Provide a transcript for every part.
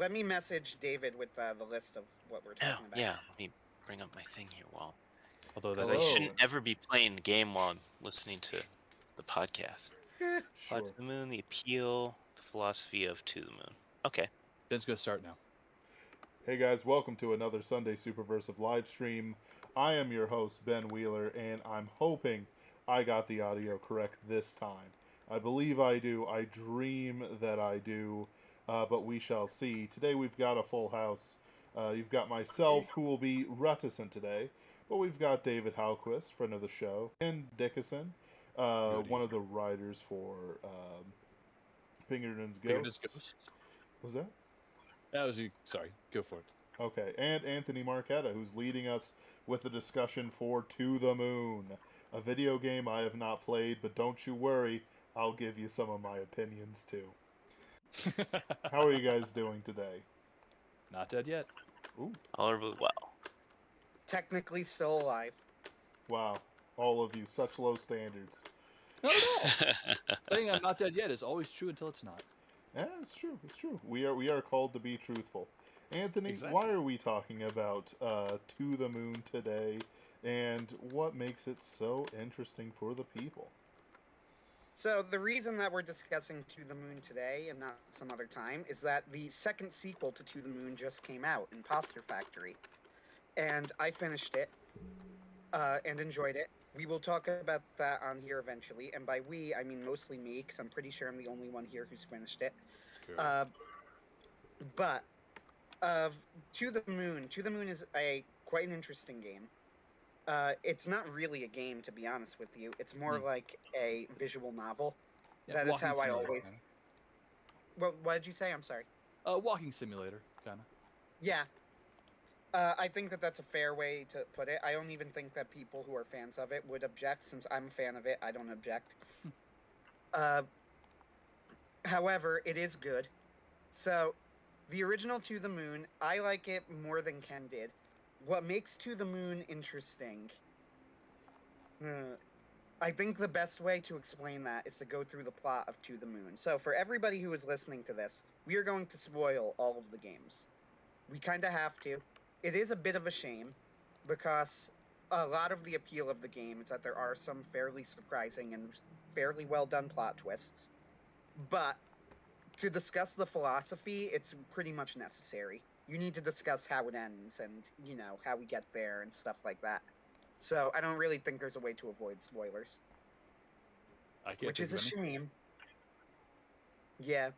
Let me message David with the list of what we're talking about. Yeah. Let me bring up my thing here. Although Because there's I a shouldn't ever be playing the game while I'm listening to the podcast. Plot sure. to the Moon, the appeal, the philosophy of To the Moon. Okay. Ben's gonna start now. Hey guys, welcome to another Sunday Superversive live stream. I am your host, Ben Wheeler, and I'm hoping I got the audio correct this time. I believe I do. I dream that I do, but we shall see. Today we've got a full house. You've got myself, who will be reticent today, but we've got David Halquist, friend of the show, and Dickinson, one of the writers for Pinkerton's Pinkerton's Ghosts. Ghost. Was that? That was you. Sorry, go for it. Okay, and Anthony Marquetta, who's leading us with a discussion for To the Moon, a video game I have not played, but don't you worry, I'll give you some of my opinions too. How are you guys doing today? Not dead yet. Ooh, Tolerably well. Technically still alive. wow, all of you, such low standards. No. Saying I'm not dead yet is always true until it's not. Yeah, it's true. It's true. We are called to be truthful. Anthony, Exactly. why are we talking about To the Moon today, and what makes it so interesting for the people? So the reason that we're discussing To the Moon today and not some other time is that the second sequel to the Moon just came out, Imposter Factory. And I finished it and enjoyed it. We will talk about that on here eventually. And by we, I mean mostly me, because I'm pretty sure I'm the only one here who's finished it. Sure. But To the Moon is quite an interesting game. It's not really a game, to be honest with you. It's more like a visual novel. Yeah, That is how I simulator, always. kinda. What did you say? I'm sorry. Walking simulator, kind of. Yeah. I think that that's a fair way to put it. I don't even think that people who are fans of it would object. Since I'm a fan of it, I don't object. However, it is good. So, the original To the Moon, I like it more than Ken did. What makes To the Moon interesting? I think the best way to explain that is to go through the plot of To the Moon. So, for everybody who is listening to this, we are going to spoil all of the games. We kind of have to. It is a bit of a shame, because a lot of the appeal of the game is that there are some fairly surprising and fairly well done plot twists. But to discuss the philosophy, it's pretty much necessary. You need to discuss how it ends and, how we get there and stuff like that. So I don't really think there's a way to avoid spoilers. Which is a shame. Yeah.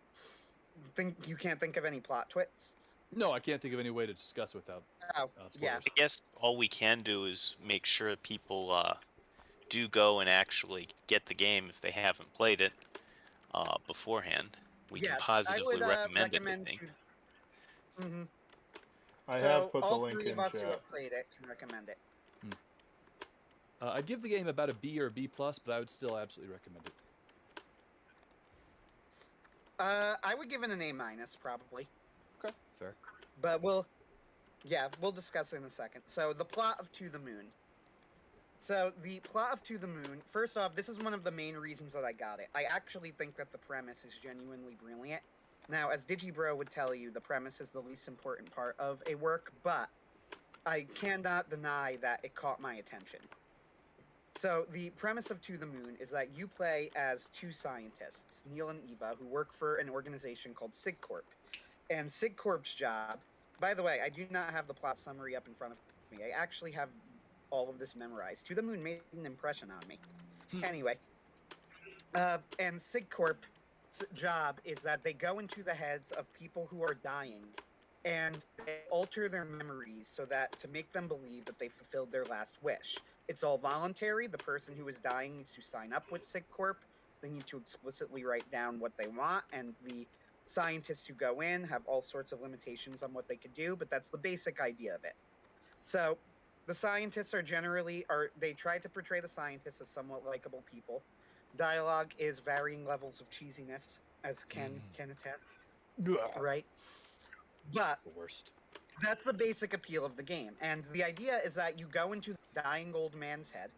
You can't think of any plot twists? No, I can't think of any way to discuss without spoilers. Yeah. I guess all we can do is make sure people do go and actually get the game if they haven't played it beforehand. We can positively recommend it, I think. Mm-hmm. I have put the link in chat. All three of us who have played it can recommend it. I'd give the game about a B or a B+, but I would still absolutely recommend it. I would give it an A-, probably. Okay, fair. But we'll discuss it in a second. So, the plot of To the Moon. So, the plot of To the Moon, first off, this is one of the main reasons that I got it. I actually think that the premise is genuinely brilliant. Now, as Digibro would tell you, the premise is the least important part of a work, but I cannot deny that it caught my attention. So, the premise of To the Moon is that you play as two scientists, Neil and Eva, who work for an organization called SigCorp. And SigCorp's job, by the way, I do not have the plot summary up in front of me. I actually have all of this memorized. To the Moon made an impression on me. Anyway, and SigCorp's job is that they go into the heads of people who are dying, and they alter their memories so that to make them believe that they fulfilled their last wish. It's all voluntary. The person who is dying needs to sign up with SigCorp. They need to explicitly write down what they want, and the scientists who go in have all sorts of limitations on what they could do, but that's the basic idea of it. So the scientists they try to portray the scientists as somewhat likable people. Dialogue is varying levels of cheesiness, as Ken can attest. Right? But the worst. That's the basic appeal of the game. And the idea is that you go into the dying old man's head.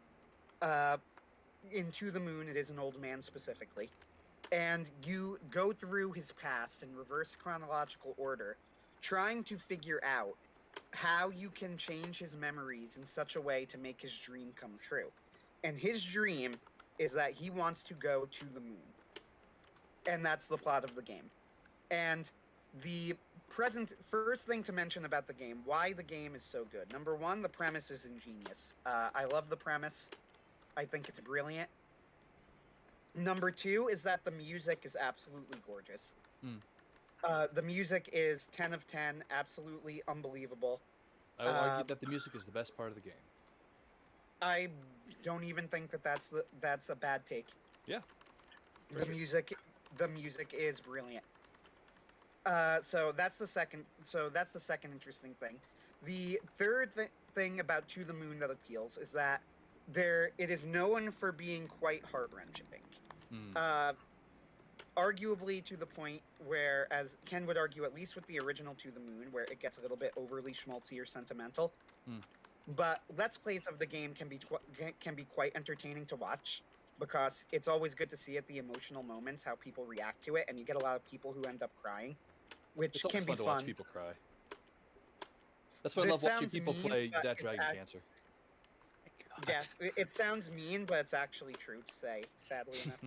Into the Moon, it is an old man specifically. And you go through his past in reverse chronological order trying to figure out how you can change his memories in such a way to make his dream come true. And his dream is that he wants to go to the moon. And that's the plot of the game. And the first thing to mention about the game, why the game is so good. Number one, the premise is ingenious. I love the premise. I think it's brilliant. Number two is that the music is absolutely gorgeous. The music is 10 of 10, absolutely unbelievable. I will argue that the music is the best part of the game. I don't even think that that's a bad take. Yeah. The music is brilliant. So that's the second interesting thing. The third thing about To the Moon that appeals is that it is known for being quite heart-wrenching. Arguably to the point where, as Ken would argue, at least with the original To the Moon, where it gets a little bit overly schmaltzy or sentimental. But Let's Plays of the game can be quite entertaining to watch, because it's always good to see at the emotional moments how people react to it, and you get a lot of people who end up crying, which it's can be fun to watch people cry. That's why I love watching people play That Dragon Cancer. Yeah, it sounds mean, but it's actually true to say, sadly enough.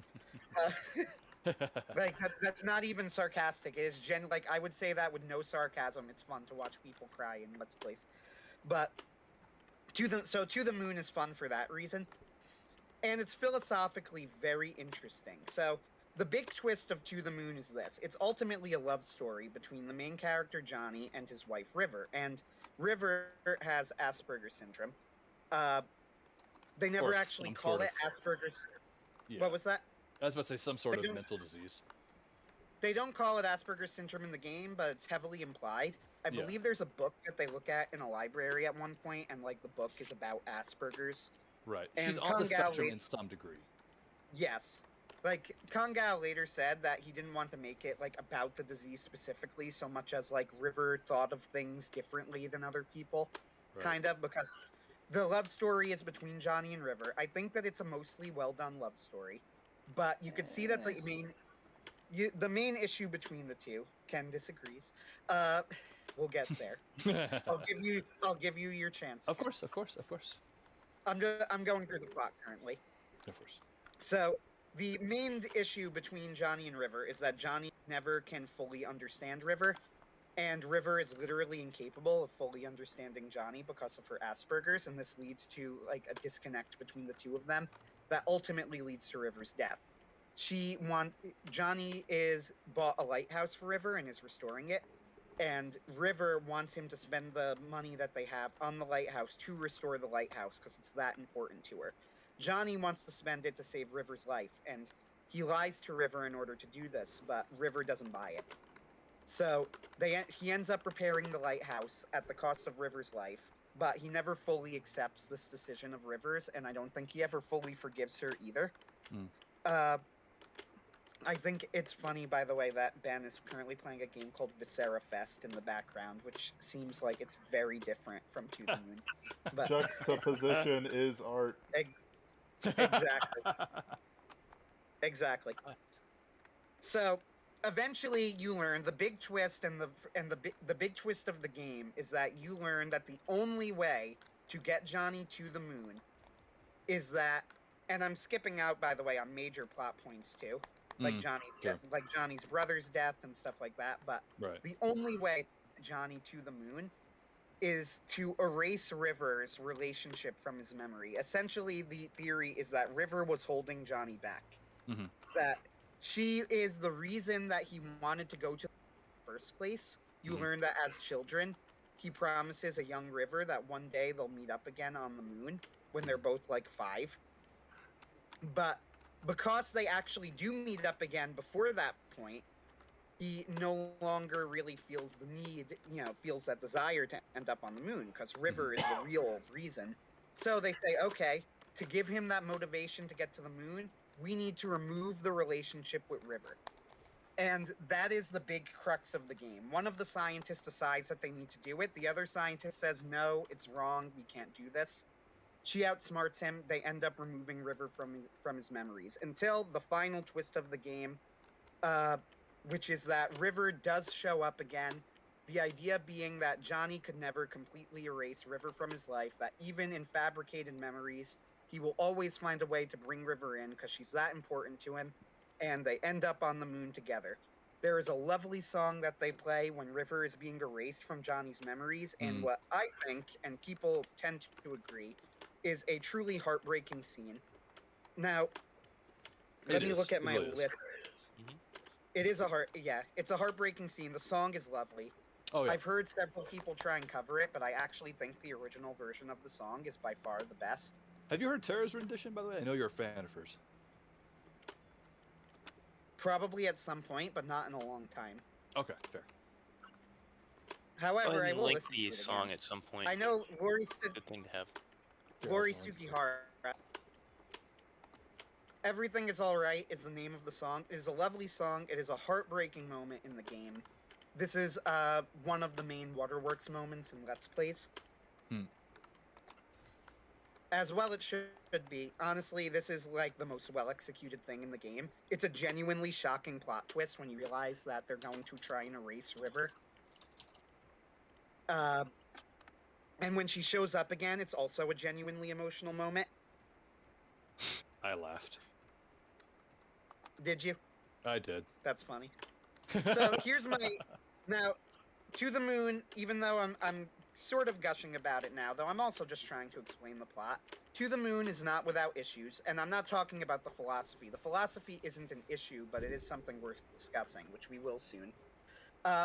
Like, that's not even sarcastic. It is like, I would say that with no sarcasm. It's fun to watch people cry in Let's Plays. But To the Moon is fun for that reason. And it's philosophically very interesting. So the big twist of To the Moon is this. It's ultimately a love story between the main character, Johnny, and his wife, River. And River has Asperger's syndrome. They never actually call it Asperger's. Yeah. What was that? I was about to say some sort of mental disease. They don't call it Asperger's syndrome in the game, but it's heavily implied. I believe there's a book that they look at in a library at one point, and like the book is about Asperger's. Right. And she's on the spectrum in some degree. Yes. Like, Kangao later said that he didn't want to make it like about the disease specifically so much as like River thought of things differently than other people. Right. Kind of, because the love story is between Johnny and River. I think that it's a mostly well-done love story. But you could see that the main issue between the two, Ken disagrees. We'll get there. I'll give you your chance. Of course. I'm going through the plot currently. Of course. So the main issue between Johnny and River is that Johnny never can fully understand River, and River is literally incapable of fully understanding Johnny because of her Asperger's, and this leads to like a disconnect between the two of them that ultimately leads to River's death. Johnny is bought a lighthouse for River and is restoring it, and River wants him to spend the money that they have on the lighthouse to restore the lighthouse because it's that important to her. Johnny wants to spend it to save River's life, and he lies to River in order to do this, but River doesn't buy it. So he ends up repairing the lighthouse at the cost of River's life, but he never fully accepts this decision of River's, and I don't think he ever fully forgives her either. I think it's funny, by the way, that Ben is currently playing a game called Viscera Fest in the background, which seems like it's very different from To the Moon. But juxtaposition is art. Exactly. So eventually you learn the big twist, and the big twist of the game is that you learn that the only way to get Johnny to the moon is that, and I'm skipping out, by the way, on major plot points too, like Johnny's death, like Johnny's brother's death and stuff like that. But the only way to get Johnny to the moon is to erase River's relationship from his memory. Essentially, the theory is that River was holding Johnny back. That she is the reason that he wanted to go to the first place. You learn that as children, he promises a young River that one day they'll meet up again on the moon when they're both like 5. But because they actually do meet up again before that point, he no longer really feels the need, feels that desire to end up on the moon, because River is the real reason. So they say, okay, to give him that motivation to get to the moon, we need to remove the relationship with River. And that is the big crux of the game. One of the scientists decides that they need to do it. The other scientist says, no, it's wrong. We can't do this. She outsmarts him. They end up removing River from his memories until the final twist of the game, which is that River does show up again, The idea being that Johnny could never completely erase River from his life, that even in fabricated memories, he will always find a way to bring River in because she's that important to him, and they end up on the moon together. There is a lovely song that they play when River is being erased from Johnny's memories, and what I think, and people tend to agree, is a truly heartbreaking scene. Now, let me look at my list. It is it's a heartbreaking scene. The song is lovely. Oh, yeah. I've heard several people try and cover it, but I actually think the original version of the song is by far the best. Have you heard Tara's rendition, by the way? I know you're a fan of hers. Probably at some point, but not in a long time. Okay, fair. However, I will link listen the to it song again. at some point. I know Lori Good thing to have. Sugihara. Everything is Alright is the name of the song. It is a lovely song. It is a heartbreaking moment in the game. This is one of the main Waterworks moments in Let's Plays. As well it should be. Honestly, this is like the most well-executed thing in the game. It's a genuinely shocking plot twist when you realize that they're going to try and erase River. And when she shows up again, it's also a genuinely emotional moment. I laughed. Did you? I did. That's funny. So here's my... Now, To the Moon, even though I'm sort of gushing about it now, though I'm also just trying to explain the plot. To the Moon is not without issues, and I'm not talking about the philosophy. The philosophy isn't an issue, but it is something worth discussing, which we will soon.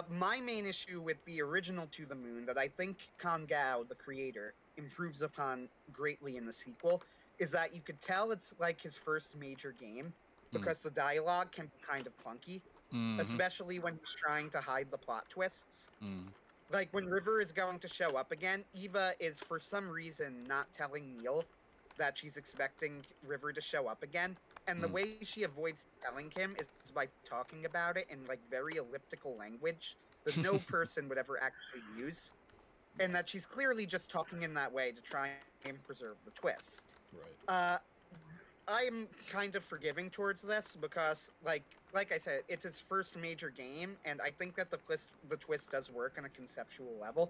My main issue with the original To the Moon, that I think Kangao, the creator, improves upon greatly in the sequel, is that you could tell it's like his first major game, because the dialogue can be kind of clunky, especially when he's trying to hide the plot twists. Like, when River is going to show up again, Eva is, for some reason, not telling Neil that she's expecting River to show up again. And the way she avoids telling him is by talking about it in, like, very elliptical language that no person would ever actually use. And that she's clearly just talking in that way to try and preserve the twist. Right. I'm kind of forgiving towards this because, like I said, it's his first major game, and I think that the twist does work on a conceptual level.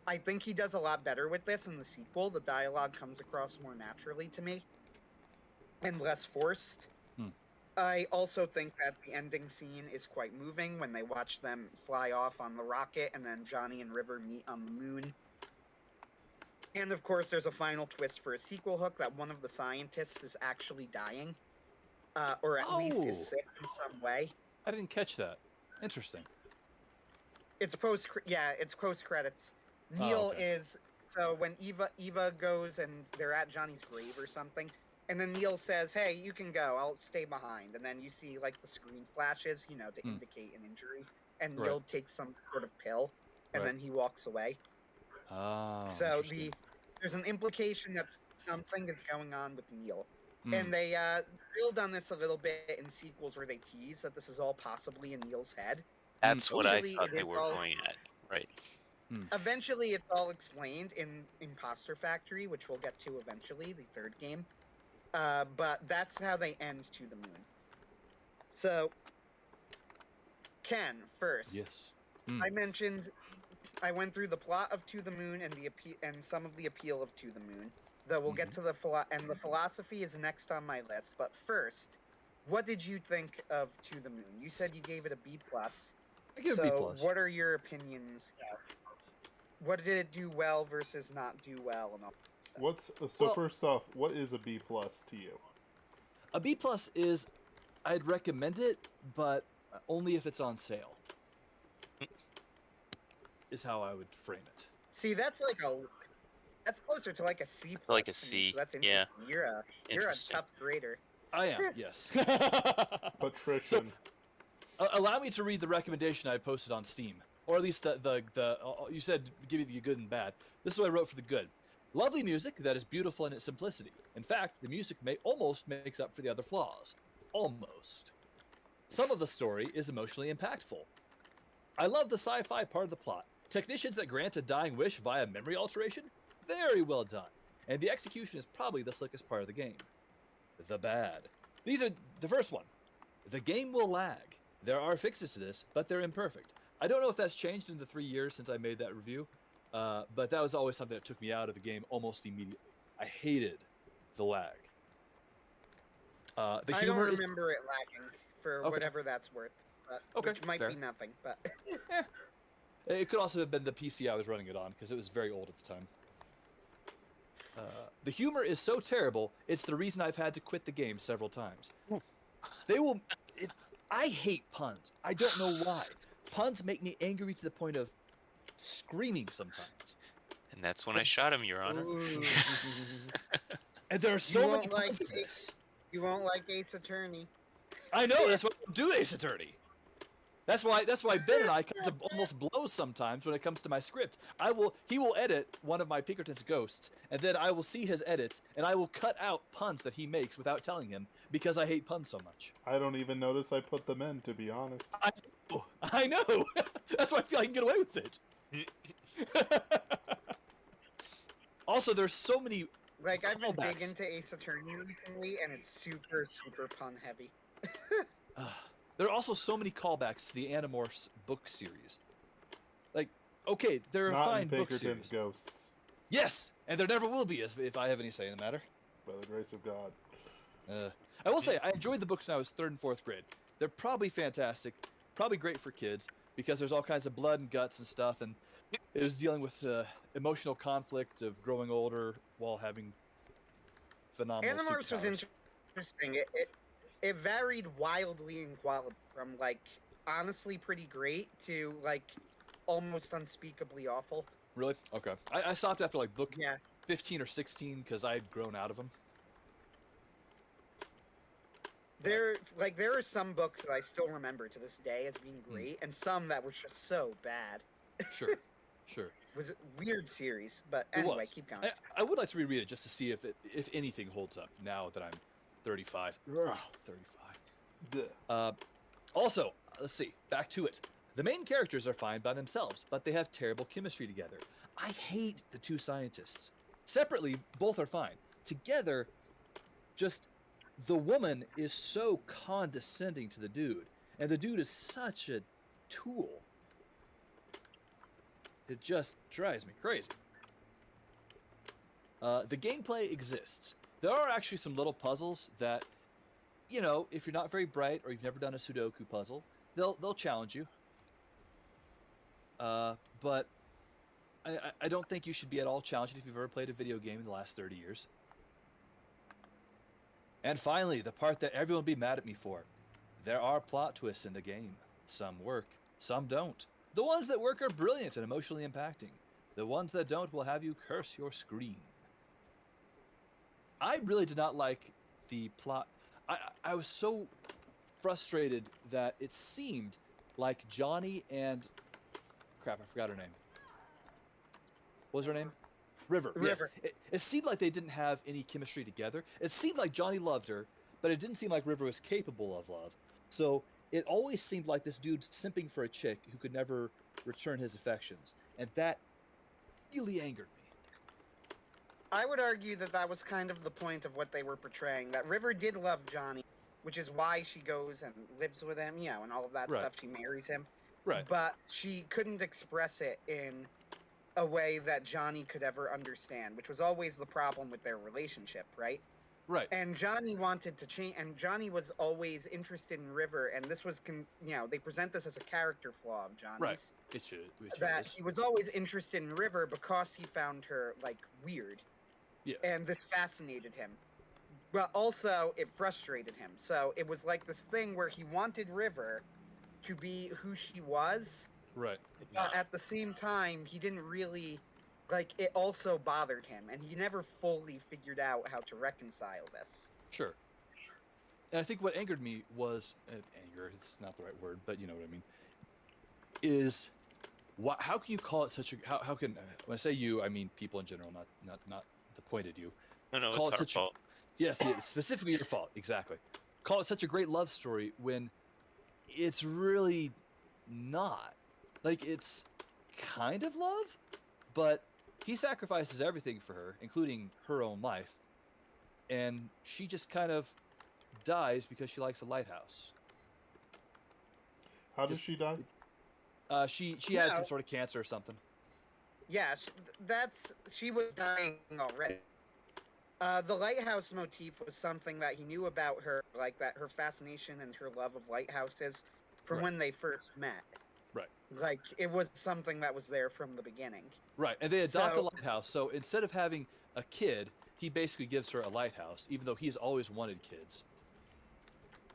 I think he does a lot better with this in the sequel. The dialogue comes across more naturally to me and less forced. I also think that the ending scene is quite moving when they watch them fly off on the rocket and then Johnny and River meet on the moon. And of course, there's a final twist for a sequel hook that one of the scientists is actually dying, or at least is sick in some way. I didn't catch that. Interesting. It's post credits. Neil is so when Eva goes and they're at Johnny's grave or something, and then Neil says, "Hey, you can go. I'll stay behind." And then you see like the screen flashes, to indicate an injury, and Neil takes some sort of pill, and then he walks away. Oh, so there's an implication that something is going on with Neil. And they build on this a little bit in sequels where they tease that this is all possibly in Neil's head. That's what I thought they were going at, right. Eventually, it's all explained in Imposter Factory, which we'll get to eventually, the third game. But that's how they end To the Moon. So, Ken, first. Yes. I went through the plot of To the Moon and some of the appeal of To the Moon. Though we'll get to the philosophy is next on my list. But first, what did you think of To the Moon? You said you gave it a B+. I give it a B+. What are your opinions? What did it do well versus not do well and all that stuff? First off, what is a B+ to you? A B+ is, I'd recommend it, but only if it's on sale. Is how I would frame it. See, that's closer to like a C+. Like a C, so that's interesting. yeah. You're a tough grader. I am, yes. Patrician. So, allow me to read the recommendation I posted on Steam. Or at least you said give you the good and bad. This is what I wrote for the good. Lovely music that is beautiful in its simplicity. In fact, the music almost makes up for the other flaws. Almost. Some of the story is emotionally impactful. I love the sci-fi part of the plot. Technicians that grant a dying wish via memory alteration? Very well done. And the execution is probably the slickest part of the game. The bad. These are the first one. The game will lag. There are fixes to this, but they're imperfect. I don't know if that's changed in the 3 years since I made that review, but that was always something that took me out of the game almost immediately. I hated the lag. The I humor don't remember it lagging for whatever that's worth, which might be nothing. But it could also have been the PC I was running it on because it was very old at the time. The humor is so terrible; it's the reason I've had to quit the game several times. They will. I hate puns. I don't know why. Puns make me angry to the point of screaming sometimes. And that's when I shot him, Your Honor. And there are so many puns in this. You won't like Ace Attorney. I know. That's why I don't do Ace Attorney. That's why Ben and I come to almost blows sometimes when it comes to my script. He will edit one of my Pinkerton's ghosts, and then I will see his edits, and I will cut out puns that he makes without telling him because I hate puns so much. I don't even notice I put them in, to be honest. I know. That's why I feel I can get away with it. Also, there's so many. Like, I've been big into Ace Attorney recently, and it's super, super pun heavy. There are also so many callbacks to the Animorphs book series. Like, okay, there are fine book series. Ghosts. Yes, and there never will be, if I have any say in the matter. By the grace of God. I will say, I enjoyed the books when I was 3rd and 4th grade. They're probably fantastic, probably great for kids, because there's all kinds of blood and guts and stuff, and it was dealing with the emotional conflict of growing older while having phenomenal Animorphs was superpowers. interesting. It varied wildly in quality, from, like, honestly pretty great to, like, almost unspeakably awful. Really? Okay. I stopped after, like, book 15 or 16 because I had grown out of them. There are some books that I still remember to this day as being great, and some that were just so bad. Sure. It was a weird series, but anyway, keep going. I would like to reread it just to see if anything holds up now that I'm 35. Ugh, 35. Also, let's see. Back to it. The main characters are fine by themselves, but they have terrible chemistry together. I hate the two scientists. Separately, both are fine. Together, just the woman is so condescending to the dude, and the dude is such a tool. It just drives me crazy. The gameplay exists. There are actually some little puzzles that, you know, if you're not very bright or you've never done a Sudoku puzzle, they'll challenge you. But I don't think you should be at all challenged if you've ever played a video game in the last 30 years. And finally, the part that everyone will be mad at me for. There are plot twists in the game. Some work, some don't. The ones that work are brilliant and emotionally impacting. The ones that don't will have you curse your screen. I really did not like the plot. I was so frustrated that it seemed like Johnny and... Crap, I forgot her name. What was her name? River. Yes. It seemed like they didn't have any chemistry together. It seemed like Johnny loved her, but it didn't seem like River was capable of love. So it always seemed like this dude's simping for a chick who could never return his affections. And that really angered me. I would argue that that was kind of the point of what they were portraying, that River did love Johnny, which is why she goes and lives with him, you know, and all of that stuff. She marries him. Right. But she couldn't express it in a way that Johnny could ever understand, which was always the problem with their relationship, right? Right. And Johnny wanted to change, and Johnny was always interested in River, and this was, you know, they present this as a character flaw of Johnny's. Right. It should that he was always interested in River because he found her, like, weird. Yes. And this fascinated him. But also, it frustrated him. So it was like this thing where he wanted River to be who she was. Right. But at the same time, he didn't really, like, it also bothered him, and he never fully figured out how to reconcile this. Sure. And I think what angered me was, anger, it's not the right word, but you know what I mean, is, how can you call it such a, how can, when I say you, I mean people in general, not the pointed you. No, it's our fault. Yes, specifically your fault, exactly. Call it such a great love story when it's really not. Like, it's kind of love, but he sacrifices everything for her, including her own life, and she just kind of dies because she likes a lighthouse. How does she die? She had some sort of cancer or something. Yeah, she was dying already. The lighthouse motif was something that he knew about her, like that her fascination and her love of lighthouses from when they first met. Right. Like, it was something that was there from the beginning. Right, and they adopt a lighthouse, so instead of having a kid, he basically gives her a lighthouse, even though he's always wanted kids.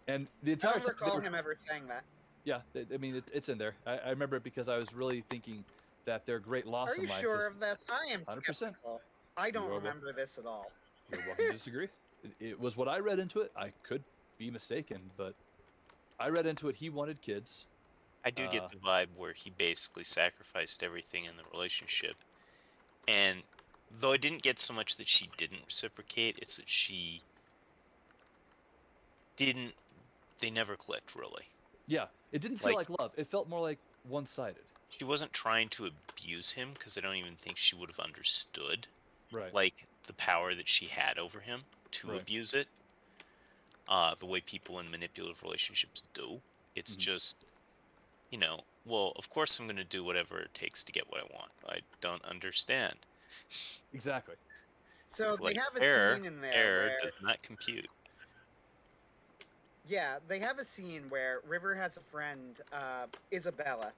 And the entire I don't recall him ever saying that. Yeah, I mean, it's in there. I remember it because I was really thinking that their great loss in life was... Are you sure of this? I am 100%. skeptical. I don't remember this at all. You're welcome to disagree. It was what I read into it. I could be mistaken, but I read into it he wanted kids. I do get the vibe where he basically sacrificed everything in the relationship. And though I didn't get so much that she didn't reciprocate, it's that she didn't... They never clicked, really. Yeah, it didn't feel like love. It felt more like one-sided. She wasn't trying to abuse him, because I don't even think she would have understood, right, like, the power that she had over him to abuse it. The way people in manipulative relationships do. It's just, you know, well, of course I'm going to do whatever it takes to get what I want. I don't understand. Exactly. So it's they like, have a scene in there error does not compute. Yeah, they have a scene where River has a friend, Isabella.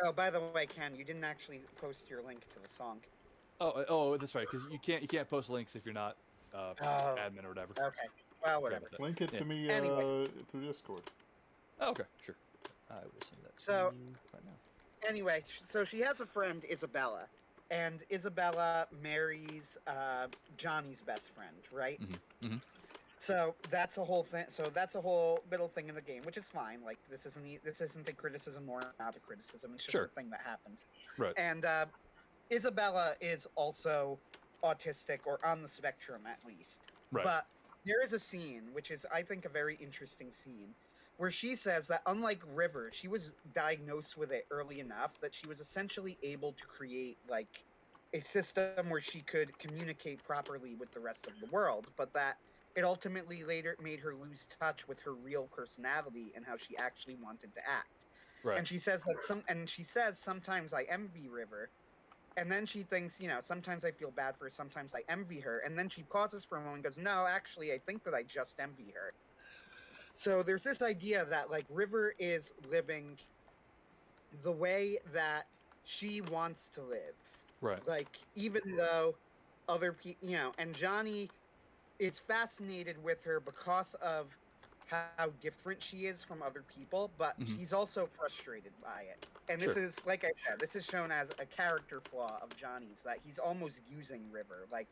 Oh, by the way, Ken, you didn't actually post your link to the song. Oh, that's right, because you can't post links if you're not admin or whatever. Okay, well, whatever. Link it to me through Discord. Oh, okay, sure. I will send that to you right now. Anyway, so she has a friend, Isabella, and Isabella marries Johnny's best friend, right? So that's a whole thing. So that's a whole little thing in the game, which is fine. Like, this isn't a criticism or not a criticism. It's just a thing that happens. Right. And Isabella is also autistic, or on the spectrum at least. Right. But there is a scene, which is, I think, a very interesting scene, where she says that unlike River, she was diagnosed with it early enough that she was essentially able to create, like, a system where she could communicate properly with the rest of the world, but that it ultimately later made her lose touch with her real personality and how she actually wanted to act. Right. And she says that sometimes I envy River, and then she thinks, you know, sometimes I feel bad for her, sometimes I envy her, and then she pauses for a moment and goes, no, actually, I think that I just envy her. So there's this idea that, like, River is living the way that she wants to live. Right. Like, even though other people, you know, and Johnny is fascinated with her because of how different she is from other people, but he's also frustrated by it. And this is, like I said, this is shown as a character flaw of Johnny's, that he's almost using River. Like,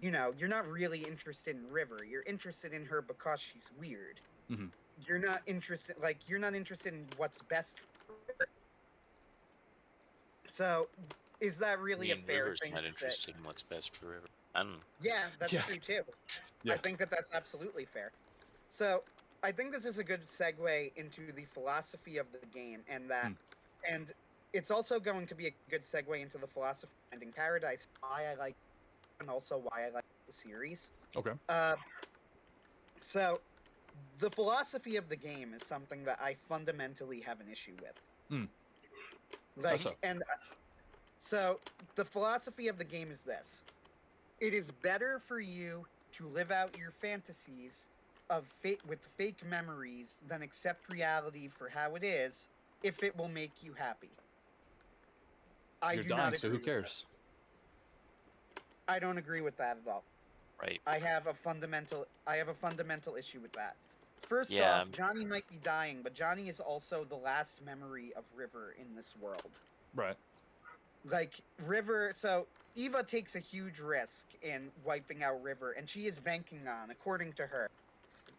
you know, you're not really interested in River. You're interested in her because she's weird. You're not interested in what's best for her. So, is that really a fair River's thing not to interested say? in what's best for River. I don't know. Yeah, that's true too. Yeah. I think that that's absolutely fair. So, I think this is a good segue into the philosophy of the game, and that, and it's also going to be a good segue into the philosophy of Finding Paradise, why I like, and also why I like the series. Okay. So, the philosophy of the game is something that I fundamentally have an issue with. Like, so the philosophy of the game is this: it is better for you to live out your fantasies of with fake memories than accept reality for how it is, if it will make you happy. You're dying, so who cares? I don't agree with that at all. Right. I have a fundamental issue with that. First off, Johnny might be dying, but Johnny is also the last memory of River in this world. Right. Like, River, so Eva takes a huge risk in wiping out River, and she is banking on, according to her,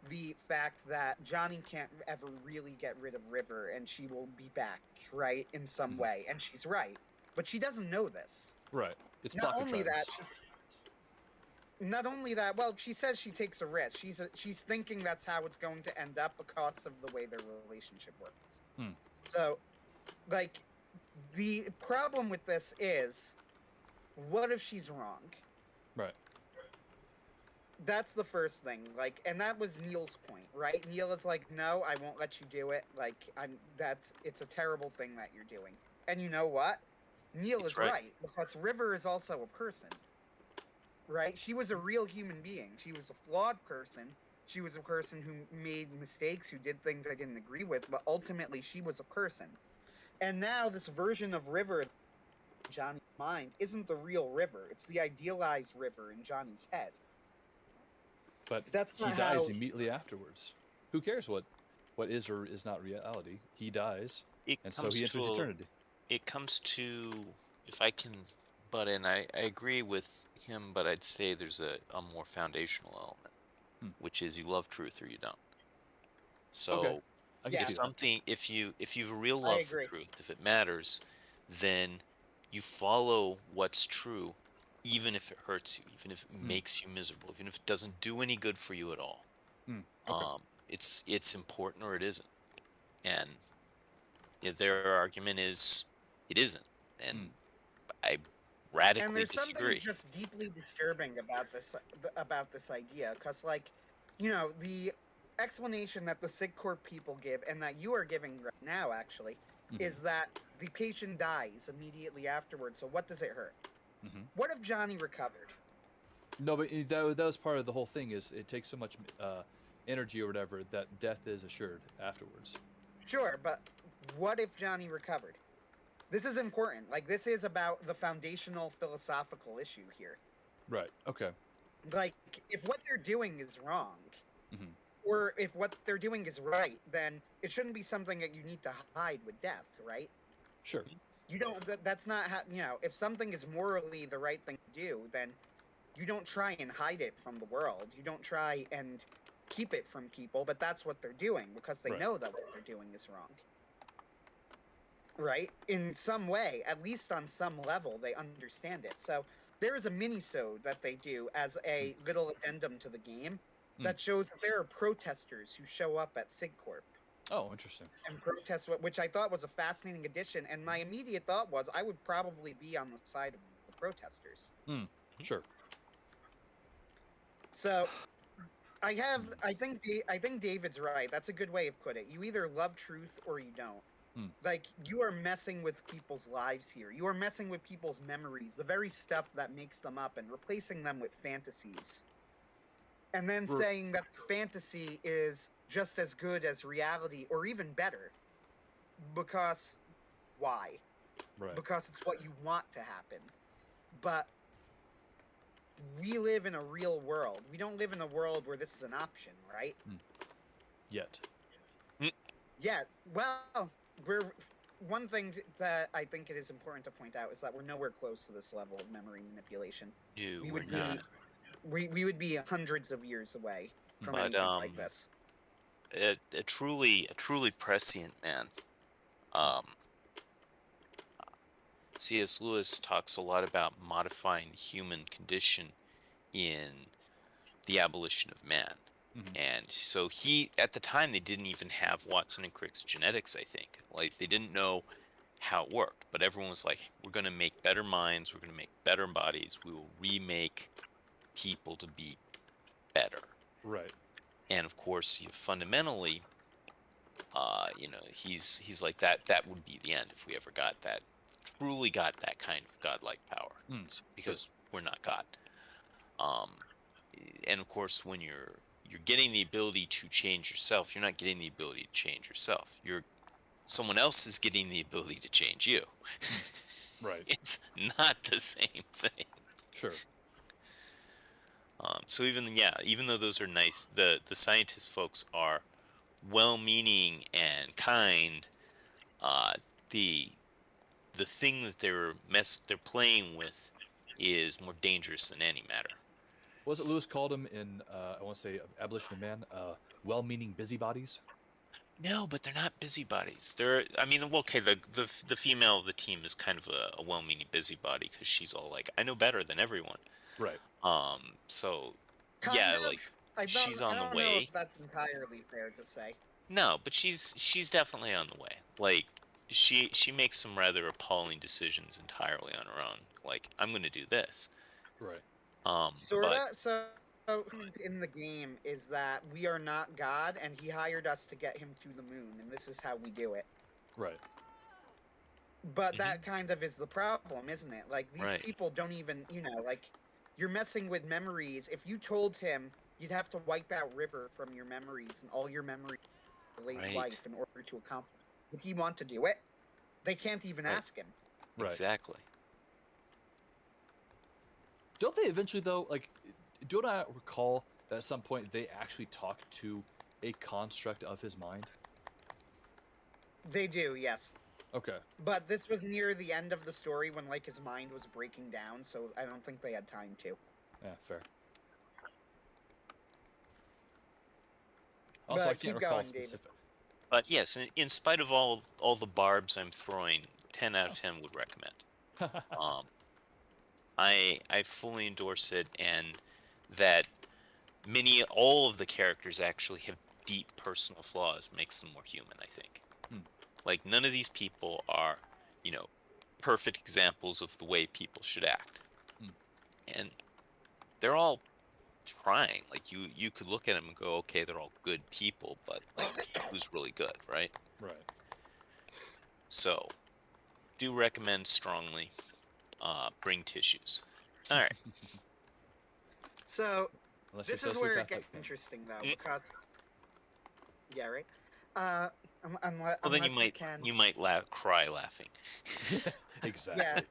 the fact that Johnny can't ever really get rid of River, and she will be back, right, in some way. And she's right. But she doesn't know this. Right. It's not only that, well, she says she takes a risk. She's thinking that's how it's going to end up because of the way their relationship works. So, like, the problem with this is, what if she's wrong? Right. That's the first thing, like, and that was Neil's point, right? Neil is like, no, I won't let you do it. Like, it's a terrible thing that you're doing. And you know what? Neil He's is right. right, because River is also a person, right? She was a real human being. She was a flawed person. She was a person who made mistakes, who did things I didn't agree with, but ultimately she was a person. And now this version of River in Johnny's mind isn't the real River. It's the idealized River in Johnny's head. But that's he not dies how... immediately afterwards. Who cares what is or is not reality? He dies, and so he enters eternity. It comes to, if I can butt in, I agree with him, but I'd say there's a more foundational element, which is you love truth or you don't. So okay. I can see something, that. if you have a real love for truth, if it matters, then you follow what's true, even if it hurts you, even if it makes you miserable, even if it doesn't do any good for you at all. Okay. It's important or it isn't, and their argument is it isn't, and I radically and there's disagree. something just deeply disturbing about this idea, because, like, the explanation that the SigCorp people give, and that you are giving right now, actually, is that the patient dies immediately afterwards. So what does it hurt? What if Johnny recovered? No, but that was part of the whole thing. Is it takes so much energy or whatever that death is assured afterwards. Sure, but what if Johnny recovered? This is important. Like, this is about the foundational philosophical issue here. Right. Okay. Like, if what they're doing is wrong, or if what they're doing is right, then it shouldn't be something that you need to hide with death, right? Sure. You don't. That's not how. If something is morally the right thing to do, then you don't try and hide it from the world. You don't try and keep it from people. But that's what they're doing, because they know that what they're doing is wrong. Right? In some way, at least on some level, they understand it. So there is a mini-sode that they do as a little addendum to the game that shows that there are protesters who show up at SigCorp. Oh, interesting. And protest, which I thought was a fascinating addition. And my immediate thought was I would probably be on the side of the protesters. Sure. So I think David's right. That's a good way of putting it. You either love truth or you don't. Like, you are messing with people's lives here. You are messing with people's memories, the very stuff that makes them up, and replacing them with fantasies. And then saying that the fantasy is just as good as reality, or even better. Because why? Right. Because it's what you want to happen. But we live in a real world. We don't live in a world where this is an option, right? Yet. Yeah. Well, one thing that I think it is important to point out is that we're nowhere close to this level of memory manipulation. We're not. We would be hundreds of years away from anything like this. A truly prescient man. C.S. Lewis talks a lot about modifying the human condition in The Abolition of Man. And so at the time, they didn't even have Watson and Crick's genetics, I think. Like, they didn't know how it worked, but everyone was like, we're going to make better minds, we're going to make better bodies, we will remake people to be better. Right. And of course, fundamentally, he's like that would be the end if we ever truly got that kind of godlike power, because we're not God. And of course, when you're getting the ability to change yourself, you're not getting the ability to change yourself. Someone else is getting the ability to change you. Right. It's not the same thing. Sure. So even though those are nice, the scientist folks are well-meaning and kind. The thing that they're playing with is more dangerous than any matter. Was it Lewis called them in, I want to say, Abolition of Man, well-meaning busybodies? No, but they're not busybodies. The female of the team is kind of a well-meaning busybody, because she's all like, I know better than everyone. Right. So, she's on the way. I don't know if that's entirely fair to say. No, but she's definitely on the way. Like, she makes some rather appalling decisions entirely on her own. Like, I'm going to do this. Right. Sorta. So in the game is that we are not God, and he hired us to get him to the moon, and this is how we do it. Right. But that kind of is the problem, isn't it? Like, these people don't even, like, you're messing with memories. If you told him you'd have to wipe out River from your memories and all your memories of your late life in order to accomplish it, would he want to do it? They can't even ask him. Right. Exactly. Don't they eventually, though, like, don't I recall that at some point they actually talk to a construct of his mind? They do, yes. Okay. But this was near the end of the story when, like, his mind was breaking down, so I don't think they had time to. Yeah, fair. Also, but I can't recall specific. But yes, in spite of all the barbs I'm throwing, 10 out of 10 would recommend. I fully endorse it, and that all of the characters actually have deep personal flaws makes them more human, I think. Like, none of these people are, perfect examples of the way people should act. And they're all trying. Like, you could look at them and go, okay, they're all good people, but, like, who's really good, right? Right. So, do recommend strongly. Bring tissues. All right. So, this is where it gets interesting, though, because... Yeah, right? Well, then you might cry laughing. Exactly. Yeah.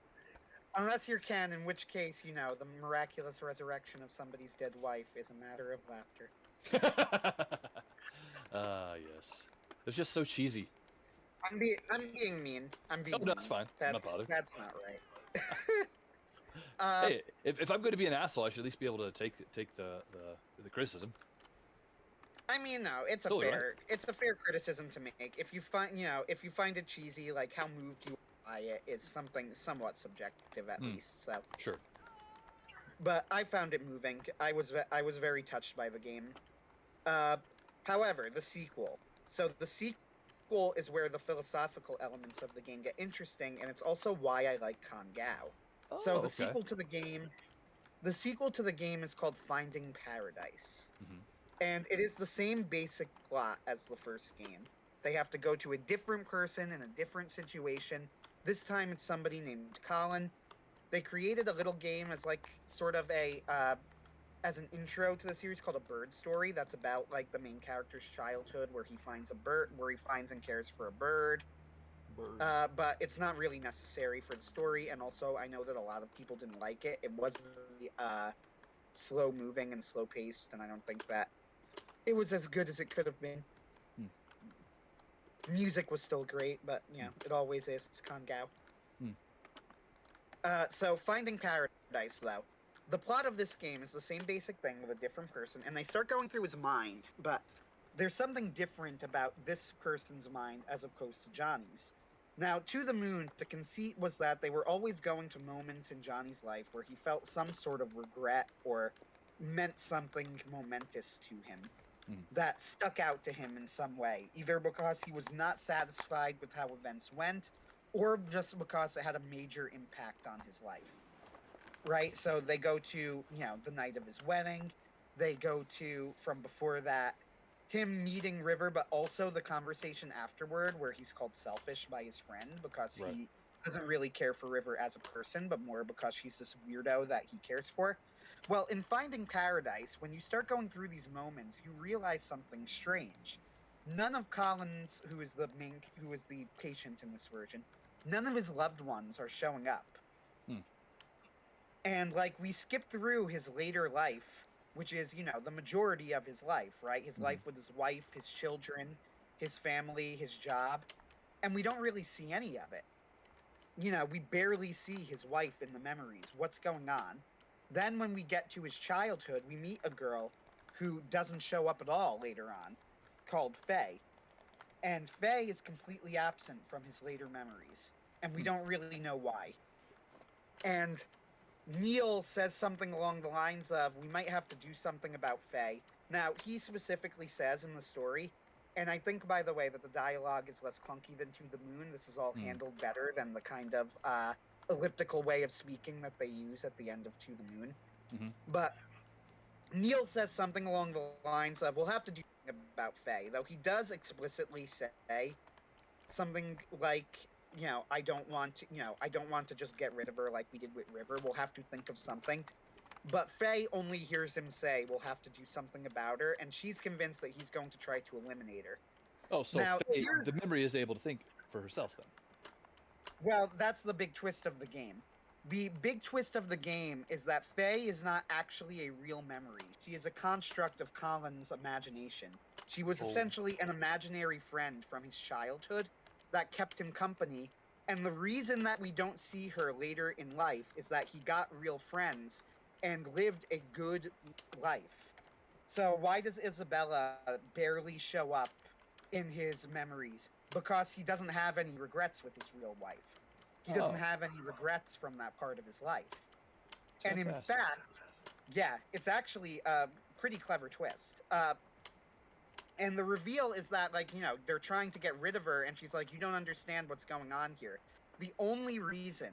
Unless you're Ken, in which case, the miraculous resurrection of somebody's dead wife is a matter of laughter. Yes. It's just so cheesy. I'm being mean. I'm being mean. That's fine. I'm not bothered. That's not right. Hey, if I'm going to be an asshole, I should at least be able to take the criticism. I mean, no, it's a fair criticism to make. If you find it cheesy, like how moved you are by it is something somewhat subjective at least. So sure. But I found it moving. I was very touched by the game. However, the sequel. So the sequel is where the philosophical elements of the game get interesting, and it's also why I like Kan Gao. Oh, so the sequel to the game is called Finding Paradise. And it is the same basic plot as the first game. They have to go to a different person in a different situation. This time it's somebody named Colin. They created a little game as like sort of as an intro to the series called A Bird Story. That's about like the main character's childhood, where he finds and cares for a bird. But it's not really necessary for the story, and also I know that a lot of people didn't like it. It was very slow moving and slow paced, and I don't think that it was as good as it could have been. Music was still great, but it always is. It's Kan Gao. So Finding Paradise, though. The plot of this game is the same basic thing with a different person, and they start going through his mind, but there's something different about this person's mind as opposed to Johnny's. Now, To the Moon, the conceit was that they were always going to moments in Johnny's life where he felt some sort of regret or meant something momentous to him that stuck out to him in some way, either because he was not satisfied with how events went or just because it had a major impact on his life. Right? So they go to, the night of his wedding. They go to, from before that, him meeting River, but also the conversation afterward where he's called selfish by his friend because he doesn't really care for River as a person, but more because she's this weirdo that he cares for. Well, in Finding Paradise, when you start going through these moments, you realize something strange. None of Colin's, who is the patient in this version, none of his loved ones are showing up. And, like, we skip through his later life, which is, the majority of his life, right? His life with his wife, his children, his family, his job. And we don't really see any of it. We barely see his wife in the memories. What's going on? Then when we get to his childhood, we meet a girl who doesn't show up at all later on, called Faye. And Faye is completely absent from his later memories. And we don't really know why. And Neil says something along the lines of, we might have to do something about Faye. Now, he specifically says in the story, and I think, by the way, that the dialogue is less clunky than To the Moon. This is all handled better than the kind of elliptical way of speaking that they use at the end of To the Moon. But Neil says something along the lines of, we'll have to do something about Faye, though he does explicitly say something like, I don't want to just get rid of her like we did with River. We'll have to think of something. But Faye only hears him say, we'll have to do something about her, and she's convinced that he's going to try to eliminate her. Oh, so now, Faye, the memory is able to think for herself then. Well, that's the big twist of the game. The big twist of the game is that Faye is not actually a real memory. She is a construct of Colin's imagination. She was essentially an imaginary friend from his childhood that kept him company, and the reason that we don't see her later in life is that he got real friends and lived a good life. So why does Isabella barely show up in his memories? Because he doesn't have any regrets with his real wife. He doesn't have any regrets from that part of his life. And in fact, yeah, it's actually a pretty clever twist. And the reveal is that, they're trying to get rid of her, and she's like, you don't understand what's going on here. The only reason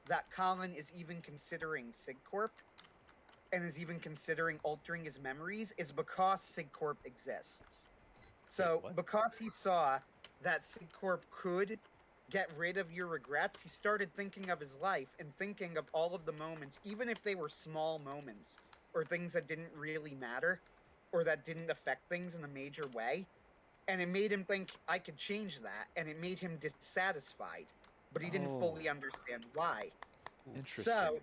that Colin is even considering SigCorp and is even considering altering his memories is because SigCorp exists. So, because he saw that SigCorp could get rid of your regrets, he started thinking of his life and thinking of all of the moments, even if they were small moments or things that didn't really matter or that didn't affect things in a major way. And it made him think, I could change that. And it made him dissatisfied, but he didn't fully understand why. Interesting. So,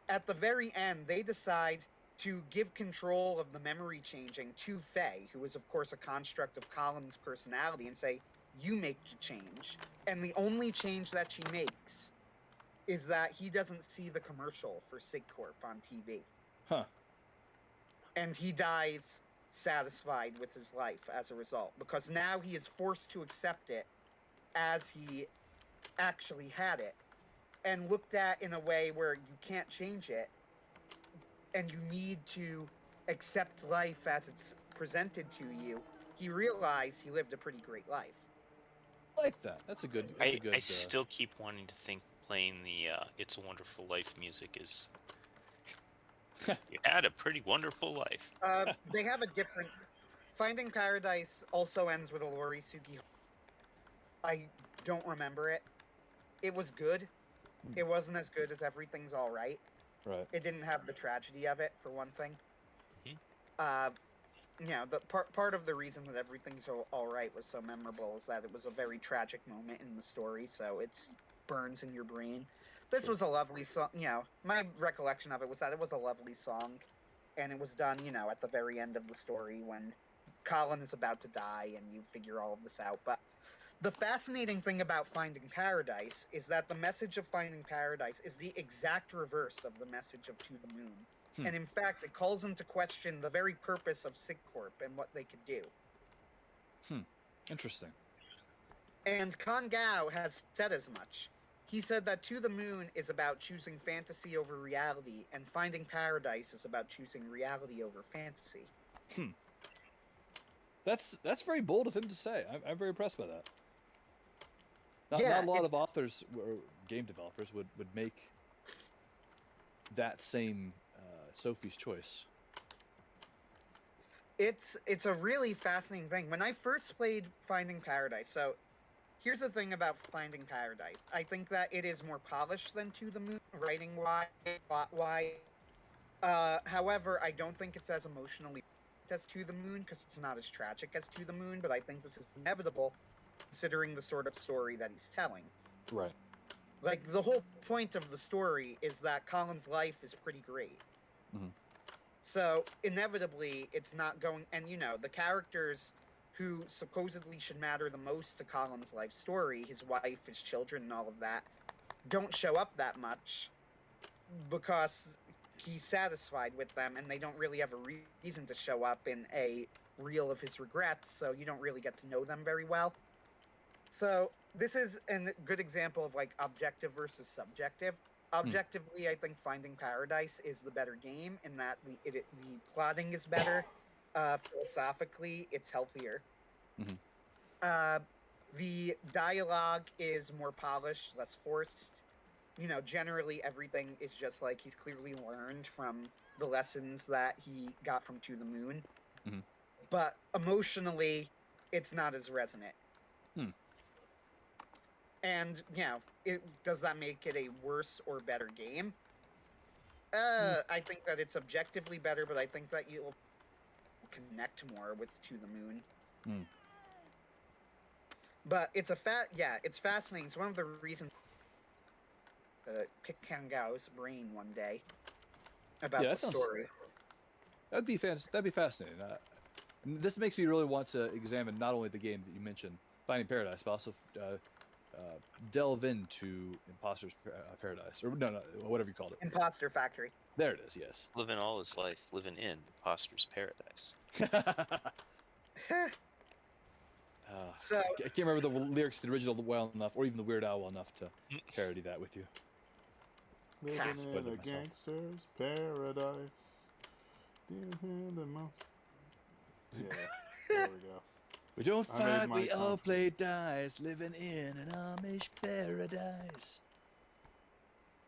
at the very end, they decide to give control of the memory changing to Faye, who is, of course, a construct of Colin's personality, and say, you make the change. And the only change that she makes is that he doesn't see the commercial for SigCorp on TV. Huh. And he dies satisfied with his life as a result, because now he is forced to accept it as he actually had it, and looked at in a way where you can't change it, and you need to accept life as it's presented to you. He realized he lived a pretty great life. I like that. That's a good. I still keep wanting to think playing the "It's a Wonderful Life" music is. You had a pretty wonderful life. They have a different. Finding Paradise also ends with a Lori Suki. I don't remember it. It was good. It wasn't as good as Everything's All Right. Right. It didn't have the tragedy of it, for one thing. Mm-hmm. The part of the reason that Everything's All Right was so memorable is that it was a very tragic moment in the story, so it burns in your brain. This was a lovely song. My recollection of it was that it was a lovely song, and it was done, at the very end of the story when Colin is about to die and you figure all of this out. But the fascinating thing about Finding Paradise is that the message of Finding Paradise is the exact reverse of the message of To the Moon. And in fact, it calls into question the very purpose of SigCorp and what they could do. Interesting. And Con Gao has said as much. He said that To the Moon is about choosing fantasy over reality, and Finding Paradise is about choosing reality over fantasy. That's very bold of him to say. I'm very impressed by that. Not a lot of authors or game developers would make that same Sophie's choice. It's a really fascinating thing. When I first played Finding Paradise, so here's the thing about Finding Paradise. I think that it is more polished than To the Moon, writing-wise, plot-wise. However, I don't think it's as emotionally as To the Moon, because it's not as tragic as To the Moon, but I think this is inevitable, considering the sort of story that he's telling. Right. Like, the whole point of the story is that Colin's life is pretty great. Mm-hmm. So, inevitably, it's not going... And, the characters who supposedly should matter the most to Colin's life story, his wife, his children, and all of that, don't show up that much because he's satisfied with them, and they don't really have a reason to show up in a reel of his regrets, so you don't really get to know them very well. So this is a good example of objective versus subjective. Objectively, I think Finding Paradise is the better game in that the plotting is better. Philosophically, it's healthier. Mm-hmm. The dialogue is more polished, less forced. generally everything is just like he's clearly learned from the lessons that he got from To the Moon. Mm-hmm. But emotionally, it's not as resonant. And, does that make it a worse or better game? I think that it's objectively better, but I think that you'll connect more with To the Moon. But it's it's fascinating. It's one of the reasons pick Kangao's brain one day about the story. That'd be fascinating. This makes me really want to examine not only the game that you mentioned, Finding Paradise, but also delve into Imposter's Paradise, or no, whatever you called it. Imposter Factory. There it is. Yes. Living all his life, living in Imposter's Paradise. So I can't remember the lyrics to the original well enough, or even the Weird Al well enough to parody that with you. Living in a gangster's paradise. Yeah, there we go. We don't fight, we all play dice, living in an Amish paradise.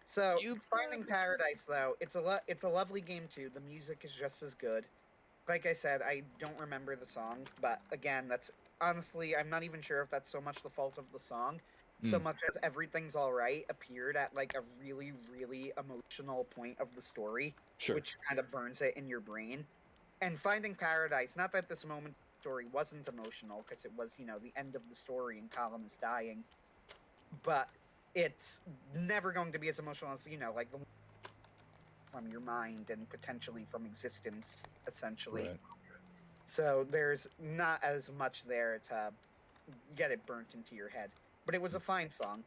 So, Finding Paradise, though, it's a lovely game too. The music is just as good. Like I said, I don't remember the song, but again, that's honestly, I'm not even sure if that's so much the fault of the song, so much as Everything's Alright appeared at like a really, really emotional point of the story, which kind of burns it in your brain. And Finding Paradise, not that this moment story wasn't emotional, because it was, the end of the story and Colin is dying, but it's never going to be as emotional as, like the from your mind and potentially from existence, essentially. Right. So there's not as much there to get it burnt into your head. But it was a fine song.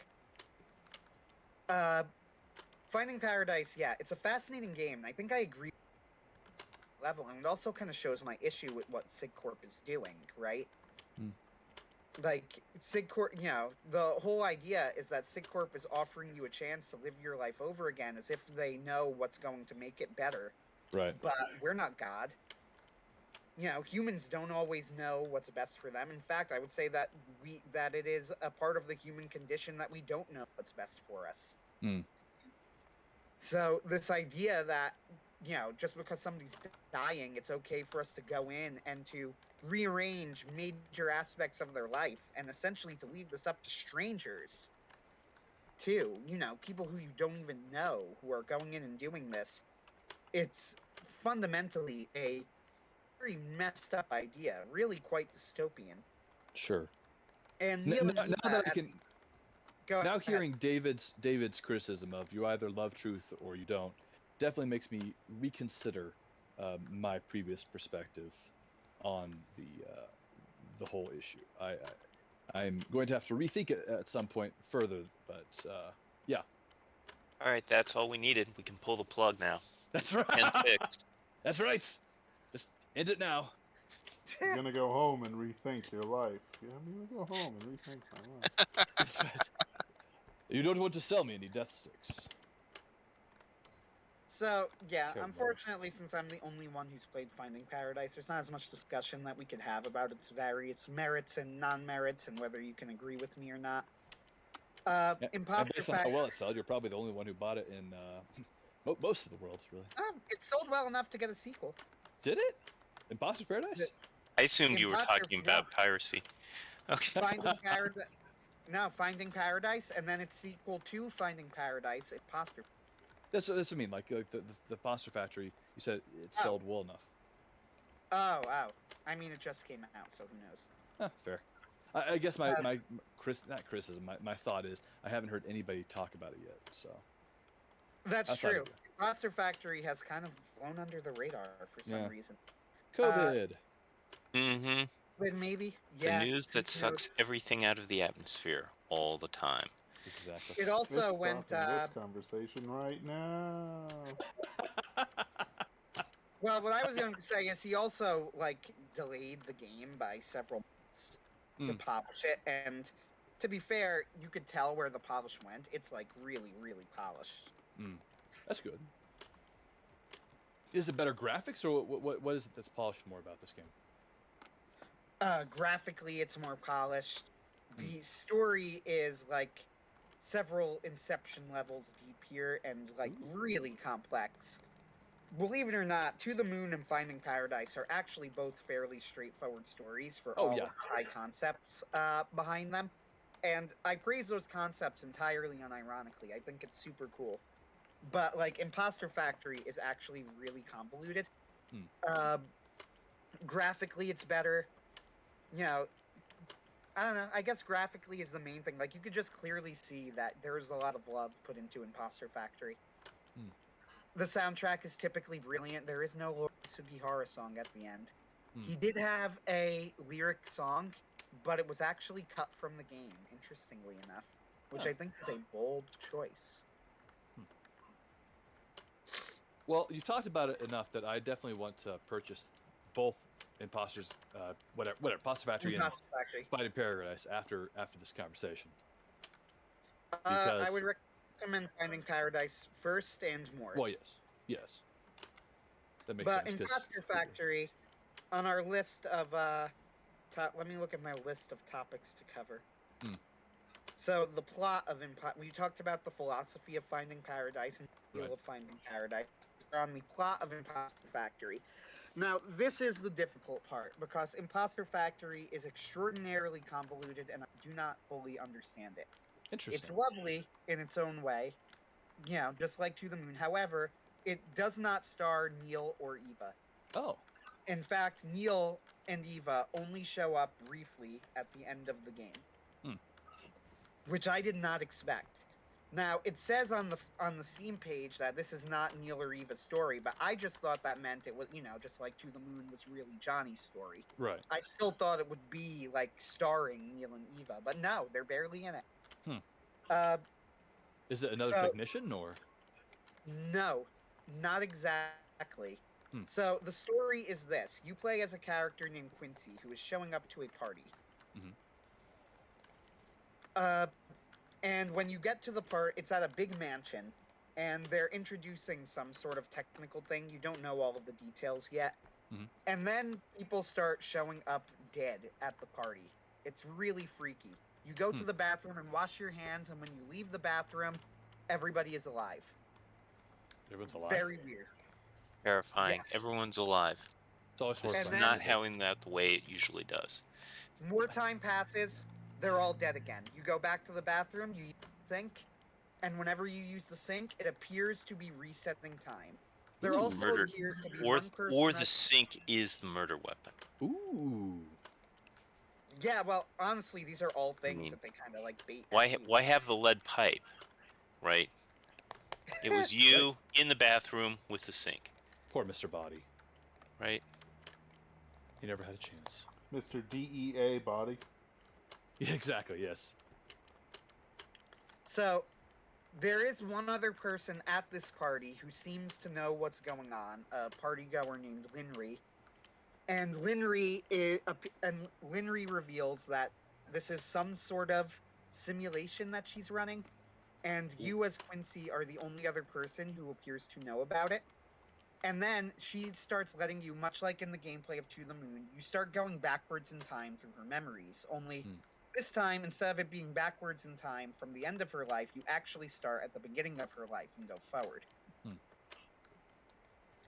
Finding Paradise, it's a fascinating game. I think I agree with level, and it also kind of shows my issue with what SigCorp is doing, right? Like, SigCorp, the whole idea is that SigCorp is offering you a chance to live your life over again as if they know what's going to make it better. Right. But we're not God. Humans don't always know what's best for them. In fact, I would say that it is a part of the human condition that we don't know what's best for us. So this idea that, just because somebody's dying, it's okay for us to go in and to rearrange major aspects of their life and essentially to leave this up to strangers too, people who you don't even know who are going in and doing this. It's fundamentally a very messed up idea, really quite dystopian. Sure. And now that I can, now hearing David's criticism of you either love truth or you don't, definitely makes me reconsider my previous perspective on the whole issue. I'm going to have to rethink it at some point further, but yeah. All right, that's all we needed. We can pull the plug now. That's right. And fixed. That's right. Just end it now. You're gonna go home and rethink your life. Yeah, I'm gonna go home and rethink my life. That's right. You don't want to sell me any death sticks. So, unfortunately, since I'm the only one who's played Finding Paradise, there's not as much discussion that we could have about its various merits and non-merits and whether you can agree with me or not. Imposter based on how well it sold, you're probably the only one who bought it in most of the world, really. It sold well enough to get a sequel. Did it? Imposter Paradise? I assumed you were talking about piracy. Okay. Finding Paradise, and then its sequel to Finding Paradise, Imposter. That's what I mean. Like the Imposter Factory, you said it sold well enough. Oh. I mean, it just came out, so who knows? Fair. I guess my criticism, my thought is I haven't heard anybody talk about it yet. So that's true. Imposter Factory has kind of flown under the radar for some reason. COVID. But maybe. The news that sucks everything out of the atmosphere all the time. Exactly. It also went. This conversation right now. Well, what I was going to say is he also delayed the game by several months to polish it, and to be fair, you could tell where the polish went. It's really, really polished. That's good. Is it better graphics, or what is it that's polished more about this game? Graphically, it's more polished. The story is several Inception levels deep here and like really complex. Believe it or not, To the Moon and Finding Paradise are actually both fairly straightforward stories for all of the high concepts behind them. And I praise those concepts entirely unironically. I think it's super cool. But, like, Imposter Factory is actually really convoluted. Graphically, it's better. You know, I don't know. I guess graphically is the main thing. Like, you could just clearly see that there's a lot of love put into Imposter Factory. The soundtrack is typically brilliant. There is no Lord Sugihara song at the end. He did have a lyric song, but it was actually cut from the game, interestingly enough, which I think is a bold choice. Well, you've talked about it enough that I definitely want to purchase both Imposter Factory and Finding Paradise after this conversation. I would recommend Finding Paradise first and more. Well, yes, that makes sense. But Imposter Factory, on our list of let me look at my list of topics to cover. So the plot of we talked about the philosophy of Finding Paradise and the feel of Finding Paradise. We're on the plot of Imposter Factory. Now, this is the difficult part, because Imposter Factory is extraordinarily convoluted, and I do not fully understand it. Interesting. It's lovely in its own way, you know, just like To the Moon. However, it does not star Neil or Eva. Oh. In fact, Neil and Eva only show up briefly at the end of the game, which I did not expect. Now, it says on the Steam page that this is not Neil or Eva's story, but I just thought that meant it was, you know, just like To the Moon was really Johnny's story. Right. I still thought it would be, like, starring Neil and Eva, but no, they're barely in it. Is it another technician, or? No, not exactly. So, the story is this. You play as a character named Quincy, who is showing up to a party. And when you get to the part, it's at a big mansion, and they're introducing some sort of technical thing. You don't know all of the details yet. And then people start showing up dead at the party. It's really freaky. You go to the bathroom and wash your hands, and when you leave the bathroom, everybody is alive. Everyone's alive? Very weird. Terrifying. Yes. Everyone's alive. It's always this is not happening that the way it usually does. More time passes, they're all dead again. You go back to the bathroom, you use the sink, and whenever you use the sink, it appears to be resetting time. There also appears to be one person or the sink is the murder weapon. Ooh. Yeah, well, honestly, these are all things that they kind of like bait. Why have the lead pipe, right? It was you in the bathroom with the sink. Poor Mr. Body. Right? He never had a chance. Mr. DEA Body. Yeah, exactly, yes. So, there is one other person at this party who seems to know what's going on, a partygoer named Linry. And Linry reveals that this is some sort of simulation that she's running, and you as Quincy are the only other person who appears to know about it. And then she starts letting you, much like in the gameplay of To the Moon, you start going backwards in time through her memories. Only this time, instead of it being backwards in time from the end of her life, you actually start at the beginning of her life and go forward.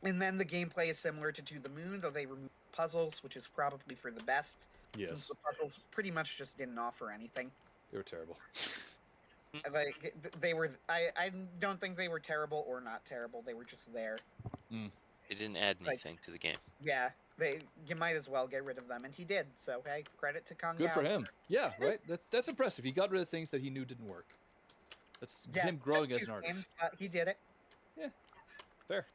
And then the gameplay is similar to The Moon, though they remove puzzles, which is probably for the best. Yes. Since the puzzles pretty much just didn't offer anything. They were terrible. Like, they were... I don't think they were terrible or not terrible. They were just there. They didn't add anything to the game. Yeah. You might as well get rid of them, and he did. So, hey, credit to Kong. Good for him. Yeah, right? That's impressive. He got rid of things that he knew didn't work. That's him growing as an artist. He did it. Yeah. Fair.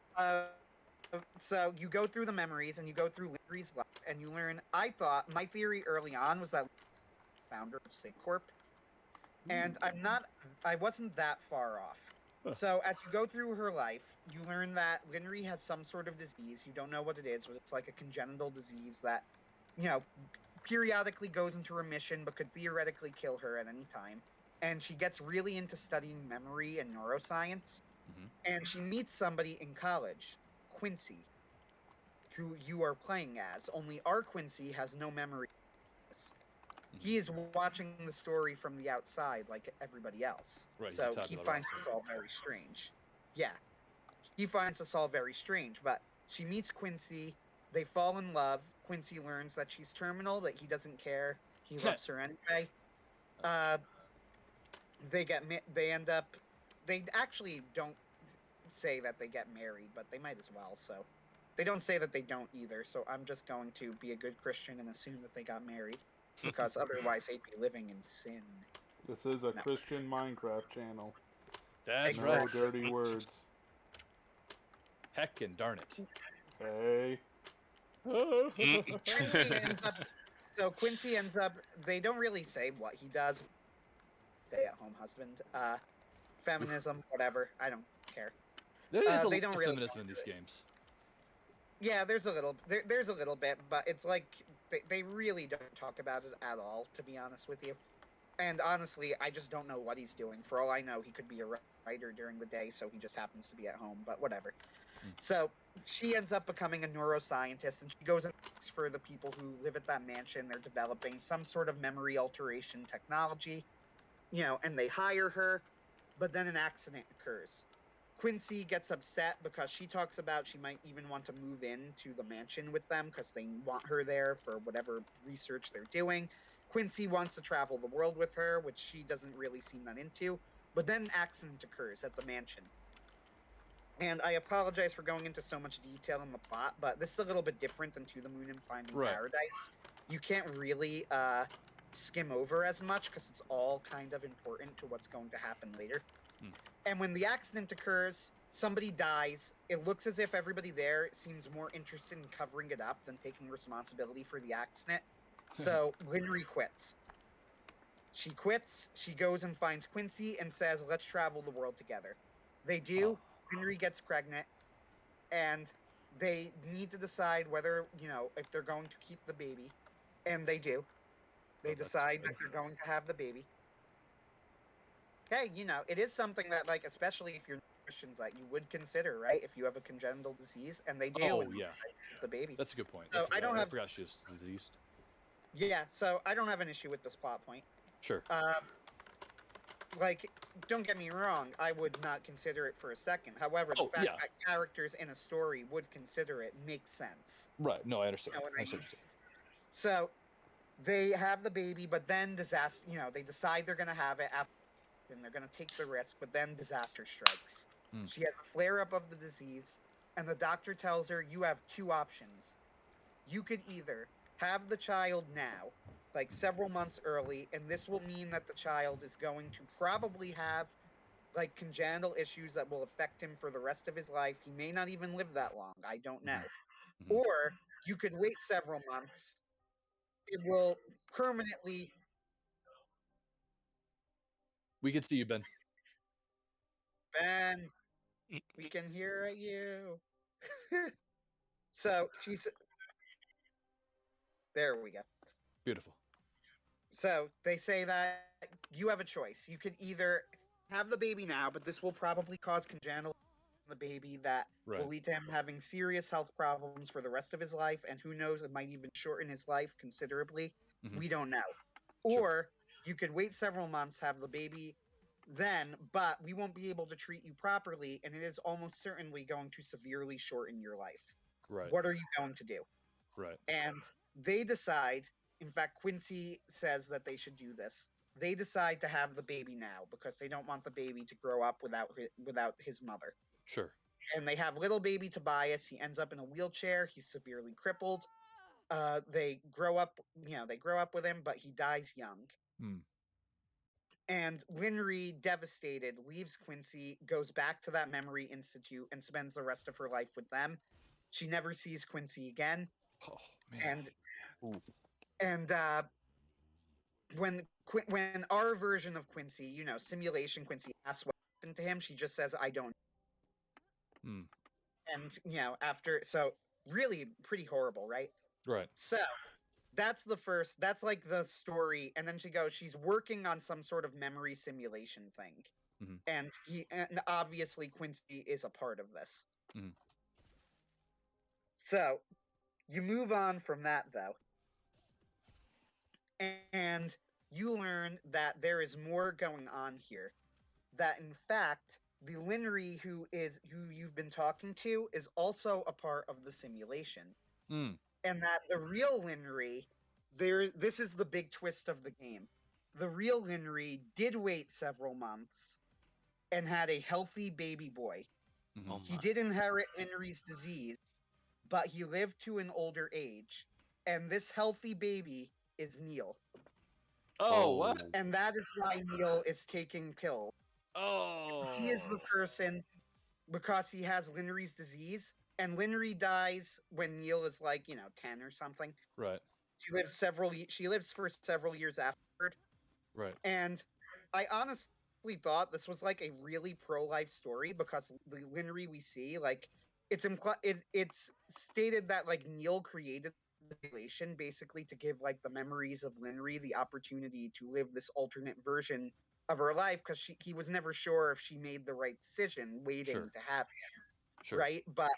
So you go through the memories, and you go through Linry's life, and you learn... my theory early on was that founder of Syncorp, and I wasn't that far off. So as you go through her life, you learn that Linry has some sort of disease. You don't know what it is, but it's like a congenital disease that, you know, periodically goes into remission, but could theoretically kill her at any time. And she gets really into studying memory and neuroscience, and she meets somebody in college, Quincy, who you are playing as, only our Quincy has no memory. he is watching the story from the outside like everybody else. Right, so he finds this all very strange. Yeah. He finds this all very strange, but she meets Quincy. They fall in love. Quincy learns that she's terminal, but he doesn't care. He loves her anyway. They actually don't say that they get married, but they might as well. So they don't say that they don't either. So I'm just going to be a good Christian and assume that they got married, because otherwise they'd be living in sin. This is a Christian Minecraft channel. That's no right. dirty words. Heck and darn it. Hey. Quincy ends up. They don't really say what he does. Stay-at-home husband. Feminism, whatever. I don't care. There is a little feminism in these games. Yeah, there's a little. There's a little bit, but it's like they really don't talk about it at all, to be honest with you. And honestly, I just don't know what he's doing. For all I know, he could be a writer during the day, so he just happens to be at home. But whatever. So she ends up becoming a neuroscientist, and she goes and looks for the people who live at that mansion. They're developing some sort of memory alteration technology, and they hire her. But then an accident occurs. Quincy gets upset because she talks about she might even want to move into the mansion with them because they want her there for whatever research they're doing. Quincy wants to travel the world with her, which she doesn't really seem that into. But then an accident occurs at the mansion. And I apologize for going into so much detail in the plot, but this is a little bit different than To the Moon and Finding Paradise. You can't really skim over as much because it's all kind of important to what's going to happen later. And when the accident occurs, somebody dies. It looks as if everybody there seems more interested in covering it up than taking responsibility for the accident. So Linry quits. She quits. She goes and finds Quincy and says, let's travel the world together. They do. Linry gets pregnant. And they need to decide whether, if they're going to keep the baby. And they do. They decide that they're going to have the baby. Hey, it is something that, like, especially if you're Christians, that you would consider, right? If you have a congenital disease, and they do. Oh, yeah. The baby. That's a good point. So I forgot she was diseased. Yeah, so I don't have an issue with this plot point. Sure. Don't get me wrong, I would not consider it for a second. However, the fact that characters in a story would consider it makes sense. Right. No, I understand. So they have the baby, but then disaster. They decide they're going to have it after. And they're going to take the risk, but then disaster strikes. She has a flare-up of the disease, and the doctor tells her, you have two options. You could either have the child now, like several months early, and this will mean that the child is going to probably have like congenital issues that will affect him for the rest of his life. He may not even live that long. I don't know. Or you could wait several months. It will permanently... We can see you, Ben. Ben, we can hear you. So she's... There we go. Beautiful. So they say that you have a choice. You could either have the baby now, but this will probably cause congenital the baby that will lead to him having serious health problems for the rest of his life, and who knows, it might even shorten his life considerably. We don't know. Or you could wait several months, have the baby then, but we won't be able to treat you properly, and it is almost certainly going to severely shorten your life. What are you going to do? And they decide, in fact, Quincy says that they should do this. They decide to have the baby now because they don't want the baby to grow up without his mother. And they have little baby Tobias. He ends up in a wheelchair. He's severely crippled. They grow up with him, but he dies young. And Linry, devastated, leaves Quincy, goes back to that memory institute, and spends the rest of her life with them. She never sees Quincy again. Oh, man. And when our version of Quincy, simulation Quincy, asks what happened to him, she just says, I don't know. And, so really pretty horrible, right? So that's like the story. And then she goes, she's working on some sort of memory simulation thing. And obviously Quincy is a part of this. So you move on from that, though. And you learn that there is more going on here. That in fact, the Linry who you've been talking to is also a part of the simulation. Mm. And that the real Linry, this is the big twist of the game. The real Linry did wait several months and had a healthy baby boy. Mm-hmm. Oh He my. did inherit Henry's disease, but he lived to an older age. And this healthy baby is Neil. Oh, what? And that is why Neil is taking pills. Oh. He is the person because he has Linry's disease, and Linry dies when Neil is like, 10 or something. Right. She lives for several years afterward. Right. And I honestly thought this was like a really pro-life story because the Linry we see, like, it's stated that like Neil created the simulation basically to give like the memories of Linry the opportunity to live this alternate version of her life because he was never sure if she made the right decision waiting to have him, Sure. right? But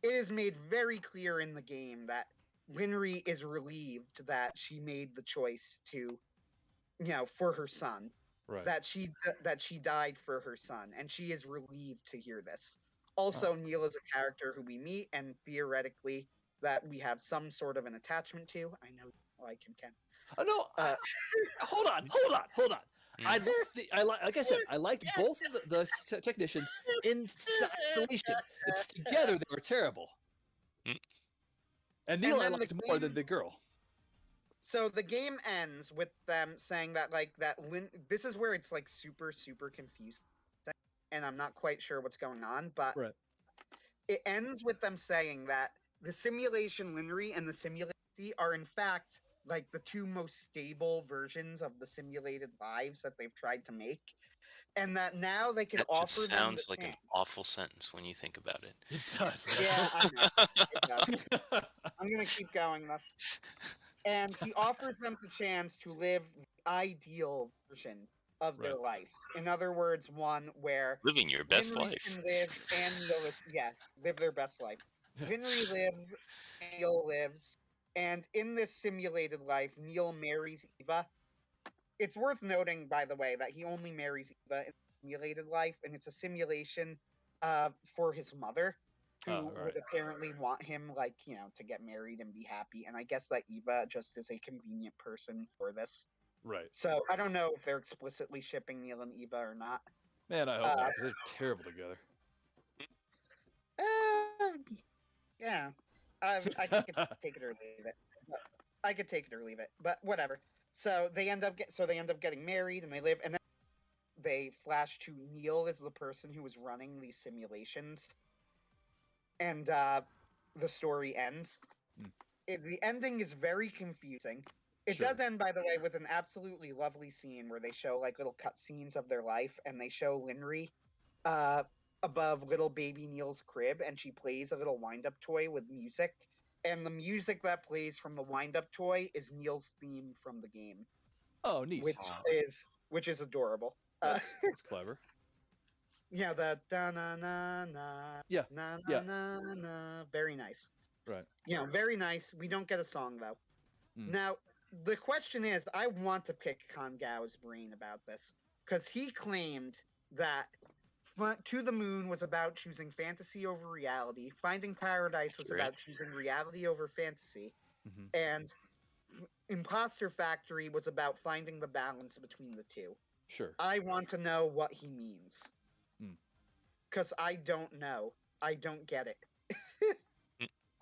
it is made very clear in the game that Linry is relieved that she made the choice to, for her son. Right. That she died for her son, and she is relieved to hear this. Also, Neil is a character who we meet, and theoretically that we have some sort of an attachment to. I know you like him, Ken. Oh no! Hold on! Like I said, I liked both of the technicians in isolation. It's together they were terrible. And Neil I liked more than the girl. So the game ends with them saying that this is where it's like super confusing, and I'm not quite sure what's going on, but it ends with them saying that the simulation Linry and the simulation are in fact like the two most stable versions of the simulated lives that they've tried to make, and that now they can that offer just them sounds the like chance. an awful sentence when you think about it. It does. Yeah, I know. It does. I'm gonna keep going though. And he offers them the chance to live the ideal version of their life. In other words, one where living your best Henry life can live and live their best life. Henry lives, and Neil lives, and in this simulated life, Neil marries Eva. It's worth noting, by the way, that he only marries Eva in simulated life, and it's a simulation for his mother, who would apparently want him, to get married and be happy. And I guess that Eva just is a convenient person for this. Right. So I don't know if they're explicitly shipping Neil and Eva or not. Man, I hope not, because they're terrible together. Yeah. I could take it or leave it. I could take it or leave it, but whatever. So they end up getting married, and they live, and then they flash to Neil as the person who was running these simulations, and the story ends. The ending is very confusing. It does end, by the way, with an absolutely lovely scene where they show like little cutscenes of their life, and they show Linry above little baby Neil's crib, and she plays a little wind-up toy with music. And the music that plays from the wind-up toy is Neil's theme from the game. Oh, neat. Which is adorable. That's clever. Yeah, the da na na na. Yeah. Na na na na. Very nice. Right. Very nice. We don't get a song though. Now, the question is, I want to pick Kongao's brain about this, because he claimed that To the Moon was about choosing fantasy over reality, Finding Paradise was about choosing reality over fantasy, and Imposter Factory was about finding the balance between the two. Sure. I want to know what he means. Because I don't know. I don't get it.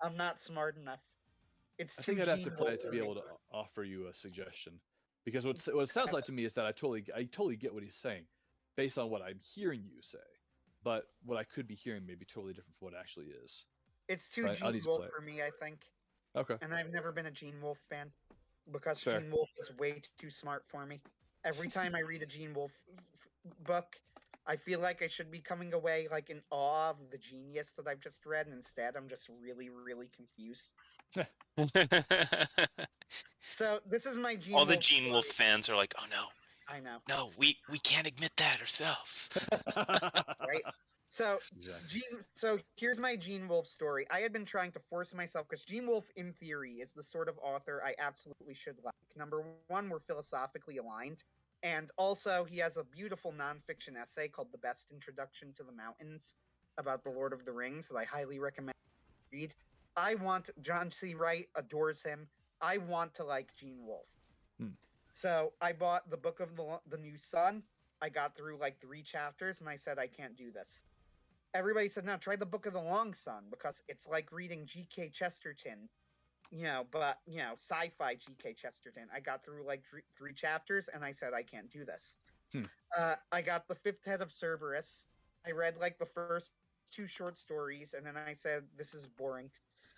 I'm not smart enough. I think I'd have to play it to be able to offer you a suggestion, because what it sounds like to me is that I totally get what he's saying, based on what I'm hearing you say, but what I could be hearing may be totally different from what it actually is. It's too Gene Wolfe for me, I think. Okay. And I've never been a Gene Wolfe fan, because Gene Wolfe is way too smart for me. Every time I read a Gene Wolfe book, I feel like I should be coming away like in awe of the genius that I've just read, and instead I'm just really, really confused. So this is my Gene All Wolfe the Gene Wolfe fans are like, oh no. I know. No, we can't admit that ourselves. Right? So, Exactly. so here's my Gene Wolfe story. I had been trying to force myself because Gene Wolfe, in theory, is the sort of author I absolutely should like. Number one, we're philosophically aligned, and also he has a beautiful nonfiction essay called "The Best Introduction to the Mountains" about the Lord of the Rings that I highly recommend you read. I want John C. Wright adores him. I want to like Gene Wolfe. Hmm. So I bought the Book of the New Sun. I got through like 3 chapters, and I said I can't do this. Everybody said, no, try the Book of the Long Sun because it's like reading G.K. Chesterton, but, sci-fi G.K. Chesterton. I got through like 3 chapters and I said, I can't do this. Hmm. I got the fifth head of Cerberus. I read like the first 2 short stories and then I said, this is boring.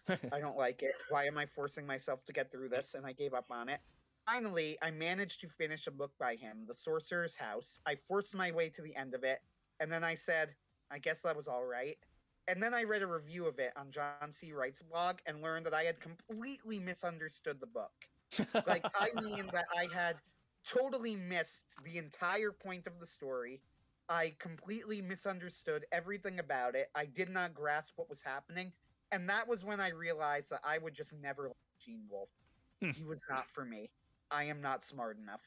I don't like it. Why am I forcing myself to get through this? And I gave up on it. Finally, I managed to finish a book by him, The Sorcerer's House. I forced my way to the end of it, and then I said, I guess that was all right. And then I read a review of it on John C. Wright's blog and learned that I had completely misunderstood the book. Like, I mean that I had totally missed the entire point of the story. I completely misunderstood everything about it. I did not grasp what was happening. And that was when I realized that I would just never like Gene Wolfe. He was not for me. I am not smart enough.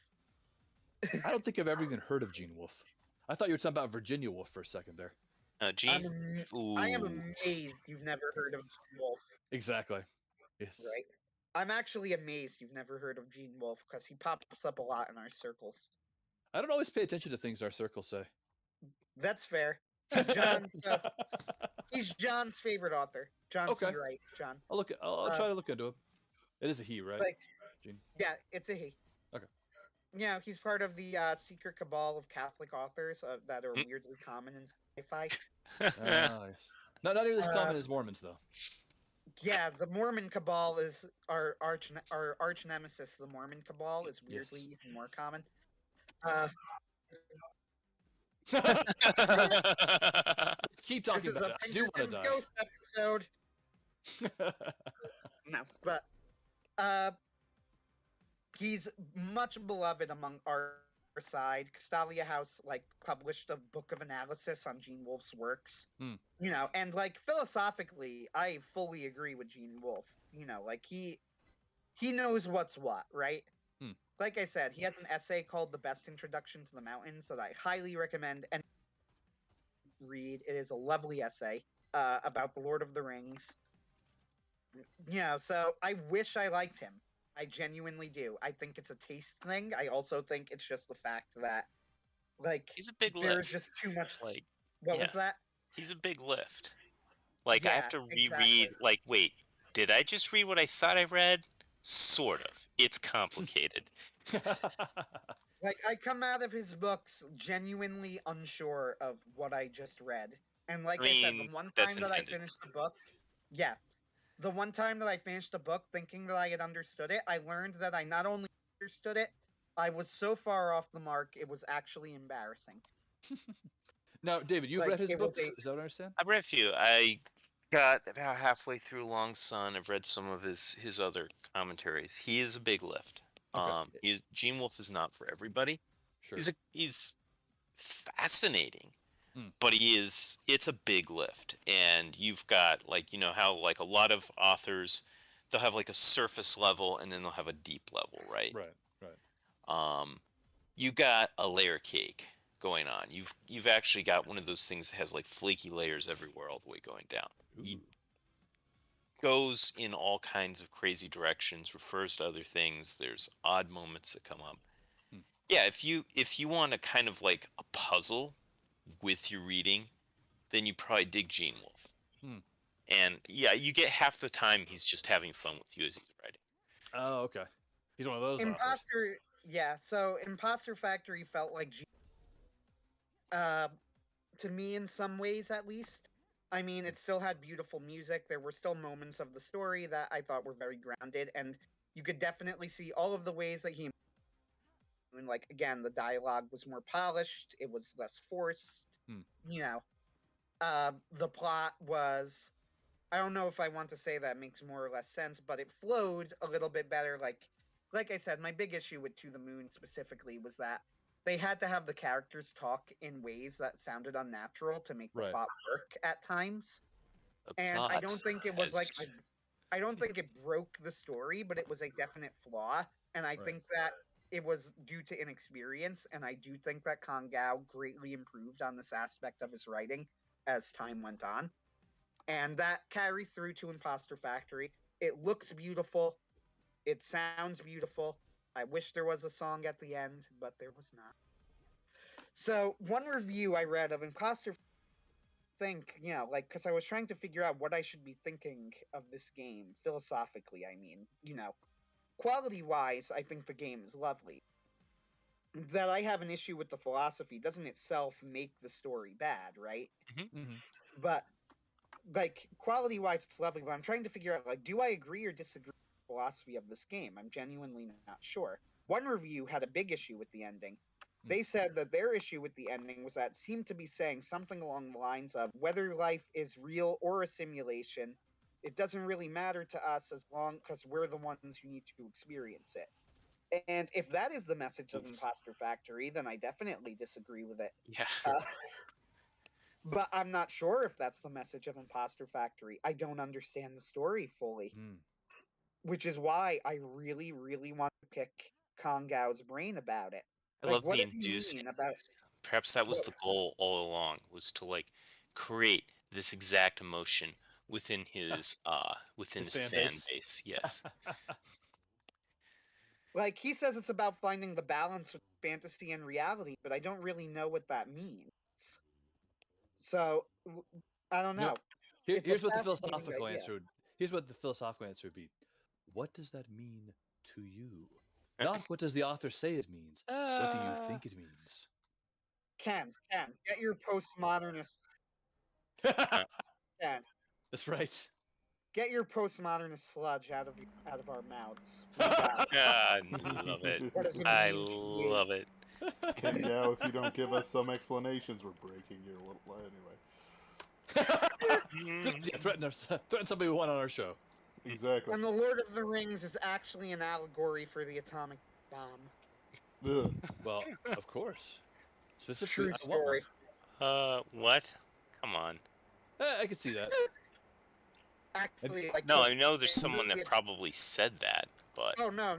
I don't think I've ever even heard of Gene Wolfe. I thought you were talking about Virginia Woolf for a second there. Gene. I am amazed you've never heard of Gene Wolfe. Exactly. Yes. Right. I'm actually amazed you've never heard of Gene Wolfe because he pops up a lot in our circles. I don't always pay attention to things our circles say. That's fair. John, so he's John's favorite author. John C. Wright. John. I'll try to look into him. It is a he, right? Like, Gene. yeah, it's a he. Okay. Yeah, he's part of the secret cabal of Catholic authors that are weirdly common in sci-fi. Yes. Not nearly as common as Mormons, though. Yeah, the Mormon cabal is our arch nemesis. The Mormon cabal is weirdly even more common. Keep talking this is about a it. Do want to die. Ghost episode. No, but he's much beloved among our side. Castalia House published a book of analysis on Gene Wolfe's works. And philosophically, I fully agree with Gene Wolfe. He knows what's what, right? Like I said, he has an essay called "The Best Introduction to the Mountains" that I highly recommend and read. It is a lovely essay about the Lord of the Rings. So I wish I liked him. I genuinely do. I think it's a taste thing. I also think it's just the fact that, he's a big there's lift. just too much. What was that? He's a big lift. I have to reread. Exactly. Wait, did I just read what I thought I read? Sort of. It's complicated. I come out of his books genuinely unsure of what I just read. And I said, the one time that I finished the book, the one time that I finished the book thinking that I had understood it, I learned that I not only understood it, I was so far off the mark, it was actually embarrassing. Now, David, you've read his books? Is that what I understand? I've read a few. I got about halfway through Long Sun. I've read some of his other commentaries. He is a big lift. Okay. Gene Wolfe is not for everybody. Sure. He's fascinating. But it's a big lift. And you've got how a lot of authors, they'll have a surface level and then they'll have a deep level, right? Right. You got a layer cake going on. You've actually got one of those things that has flaky layers everywhere all the way going down. He goes in all kinds of crazy directions, refers to other things. There's odd moments that come up. Yeah, if you want a kind of a puzzle with your reading, then you probably dig Gene Wolfe. And yeah, you get half the time he's just having fun with you as he's writing. Oh, okay. He's one of those authors. So Imposter Factory felt like to me in some ways at least. I mean, it still had beautiful music. There were still moments of the story that I thought were very grounded, and you could definitely see all of the ways that he, again, the dialogue was more polished, it was less forced. The plot was, I don't know if I want to say that makes more or less sense, but it flowed a little bit better. Like I said, my big issue with To the Moon specifically was that they had to have the characters talk in ways that sounded unnatural to make the plot work at times. And I don't think it was like I don't think it broke the story, but it was a definite flaw. And I think that it was due to inexperience. And I do think that Kangao greatly improved on this aspect of his writing as time went on. And that carries through to Imposter Factory. It looks beautiful. It sounds beautiful. I wish there was a song at the end, but there was not. So one review I read of Imposter because I was trying to figure out what I should be thinking of this game, philosophically, I mean. Quality-wise, I think the game is lovely. That I have an issue with the philosophy doesn't itself make the story bad, right? Mm-hmm. But, quality-wise, it's lovely, but I'm trying to figure out, do I agree or disagree with the philosophy of this game? I'm genuinely not sure. One review had a big issue with the ending. They said that their issue with the ending was that it seemed to be saying something along the lines of whether life is real or a simulation, it doesn't really matter to us as long because we're the ones who need to experience it. And if that is the message of Imposter Factory, then I definitely disagree with it. Yeah. But I'm not sure if that's the message of Imposter Factory. I don't understand the story fully. Which is why I really, really want to pick Kongao's brain about it. I love the enthusiasm. Perhaps that was the goal all along, was to create this exact emotion within his fan base. Yes. He says it's about finding the balance of fantasy and reality, but I don't really know what that means. So I don't know. Here's what the philosophical answer would. Here's what the philosophical answer would be. What does that mean to you? Not what does the author say it means. What do you think it means? Ken, get your postmodernist. Ken. That's right. Get your postmodernist sludge out of our mouths. I love it. What does it mean I love it. And now, if you don't give us some explanations, we're breaking your little. Anyway. Good idea. Threaten somebody we want on our show. Exactly. And the Lord of the Rings is actually an allegory for the atomic bomb. Ugh. Well, of course. Specifically, true story. What? Come on. I could see that. Actually, no, I know there's someone that probably said that, but... Oh, no.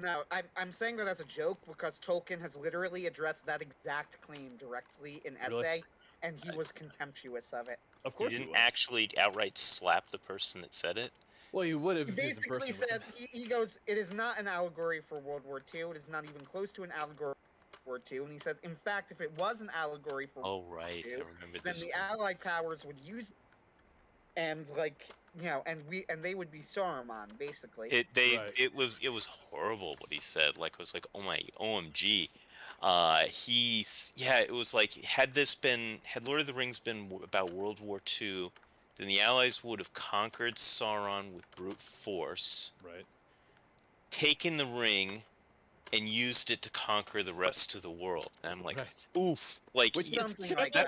I'm saying that as a joke because Tolkien has literally addressed that exact claim directly in essay, and he was contemptuous of it. Of course he didn't actually outright slap the person that said it? Well, he would have. He basically said, he goes, it is not an allegory for World War II. It is not even close to an allegory for World War II. And he says, in fact, if it was an allegory for World War II, I remember then the Allied powers would use it, and and they would be Saruman, basically. It was horrible what he said. It was like, oh my, OMG. It was like, had Lord of the Rings been about World War II, then the Allies would have conquered Sauron with brute force, taken the ring, and used it to conquer the rest of the world. And I'm like, oof. That's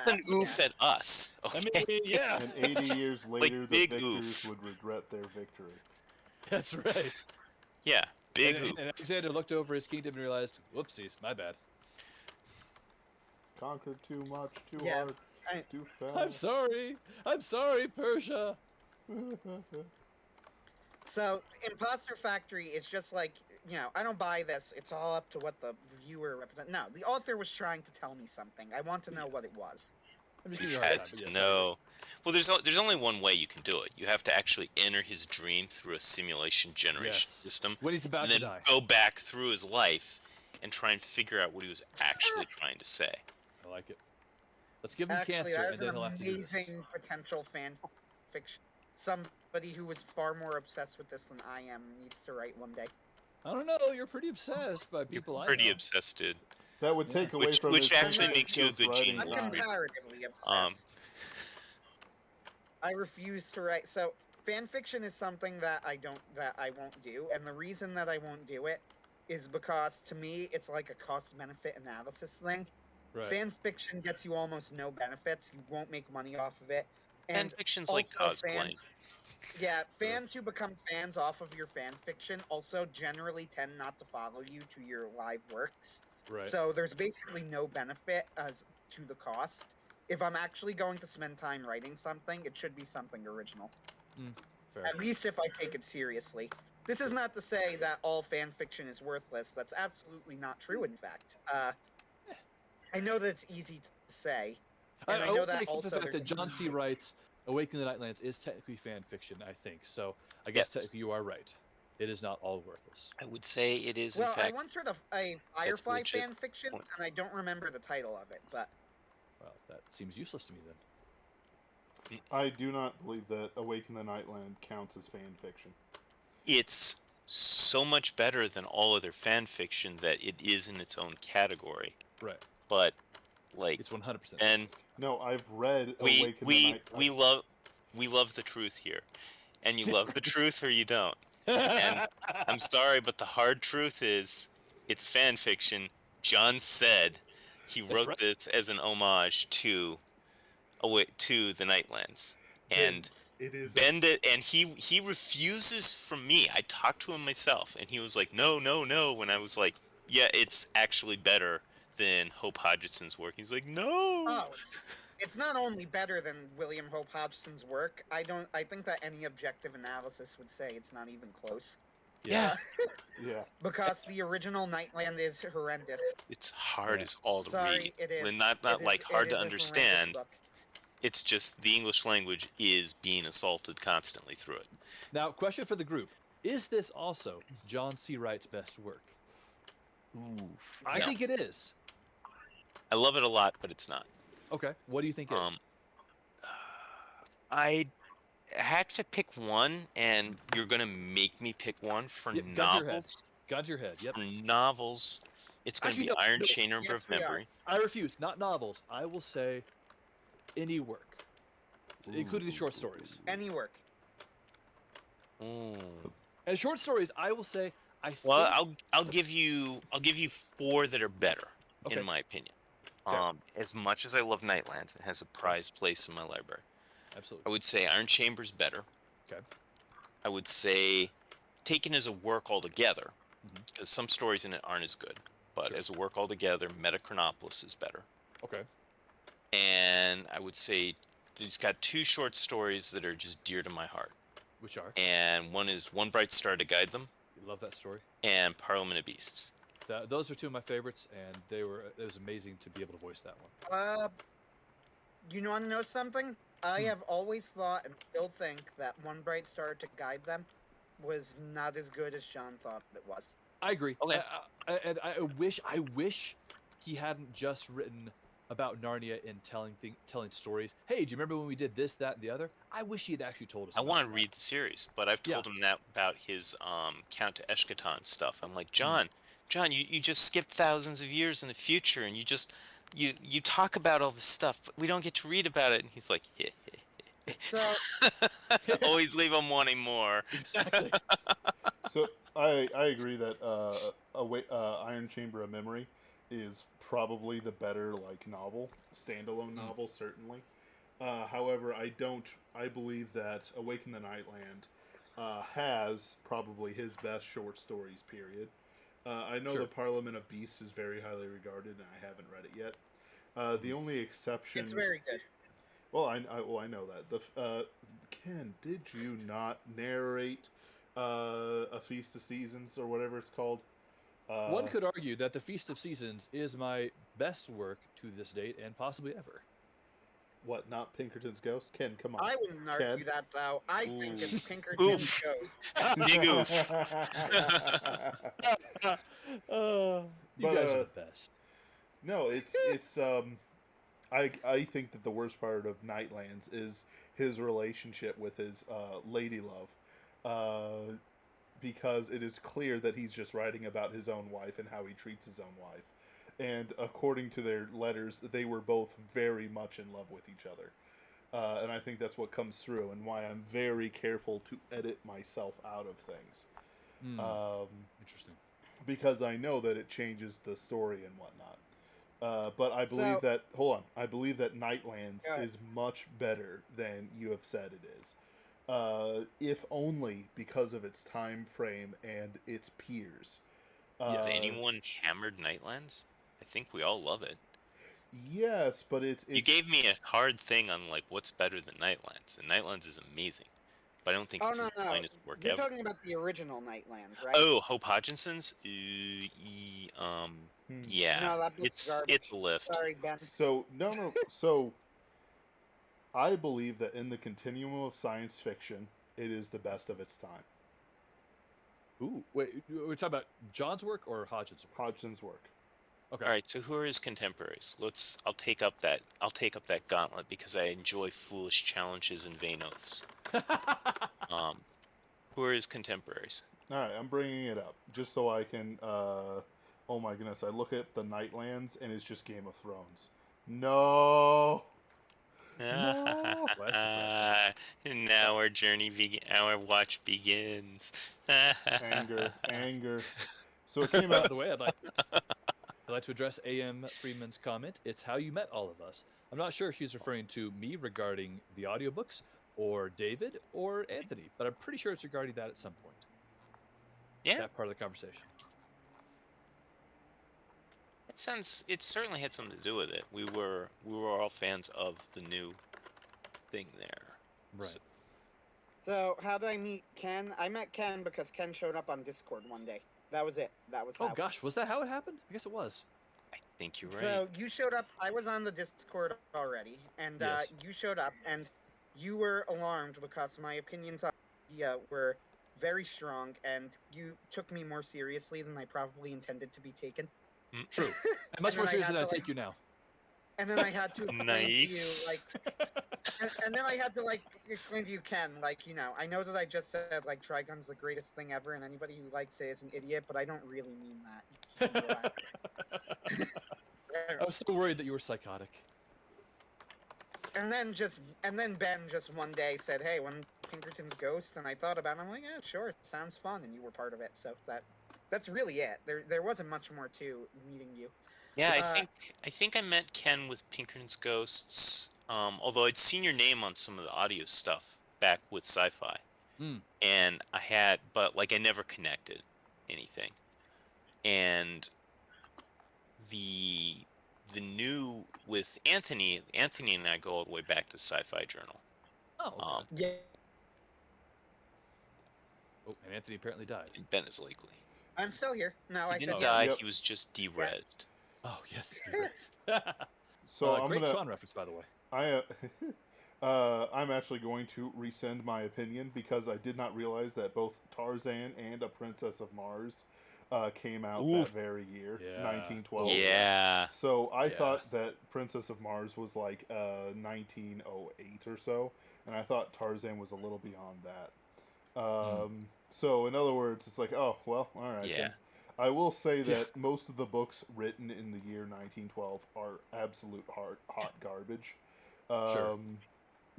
an oof at us. Okay? I mean, yeah. And 80 years later, the victors would regret their victory. That's right. Yeah, big oof. And Alexander looked over his kingdom and realized, whoopsies, my bad. Conquered too much, too hard. Too fast. I'm sorry, Persia. So, Imposter Factory is just like, I don't buy this. It's all up to what the viewer represents. No, the author was trying to tell me something. I want to know what it was. I'm just giving you a hard time. No. Well, there's only one way you can do it. You have to actually enter his dream through a simulation generation system. When he's about to die. And then go back through his life and try and figure out what he was actually trying to say. I like it. Let's give him cancer, and then he'll have to do this. Amazing potential fan fiction. Somebody who is far more obsessed with this than I am needs to write one day. I don't know. You're pretty obsessed by people I know. Pretty obsessed, dude. That would take away from which actually makes you a good gene. I'm comparatively obsessed. I refuse to write. So fan fiction is something that I won't do, and the reason that I won't do it is because to me it's like a cost-benefit analysis thing. Right. Fan fiction gets you almost no benefits. You won't make money off of it. And fan fiction's like cosplay. Fans who become fans off of your fan fiction also generally tend not to follow you to your live works Right. So there's basically no benefit as to the cost. If I'm actually going to spend time writing something, it should be something original. Fair. At least if I take it seriously. This is not to say that all fan fiction is worthless. That's absolutely not true, in fact. I know that it's easy to say. And I know will that accept the also fact that John C. writes Awakening the Nightlands is technically fan fiction, I think. So I guess technically you are right. It is not all worthless. I would say it is, Well, in fact. I once heard a Firefly fan fiction, and I don't remember the title of it, but... Well, that seems useless to me, then. I do not believe that Awaken the Nightland counts as fan fiction. It's so much better than all other fan fiction that it is in its own category. Right. But, like... It's 100%. And... No, I've read Awaken the Nightland. We love the truth here. And you love the truth or you don't. And I'm sorry, but the hard truth is, it's fan fiction. John said he wrote this as an homage to the Nightlands, and it is and he refuses from me. I talked to him myself, and he was like, no. When I was like, yeah, it's actually better than Hope Hodgson's work. He's like, no. Oh, it's not only better than William Hope Hodgson's work. I think that any objective analysis would say it's not even close. Yeah. Yeah. Because the original Nightland is horrendous. It's hard as all to read. It is. Not like hard to understand. It's just the English language is being assaulted constantly through it. Now, question for the group. Is this also John C. Wright's best work? Ooh. I think it is. I love it a lot, but it's not. Okay. What do you think it is? I had to pick one, and you're going to make me pick one for novels. Gun to your head. Yep. For novels, it's going to be Iron Chamber of Memory. I refuse. Not novels. I will say any work, including the short stories. Any work. Ooh. And short stories, I will say. Well, I'll give you 4 that are better, in my opinion. Okay. As much as I love Nightlands, it has a prized place in my library. Absolutely. I would say Iron Chamber's better. Okay. I would say taken as a work altogether, because some stories in it aren't as good. But as a work altogether, Metachronopolis is better. Okay. And I would say he's got 2 short stories that are just dear to my heart. Which are? And one is One Bright Star to Guide Them. Love that story. And Parliament of Beasts. Those are 2 of my favorites, and it was amazing to be able to voice that one. You want to know something? I have always thought and still think that One Bright Star to Guide Them was not as good as Sean thought it was. I agree. Okay. And I wish he hadn't just written about Narnia and telling stories. Hey, do you remember when we did this, that, and the other? I wish he had actually told us. I want to read the series, but I've told him that about his Count to Eshkatan stuff. I'm like, John, you just skipped thousands of years in the future, and you talk about all this stuff, but we don't get to read about it. And he's like, So always leave him wanting more. Exactly. So I agree that Iron Chamber of Memory is probably the better standalone novel, certainly. However, I believe that Awaken the Nightland has probably his best short stories, period. I know the Parliament of Beasts is very highly regarded, and I haven't read it yet. The only exception... It's very good. Well, I know that. Ken, did you not narrate A Feast of Seasons, or whatever it's called? One could argue that The Feast of Seasons is my best work to this date, and possibly ever. What, not Pinkerton's Ghost? Ken, come on. I wouldn't argue that, though. I think it's Pinkerton's Ghost. Big oof. You guys are the best. No, it's I think that the worst part of Nightlands is his relationship with his lady love, because it is clear that he's just writing about his own wife and how he treats his own wife. And according to their letters, they were both very much in love with each other. And I think that's what comes through, and why I'm very careful to edit myself out of things. Interesting. Because I know that it changes the story and whatnot. But I believe I believe that Nightlands is much better than you have said it is. If only because of its time frame and its peers. Has anyone hammered Nightlands? I think we all love it. Yes, but it's You gave me a hard thing on like what's better than Nightlands, and Nightlands is amazing, but I don't think Oh it's no, his no, finest work you're ever. talking about the original Nightlands, right? Oh, Hope Hodginson's? Yeah, No, that book's garbage. it's a lift. Sorry, Ben. So no. So I believe that in the continuum of science fiction, it is the best of its time. Ooh, wait, we're talking about John's work or Hodgson's work? Hodgson's work. Okay. All right, so who are his contemporaries? I'll take up that gauntlet because I enjoy foolish challenges and vain oaths. Who are his contemporaries? All right, I'm bringing it up just so I can. Oh my goodness! I look at the Nightlands and it's just Game of Thrones. No. No. Well, that's depressing. Now our watch begins. Anger. So it came By out. the way, I'd like to address A.M. Freeman's comment. It's how you met all of us. I'm not sure if she's referring to me regarding the audiobooks, or David, or Anthony, but I'm pretty sure it's regarding that at some point. Yeah, that part of the conversation. It certainly had something to do with it. We were all fans of the new thing there. Right. So how did I meet Ken? I met Ken because Ken showed up on Discord one day. That was it. That was Oh how. gosh, was that how it happened? I guess it was. I think you're right. So you showed up. I was on the Discord already, and Yes. you showed up, and you were alarmed because my opinions on idea were very strong, and you took me more seriously than I probably intended to be taken. True. And much more seriously than I take you now. And then I had to explain to you, and then I had to explain to you, Ken, I know that I just said Trigun's the greatest thing ever, and anybody who likes it is an idiot, but I don't really mean that. I was so worried that you were psychotic. And then Ben just one day said, "Hey, when Pinkerton's Ghost," and I thought about it, I'm like, "Yeah, sure, sounds fun," and you were part of it, so that's really it. There wasn't much more to meeting you. Yeah, I think I met Ken with Pinkerton's Ghosts. Although I'd seen your name on some of the audio stuff back with Sci-Fi, and but I never connected anything. And the new with Anthony and I go all the way back to Sci-Fi Journal. Oh. Yeah. Oh, and Anthony apparently died. And Ben is likely. I'm still here. No, He didn't said die. yeah. He was just de-rezzed. Oh yes, erased. So great Tron reference, by the way. I'm actually going to rescind my opinion because I did not realize that both Tarzan and A Princess of Mars came out that very year, 1912. Yeah. So I thought that Princess of Mars was 1908 or so, and I thought Tarzan was a little beyond that. So in other words, it's oh well, all right. Yeah. Then. I will say that most of the books written in the year 1912 are absolute hot garbage. Sure. Some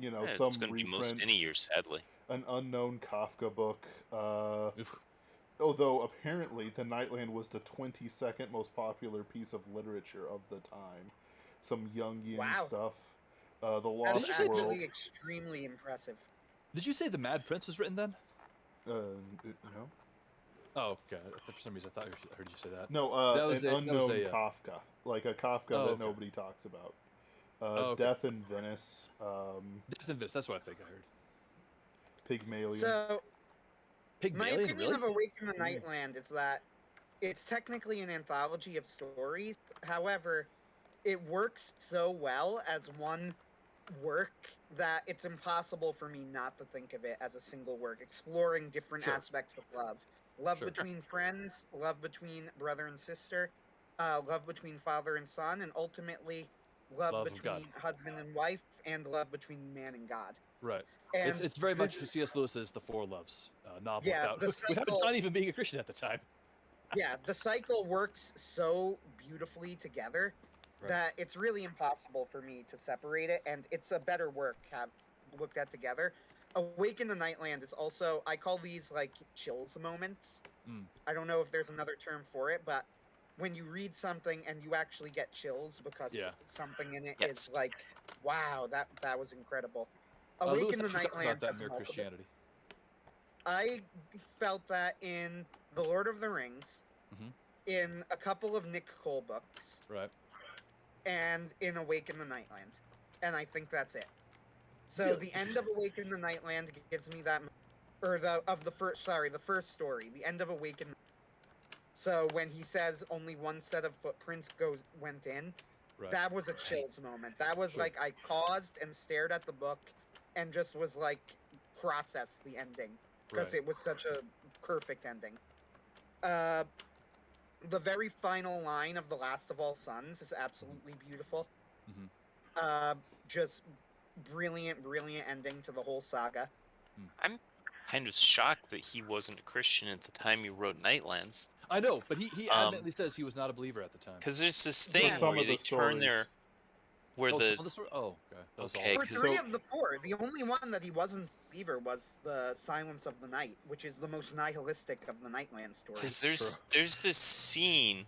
it's going to be most any year, sadly. An unknown Kafka book. Although apparently The Nightland was the 22nd most popular piece of literature of the time. Some Jungian stuff. The Lost That's World. actually extremely impressive. Did you say The Mad Prince was written then? No. Oh, okay. For some reason, I thought I heard you say that. No, that was an unknown Kafka. A Kafka that nobody talks about. Death in Venice. Death in Venice, that's what I think I heard. Pygmalion. So, my opinion really? of Awaken the Nightland is that it's technically an anthology of stories. However, it works so well as one work that it's impossible for me not to think of it as a single work, exploring different aspects of love. Love between friends, love between brother and sister, love between father and son, and ultimately love between husband and wife, and love between man and God. Right. And it's very much C.S. Lewis's The Four Loves novel without not even being a Christian at the time. Yeah, the cycle works so beautifully together that it's really impossible for me to separate it, and it's a better work looked at together. Awaken the Nightland is also, I call these chills moments. I don't know if there's another term for it, but when you read something and you actually get chills because something in it is wow, that was incredible. Awaken the Nightland about that in Mere Christianity. I felt that in The Lord of the Rings, in a couple of Nick Cole books. Right. And in Awake in the Nightland. And I think that's it. So the end of Awake in the Nightland gives me that, or the first story, the end of Awake in. So when he says only one set of footprints went in, right. That was a chills moment. That was like I paused and stared at the book, and just was like processed the ending because it was such a perfect ending. The very final line of The Last of All Sons is absolutely beautiful. Just brilliant ending to the whole saga. I'm kind of shocked that he wasn't a Christian at the time he wrote Nightlands. I know, but he admittedly says he was not a believer at the time. Because there's this thing where they turn their... Where some of the story? Oh, okay. For 3 of the 4, the only one that he wasn't a believer was the Silence of the Night, which is the most nihilistic of the Nightland stories. Because there's this scene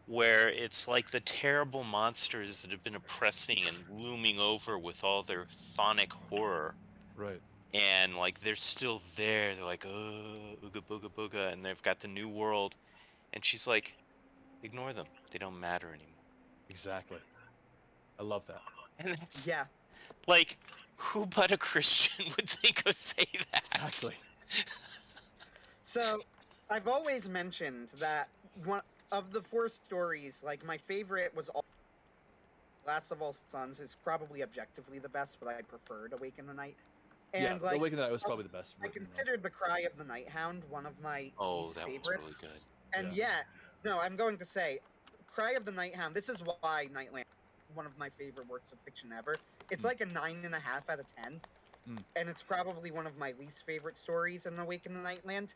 where it's like the terrible monsters that have been oppressing and looming over with all their chthonic horror. Right. And like they're still there. They're like, oh, ooga booga booga, and they've got the new world. And she's like, ignore them. They don't matter anymore. Exactly. I love that. And that's like, who but a Christian would think of say that? Exactly. So, I've always mentioned that one of the 4 stories, like my favorite was Last of All Sons is probably objectively the best, but I preferred Awake in the Night. And Awake in the Night was probably the best. I considered The Cry of the Night Hound one of my least favorites. Was really good. And yet, no, I'm going to say, Cry of the Night Hound, this is why Nightland one of my favorite works of fiction ever. It's like a 9.5 out of 10. And it's probably one of my least favorite stories in Awake in the Nightland.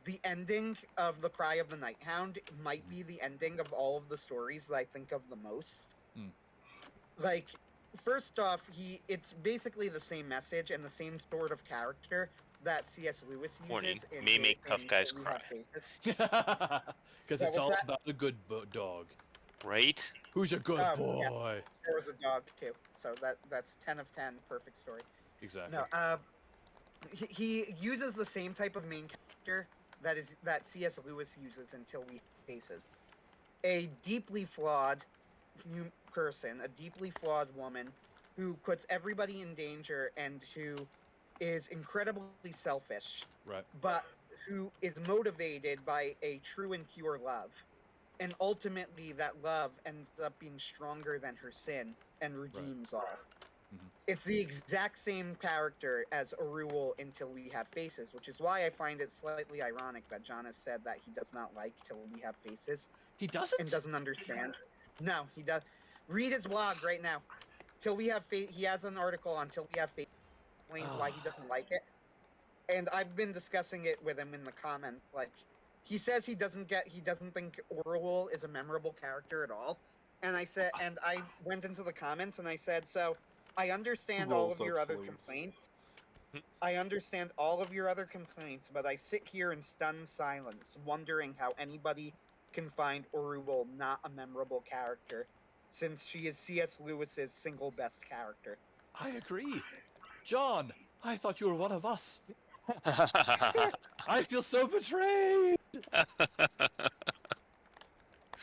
The ending of The Cry of the Night Hound might be the ending of all of the stories that I think of the most. Like, first off, it's basically the same message and the same sort of character that C.S. Lewis uses. Warning, may make tough guys cry. Because it's all about a good dog. Right? Who's a good boy? Yeah. There was a dog too, so that's 10 of 10, perfect story. Exactly. No, he uses the same type of main character that C.S. Lewis uses in Till We Faces. A deeply flawed person, a deeply flawed woman, who puts everybody in danger and who is incredibly selfish, but who is motivated by a true and pure love. And ultimately, that love ends up being stronger than her sin and redeems all. It's the exact same character as Orual in Till We Have Faces, which is why I find it slightly ironic that John has said that he does not like Till We Have Faces. He doesn't? And doesn't understand. No, he does. Read his blog right now. Till We Have Faces. He has an article on Till We Have Faces. Explains why he doesn't like it. And I've been discussing it with him in the comments, like, he says he doesn't think Orual is a memorable character at all. And I went into the comments and I said, so I understand all of your other complaints. I understand all of your other complaints, but I sit here in stunned silence, wondering how anybody can find Orual not a memorable character, since she is C.S. Lewis's single best character. I agree. John, I thought you were one of us. I feel so betrayed.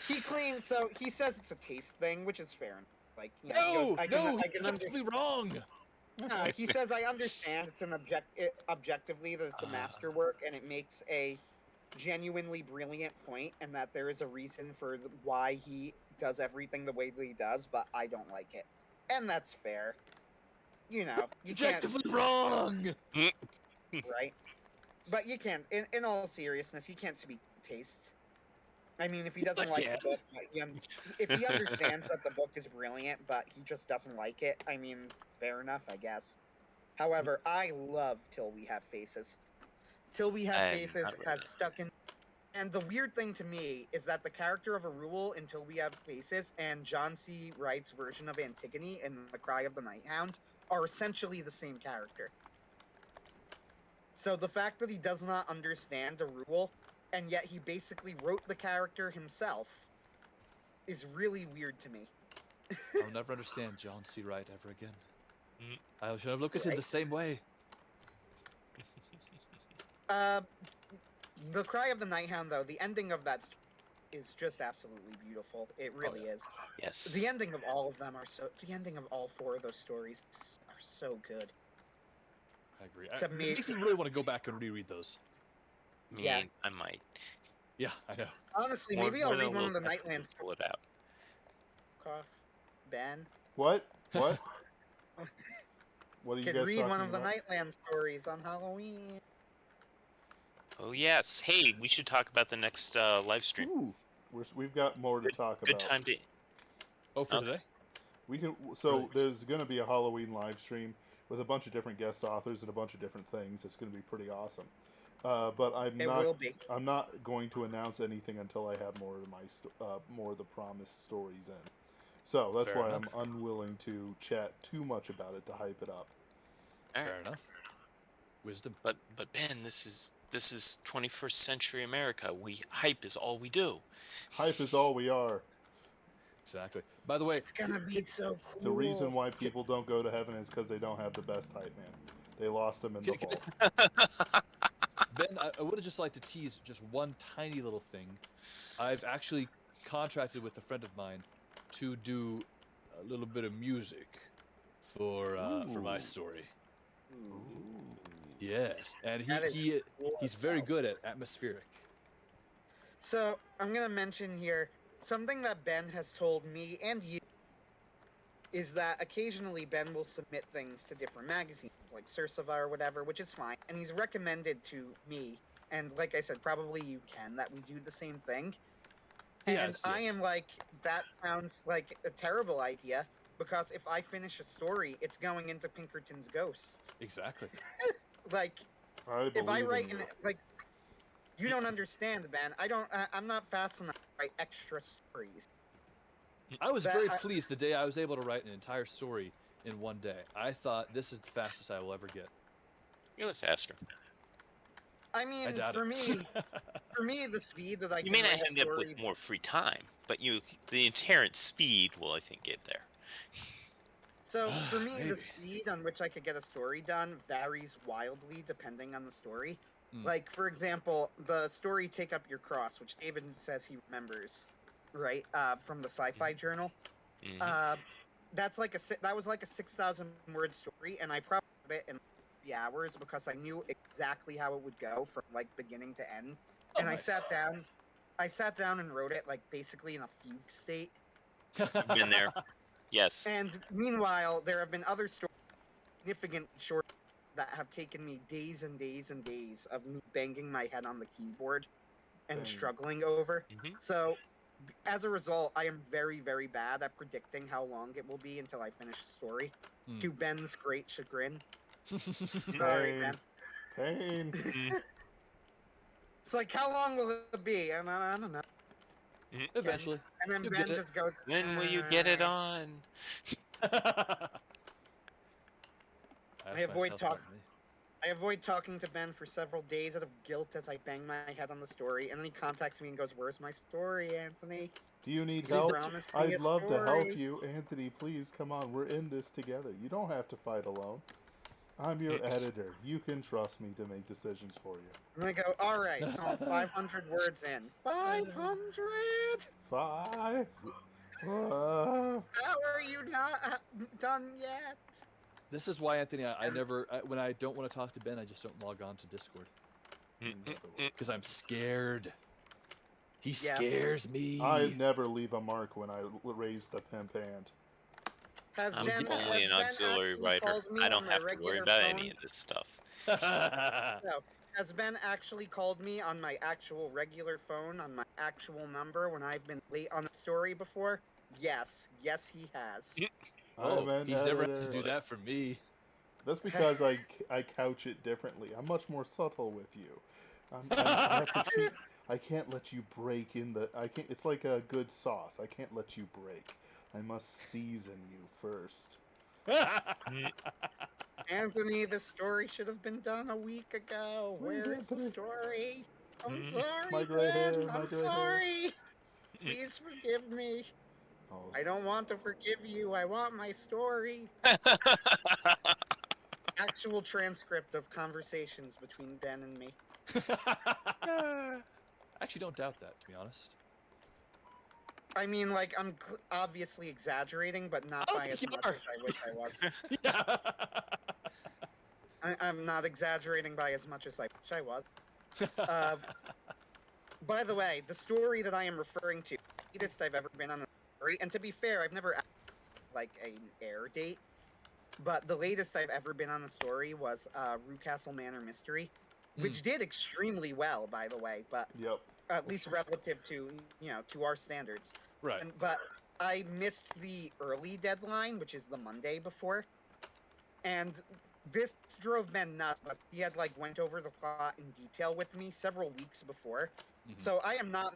He says it's a taste thing, which is fair. Like, you know, he's objectively wrong. No, he says I understand it's objectively that it's a masterwork, and it makes a genuinely brilliant point, and that there is a reason for why he does everything the way that he does, but I don't like it, and that's fair. You know, you objectively wrong. Right? But you can't, in all seriousness, you can't speak taste. I mean, if he doesn't like the book, if he understands that the book is brilliant, but he just doesn't like it, I mean, fair enough, I guess. However, I love Till We Have Faces. Till We Have Faces has stuck in... And the weird thing to me is that the character of Orual in Till We Have Faces and John C. Wright's version of Antigone in The Cry of the Night Hound are essentially the same character. So the fact that he does not understand Orual, and yet he basically wrote the character himself, is really weird to me. I'll never understand John C. Wright ever again. I should have looked at him the same way. The Cry of the Nighthound, though, the ending of that is just absolutely beautiful. It really is. Yes. The ending of all of them are so. The ending of all 4 of those stories are so good. I agree. Except It makes me really want to go back and reread those. Yeah. I might. Yeah, I know. Honestly, maybe I'll read one of the Nightland stories. Pull it out. Cough. Ben. What? What? What are you Could guys read talking one of the about? Nightland stories on Halloween. Oh yes. Hey, we should talk about the next live stream. Ooh. We've got more to talk Good about. time to. Oh, for Okay. today? We can. So Right. there's going to be a Halloween live stream with a bunch of different guest authors and a bunch of different things. It's going to be pretty awesome. But I'm not going to announce anything until I have more of more of the promised stories in. So that's Fair why enough. I'm unwilling to chat too much about it to hype it up. All Fair right. enough. Wisdom. But Ben, this is 21st century America. Hype is all we do. Hype is all we are. Exactly. By the way, It's gonna be so cool. The reason why people don't go to heaven is because they don't have the best hype man. They lost him in the fall. Ben, I would have just liked to tease just one tiny little thing. I've actually contracted with a friend of mine to do a little bit of music for my story. Ooh. Yes, and That is cool. he's very good at atmospheric. So I'm gonna mention here something that Ben has told me and you is that occasionally Ben will submit things to different magazines like Sursiva or whatever, which is fine. And he's recommended to me, and like I said, probably you can, that we do the same thing. And I am like, that sounds like a terrible idea, because if I finish a story, it's going into Pinkerton's Ghosts. Exactly. Like, if I write you don't understand, Ben. I'm not fast enough to write extra stories. I was very pleased the day I was able to write an entire story in one day. I thought, this is the fastest I will ever get. You're faster. I mean, for me, the speed that I you may not end up with more free time, but the inherent speed will, I think, get there. So for me, Maybe. the speed on which I could get a story done varies wildly depending on the story. Like, for example, the story "Take Up Your Cross," which David says he remembers, right, from the Sci-Fi Journal. That was like a 6,000 word story, and I probably wrote it in 3 hours because I knew exactly how it would go from like beginning to end. And nice. I sat down and wrote it like basically in a fugue state. I've been there. Yes. And meanwhile, there have been other stories, significant short, that have taken me days and days and days of me banging my head on the keyboard and struggling over. So, as a result, I am very, very bad at predicting how long it will be until I finish the story. To Ben's great chagrin. Sorry, Ben. Pain. It's like, how long will it be? And I don't know. Eventually. And then Ben just goes, when will you get it on? I avoid talking to Ben for several days out of guilt as I bang my head on the story, and then he contacts me and goes, "Where's my story, Anthony? Do you need help? I'd love to help you, Anthony. Please, come on. We're in this together. You don't have to fight alone. I'm your editor. You can trust me to make decisions for you." And I go, "All right, so I'm 500 words in. 500? 5? How are you not done yet?" This is why, Anthony, when I don't want to talk to Ben, I just don't log on to Discord. Because I'm scared. He scares me. I never leave a mark when I raise the pimp hand. I'm only an auxiliary writer. I don't have to worry about any of this stuff. No. Has Ben actually called me on my actual regular phone, on my actual number, when I've been late on a story before? Yes. Yes, he has. He's never had to do that for me. That's because I couch it differently. I'm much more subtle with you. I can't let you break in the... It's like a good sauce. I can't let you break. I must season you first. Anthony, this story should have been done a week ago. Where's the story? I'm sorry, Ben. I'm sorry. Please forgive me. Oh. I don't want to forgive you. I want my story. Actual transcript of conversations between Ben and me. I actually don't doubt that, to be honest. I mean, like, I'm obviously exaggerating, but not by as much as I wish I was. Yeah. I'm not exaggerating by as much as I wish I was. By the way, the story that I am referring to, the latest I've ever been on a story, and to be fair, I've never like an air date, but the latest I've ever been on a story was Rewcastle Manor Mystery, which did extremely well, by the way, but at least relative to, to our standards. Right. But I missed the early deadline, which is the Monday before, and this drove Ben nuts. He had went over the plot in detail with me several weeks before. So I am not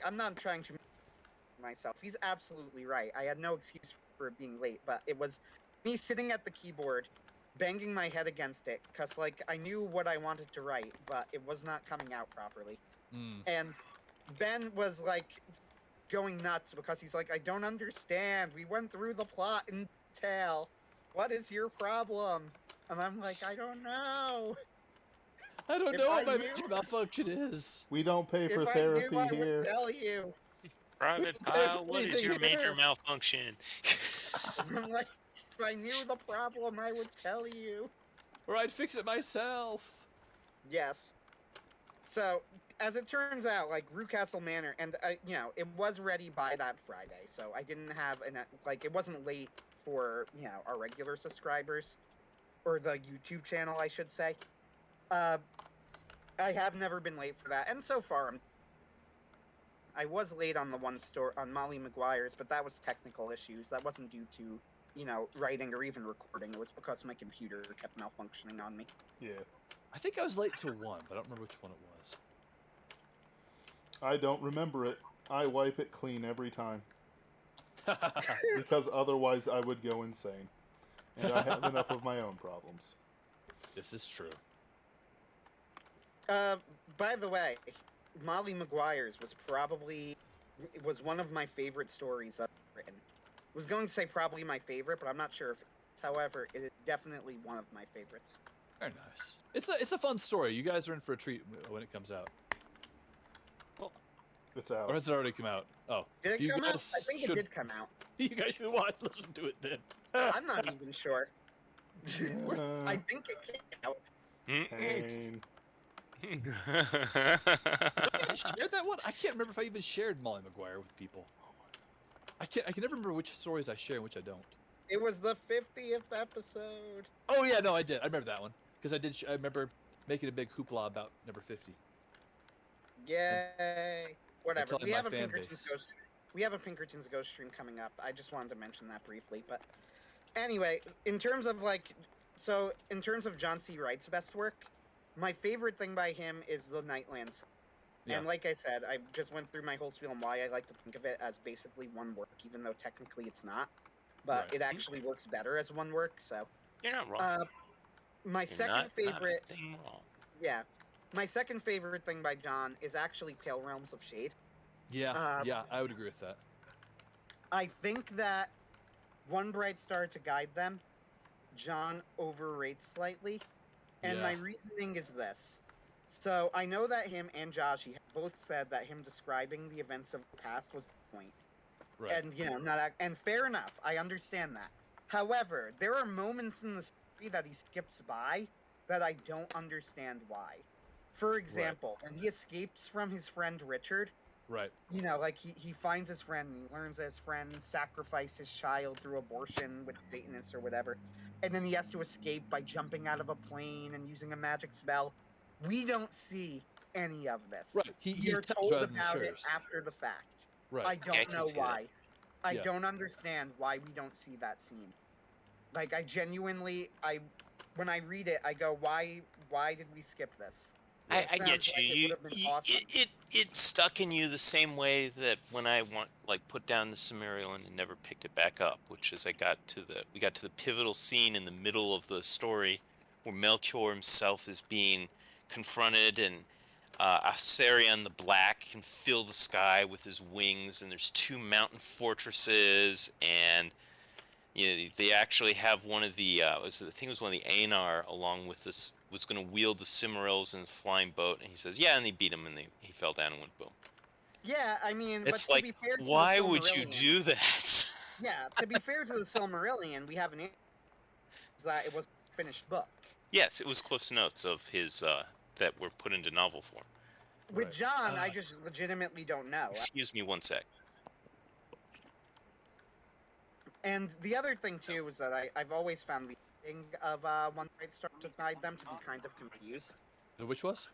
I'm not trying to myself. He's absolutely right. I had no excuse for being late, but it was me sitting at the keyboard, banging my head against it, because I knew what I wanted to write, but it was not coming out properly. And Ben was going nuts because he's like, I don't understand. We went through the plot in detail. What is your problem? And I'm like, I don't know. I don't know what my major malfunction is. We don't pay for therapy here. I would tell you. Private Kyle, what is your major malfunction? I'm like, if I knew the problem, I would tell you. Or I'd fix it myself. Yes. So, as it turns out, Rewcastle Manor, and it was ready by that Friday, so I didn't have it wasn't late for our regular subscribers, or the YouTube channel, I should say. I have never been late for that, and so far I was late on the one store on Molly Maguire's, but that was technical issues. That wasn't due to writing or even recording. It was because my computer kept malfunctioning on me. Yeah. I think I was late to one, but I don't remember which one it was. I don't remember it. I wipe it clean every time. Because otherwise I would go insane. And I have enough of my own problems. This is true. By the way, Molly Maguire's was one of my favorite stories I've written. I was going to say probably my favorite, but I'm not sure if it's, however, it is definitely one of my favorites. Very nice. It's a fun story. You guys are in for a treat when it comes out. It's out. Or has it already come out? Oh. Did it come out? I think it did come out. You guys should listen to it then. I'm not even sure. I think it came out. Pain. I even shared that one? I can't remember if I even shared Molly Maguire with people. I can never remember which stories I share and which I don't. It was the 50th episode. Oh yeah, no, I did. I remember that one because I remember making a big hoopla about number 50. Yay! Whatever. We have a Pinkerton's Ghost stream coming up. I just wanted to mention that briefly, but anyway, in terms of John C. Wright's best work, my favorite thing by him is the Nightlands. Yeah. And like I said, I just went through my whole spiel on why I like to think of it as basically one work, even though technically it's not. But it actually works better as one work, so... You're not wrong. My second favorite thing by John is actually Pale Realms of Shade. Yeah, I would agree with that. I think that One Bright Star to Guide Them, John overrates slightly. And my reasoning is this. So, I know that him and Joshi both said that him describing the events of the past was the point. Right. And, and fair enough, I understand that. However, there are moments in the story that he skips by that I don't understand why. For example, when he escapes from his friend Richard, he finds his friend and he learns that his friend sacrificed his child through abortion with Satanists or whatever, and then he has to escape by jumping out of a plane and using a magic spell. We don't see any of this. Right. You're told about it after the fact. Right. I don't know why. I don't understand why we don't see that scene. I genuinely, when I read it, I go, why did we skip this? I get you. It stuck in you the same way that when I put down the Cimmerian and never picked it back up, which is we got to the pivotal scene in the middle of the story where Melchior himself is being confronted, and Asarion the Black can fill the sky with his wings, and there's two mountain fortresses, and they actually have one of the I think it was one of the Aenar along with this was going to wield the Cimmerils in a flying boat, and he says, yeah, and they beat him, and he fell down and went boom. Yeah, I mean, but It's to like, be fair to the why would you Silmarillion, do that? yeah, to be fair to the Silmarillion, we have an that it was a finished book. Yes, it was Cliff's notes of his that were put into novel form. With John, I just legitimately don't know. Excuse me one sec. And the other thing too is that I've always found the ending of One Bright Star to Guide Them to be kind of confused. Which was?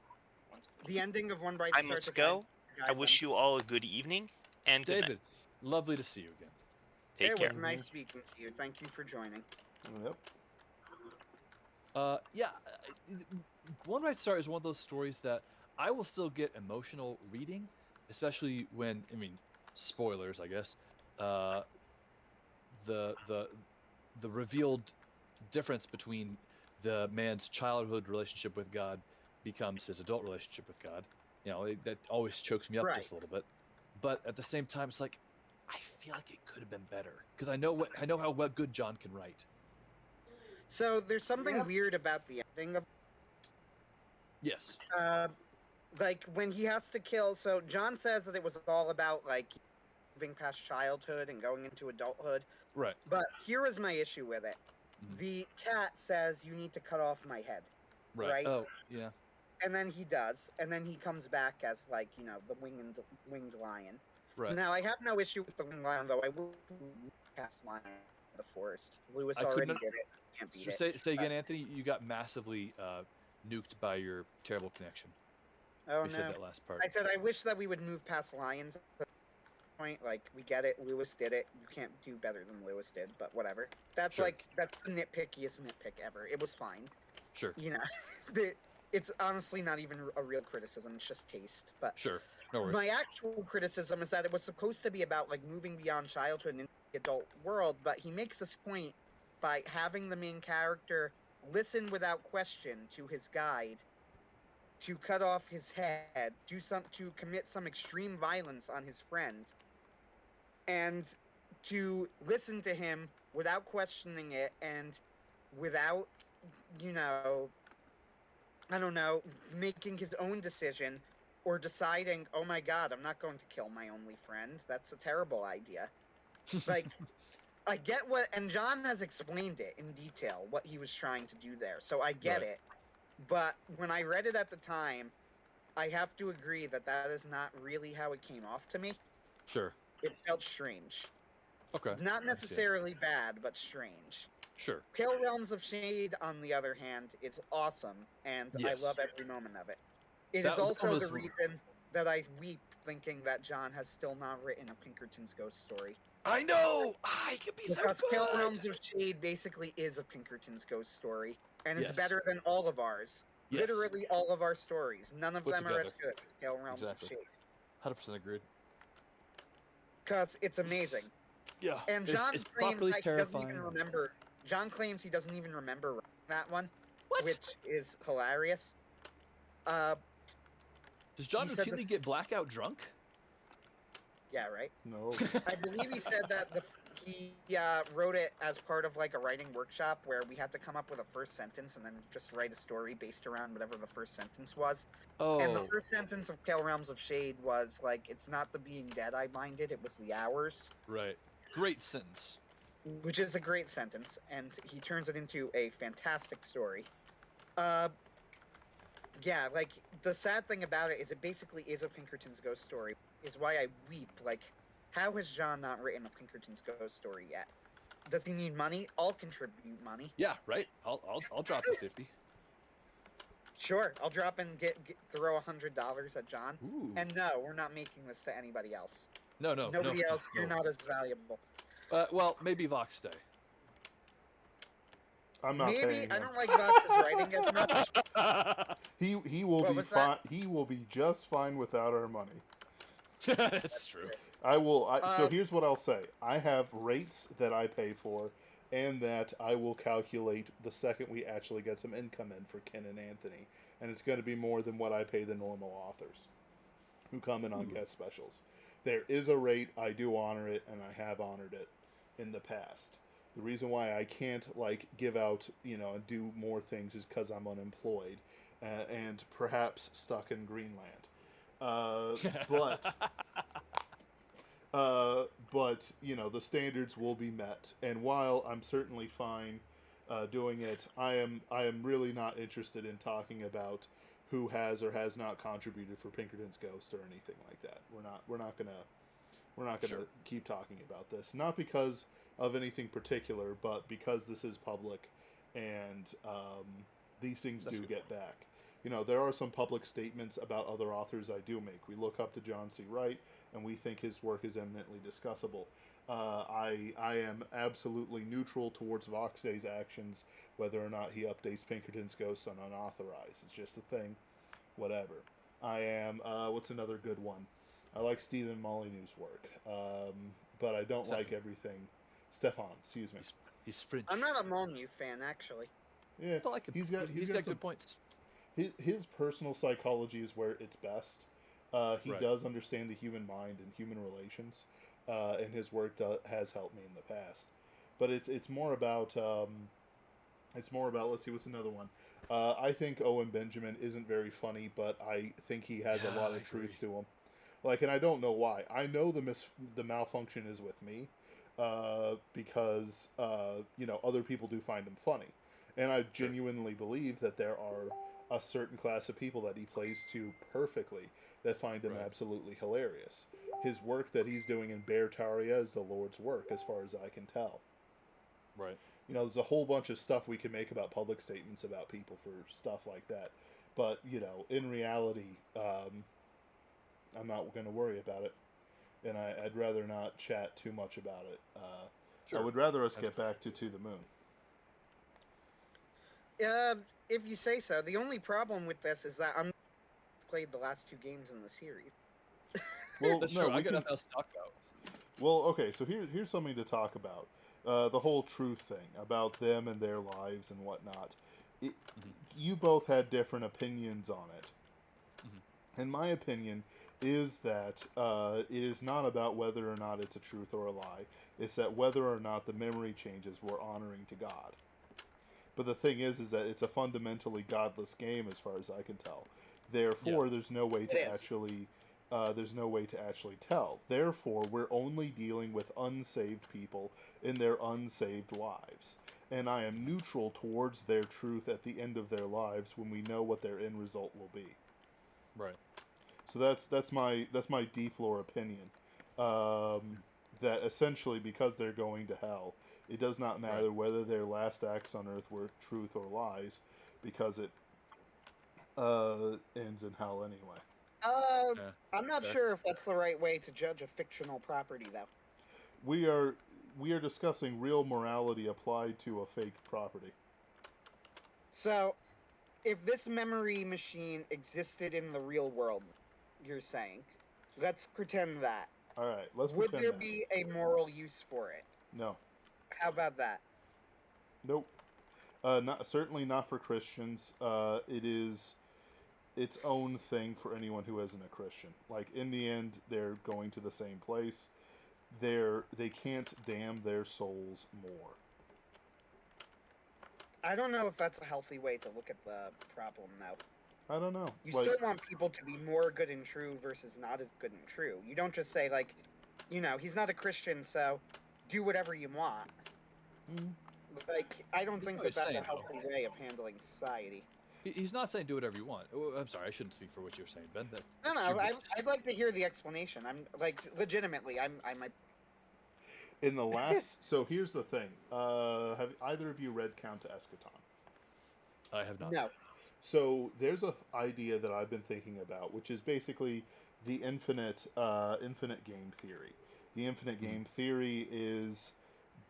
The ending of One Bright I Star must to go. Guide I wish them. you all a good evening and good David, night. lovely to see you again. Take it care. was nice speaking to you. Thank you for joining. Yep. Yeah, One Bright Star is one of those stories that I will still get emotional reading, especially when, I mean, spoilers, I guess. The revealed difference between the man's childhood relationship with God becomes his adult relationship with God. That always chokes me up just a little bit. But at the same time, it's like, I feel like it could have been better because I know how good John can write. So there's something weird about the ending of. Yes. Like when he has to kill. So John says that it was all about like moving past childhood and going into adulthood. Right. But here is my issue with it. Mm-hmm. The cat says you need to cut off my head. Right. Oh, yeah. And then he does, and then he comes back as like the winged lion. Right. Now I have no issue with the winged lion, though. I will cast lion in the forest. Lewis already did it. Can't beat it. Say again, Anthony. You got massively nuked by your terrible connection. Oh You said that last part. I said I wish that we would move past lions at this point. Like we get it. Lewis did it. You can't do better than Lewis did, but whatever. That's that's the nitpickiest nitpick ever. It was fine. Sure. It's honestly not even a real criticism. It's just taste. But sure, no worries. My actual criticism is that it was supposed to be about like moving beyond childhood and into the adult world, but he makes this point by having the main character listen without question to his guide to cut off his head, to commit some extreme violence on his friend, and to listen to him without questioning it and without, I don't know, making his own decision or deciding, oh my god, I'm not going to kill my only friend. That's a terrible idea. Like, I get and John has explained it in detail, what he was trying to do there, so I get it. But when I read it at the time, I have to agree that is not really how it came off to me. Sure. It felt strange. Okay. Not necessarily bad, but strange. Sure. Pale Realms of Shade, on the other hand, it's awesome, and I love every moment of it. It is also the reason that I weep thinking that John has still not written a Pinkerton's ghost story. I know! It could be so good! Because Pale Realms of Shade basically is a Pinkerton's ghost story, and it's better than all of ours. Yes. Literally all of our stories. None of them are as good as Pale Realms of Shade. 100% agreed. Because it's amazing. Yeah, and John it's claims properly He terrifying. doesn't even remember. John claims he doesn't even remember that one, what? Which is hilarious. Does John routinely get blackout drunk? Yeah, right. No. I believe he said that he wrote it as part of like a writing workshop where we had to come up with a first sentence and then just write a story based around whatever the first sentence was. Oh. And the first sentence of Pale Realms of Shade was like, "It's not the being dead I minded, it was the hours." Right. Great sentence. Which is a great sentence, and he turns it into a fantastic story. Yeah, like, the sad thing about it is it basically is a Pinkerton's ghost story, is why I weep. Like, how has John not written a Pinkerton's ghost story yet? Does he need money? I'll contribute money. Yeah, right. I'll drop the 50. Sure, I'll drop and throw $100 at John. Ooh. And no, we're not making this to anybody else. Nobody else. You're not as valuable. Well, maybe Vox Day. I'm not paying him. I don't like Vox's writing as much. He will be fine. He will be just fine without our money. That's true. So here's what I'll say. I have rates that I pay for, and that I will calculate the second we actually get some income in for Ken and Anthony, and it's going to be more than what I pay the normal authors who come in on guest specials. There is a rate. I do honor it, and I have honored it in the past. The reason why I can't like give out, and do more things is because I'm unemployed, and perhaps stuck in Greenland. But the standards will be met. And while I'm certainly fine doing it, I am really not interested in talking about who has or has not contributed for Pinkerton's Ghost or anything like that. We're not gonna Sure. keep talking about this. Not because of anything particular, but because this is public, and these things do get back. There are some public statements about other authors I do make. We look up to John C. Wright, and we think his work is eminently discussable. I am absolutely neutral towards Voxday's actions, whether or not he updates Pinkerton's Ghosts on unauthorized. It's just a thing. Whatever. I am, what's another good one? I like Stephen Molyneux's work, but I don't like everything. Stefan, excuse me. He's French. I'm not a Molyneux fan, actually. Yeah, I like him. He's got good points. His personal psychology is where it's best. He does understand the human mind and human relations, and his work has helped me in the past. But it's more about let's see, what's another one. I think Owen Benjamin isn't very funny, but I think he has a lot of truth to him. And I don't know why. I know the malfunction is with me, because other people do find him funny, and I genuinely believe that there are a certain class of people that he plays to perfectly that find him absolutely hilarious. His work that he's doing in Bear Taria is the Lord's work, as far as I can tell. Right. There's a whole bunch of stuff we can make about public statements about people for stuff like that. But, in reality, I'm not going to worry about it. And I'd rather not chat too much about it. I would rather us get back to the Moon. If you say so. The only problem with this is that I'm played the last 2 games in the series. Well, that's true. I got nothing else to talk about. Well, okay, so here's something to talk about. The whole truth thing about them and their lives and whatnot. You both had different opinions on it. Mm-hmm. And my opinion is that it is not about whether or not it's a truth or a lie. It's that whether or not the memory changes we're honoring to God. But the thing is that it's a fundamentally godless game, as far as I can tell. Therefore, there's no way to actually tell. Therefore, we're only dealing with unsaved people in their unsaved lives, and I am neutral towards their truth at the end of their lives when we know what their end result will be. Right. So that's my deep lore opinion. That essentially, because they're going to hell, it does not matter whether their last acts on Earth were truth or lies, because it ends in hell anyway. I'm not sure if that's the right way to judge a fictional property, though. We are discussing real morality applied to a fake property. So, if this memory machine existed in the real world, you're saying, let's pretend that. All right, let's Would pretend there that. be a moral use for it? No. How about that? Nope. Certainly not for Christians. It is its own thing for anyone who isn't a Christian. In the end, they're going to the same place. They can't damn their souls more. I don't know if that's a healthy way to look at the problem, though. I don't know. You still want people to be more good and true versus not as good and true. You don't just say, he's not a Christian, so do whatever you want. Mm. I don't think that's a healthy way of handling society. He's not saying do whatever you want. I'm sorry, I shouldn't speak for what you're saying, Ben. No, I'd like to hear the explanation. I'm legitimately, I might. In the last, so here's the thing. Have either of you read Count to Eschaton? I have not. No. So there's an idea that I've been thinking about, which is basically the infinite game theory. The infinite game theory is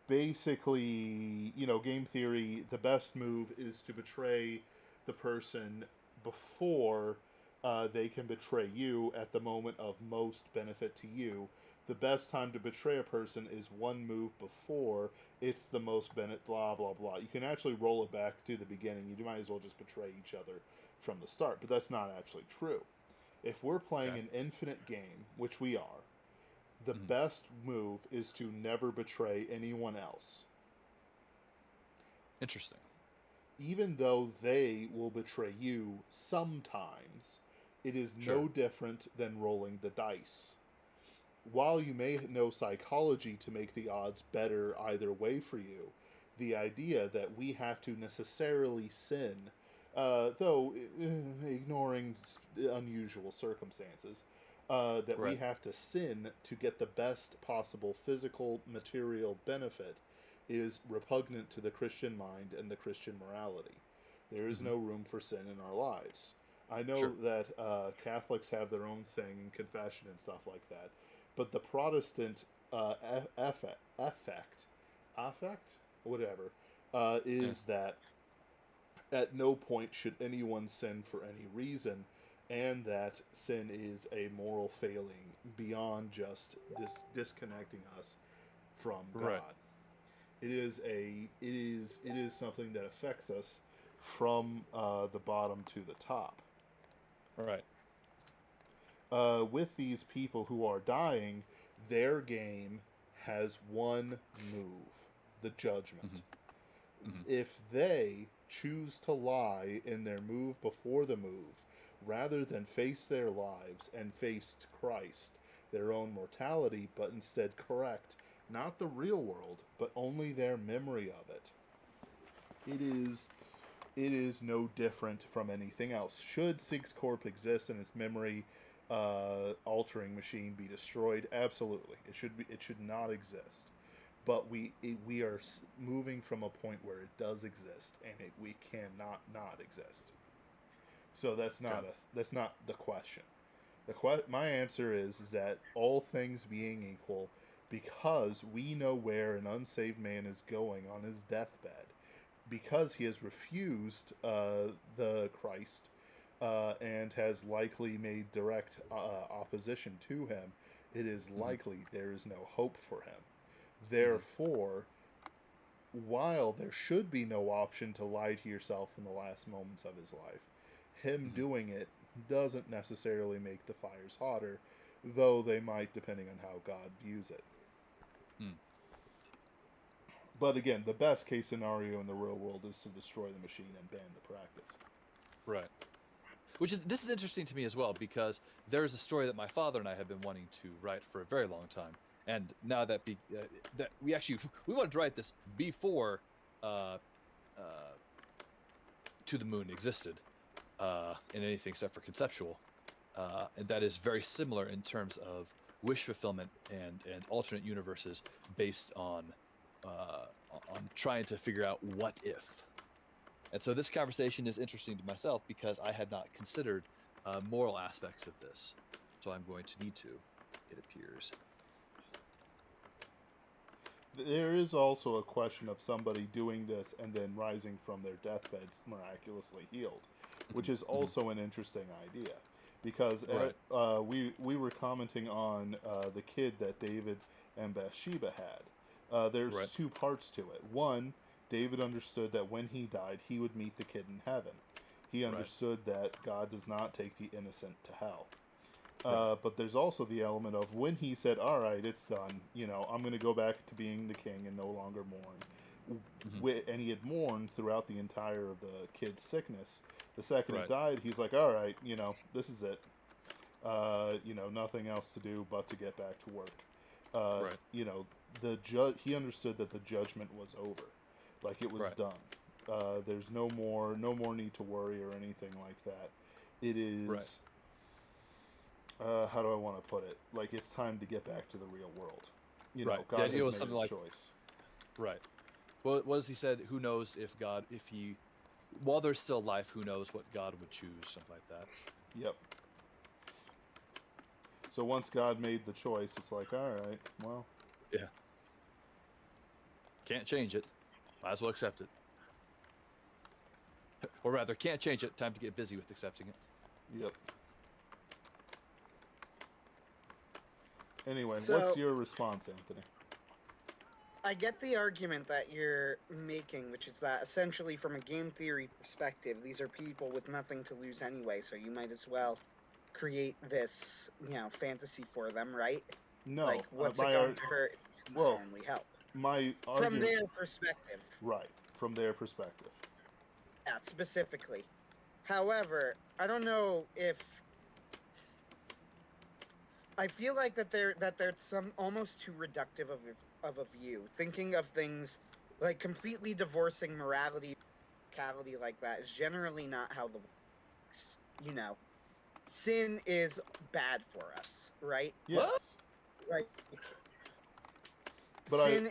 basically, game theory, the best move is to betray the person before they can betray you at the moment of most benefit to you. The best time to betray a person is one move before it's the most benefit, blah, blah, blah. You can actually roll it back to the beginning. You might as well just betray each other from the start, but that's not actually true. If we're playing an infinite game, which we are, the best move is to never betray anyone else. Interesting. Even though they will betray you sometimes, it is no different than rolling the dice. While you may know psychology to make the odds better either way for you, the idea that we have to necessarily sin, though ignoring unusual circumstances, that we have to sin to get the best possible physical, material benefit is repugnant to the Christian mind and the Christian morality. There is no room for sin in our lives. I know that Catholics have their own thing in confession and stuff like that, but the Protestant affect, whatever, is that at no point should anyone sin for any reason, and that sin is a moral failing beyond just disconnecting us from God. It is something that affects us from the bottom to the top. Right. With these people who are dying, their game has one move: the judgment. If they choose to lie in their move before the move, rather than face their lives and face Christ, their own mortality, but instead correct not the real world, but only their memory of it, it is no different from anything else. Should Sig's Corp exist and its memory altering machine be destroyed? Absolutely, it should not exist. But we are moving from a point where it does exist, and we cannot not exist. So that's not the question. My answer is that all things being equal, because we know where an unsaved man is going on his deathbed, because he has refused the Christ and has likely made direct opposition to him, it is likely there is no hope for him. Therefore, while there should be no option to lie to yourself in the last moments of his life, him doing it doesn't necessarily make the fires hotter, though they might, depending on how God views it. But again, the best case scenario in the real world is to destroy the machine and ban the practice. Right. This is interesting to me as well, because there is a story that my father and I have been wanting to write for a very long time. And now that that we wanted to write this before To the Moon existed in anything except for conceptual, and that is very similar in terms of wish fulfillment and alternate universes based on trying to figure out what if. And so this conversation is interesting to myself because I had not considered moral aspects of this. So I'm going to need to, it appears. There is also a question of somebody doing this and then rising from their deathbeds miraculously healed, which is also an interesting idea. Because we were commenting on the kid that David and Bathsheba had. There's two parts to it. One, David understood that when he died, he would meet the kid in heaven. He understood that God does not take the innocent to hell. But there's also the element of when he said, all right, it's done, I'm going to go back to being the king and no longer mourn. And he had mourned throughout the entire of the kid's sickness. The second he died, he's like, all right, this is it. Nothing else to do but to get back to work. He understood that the judgment was over. Like it was done. There's no more need to worry or anything like that. It is... how do I want to put it? Like, it's time to get back to the real world. God has made his choice. Right. Well, what has he said? Who knows while there's still life, who knows what God would choose, something like that. Yep. So once God made the choice, it's like, all right, well. Yeah. Can't change it. Might as well accept it. Or rather, can't change it. Time to get busy with accepting it. Yep. Anyway, what's your response, Anthony? I get the argument that you're making, which is that essentially from a game theory perspective, these are people with nothing to lose anyway, so you might as well create this, fantasy for them, right? No. Like, what's it going to hurt? It's only help. My argument... From their perspective. Right. from their perspective. Yeah, specifically. However, I don't know if I feel like that there's some almost too reductive of a view, thinking of things like completely divorcing morality like that is generally not how the works. You know, sin is bad for us, right? Yes. Like But sin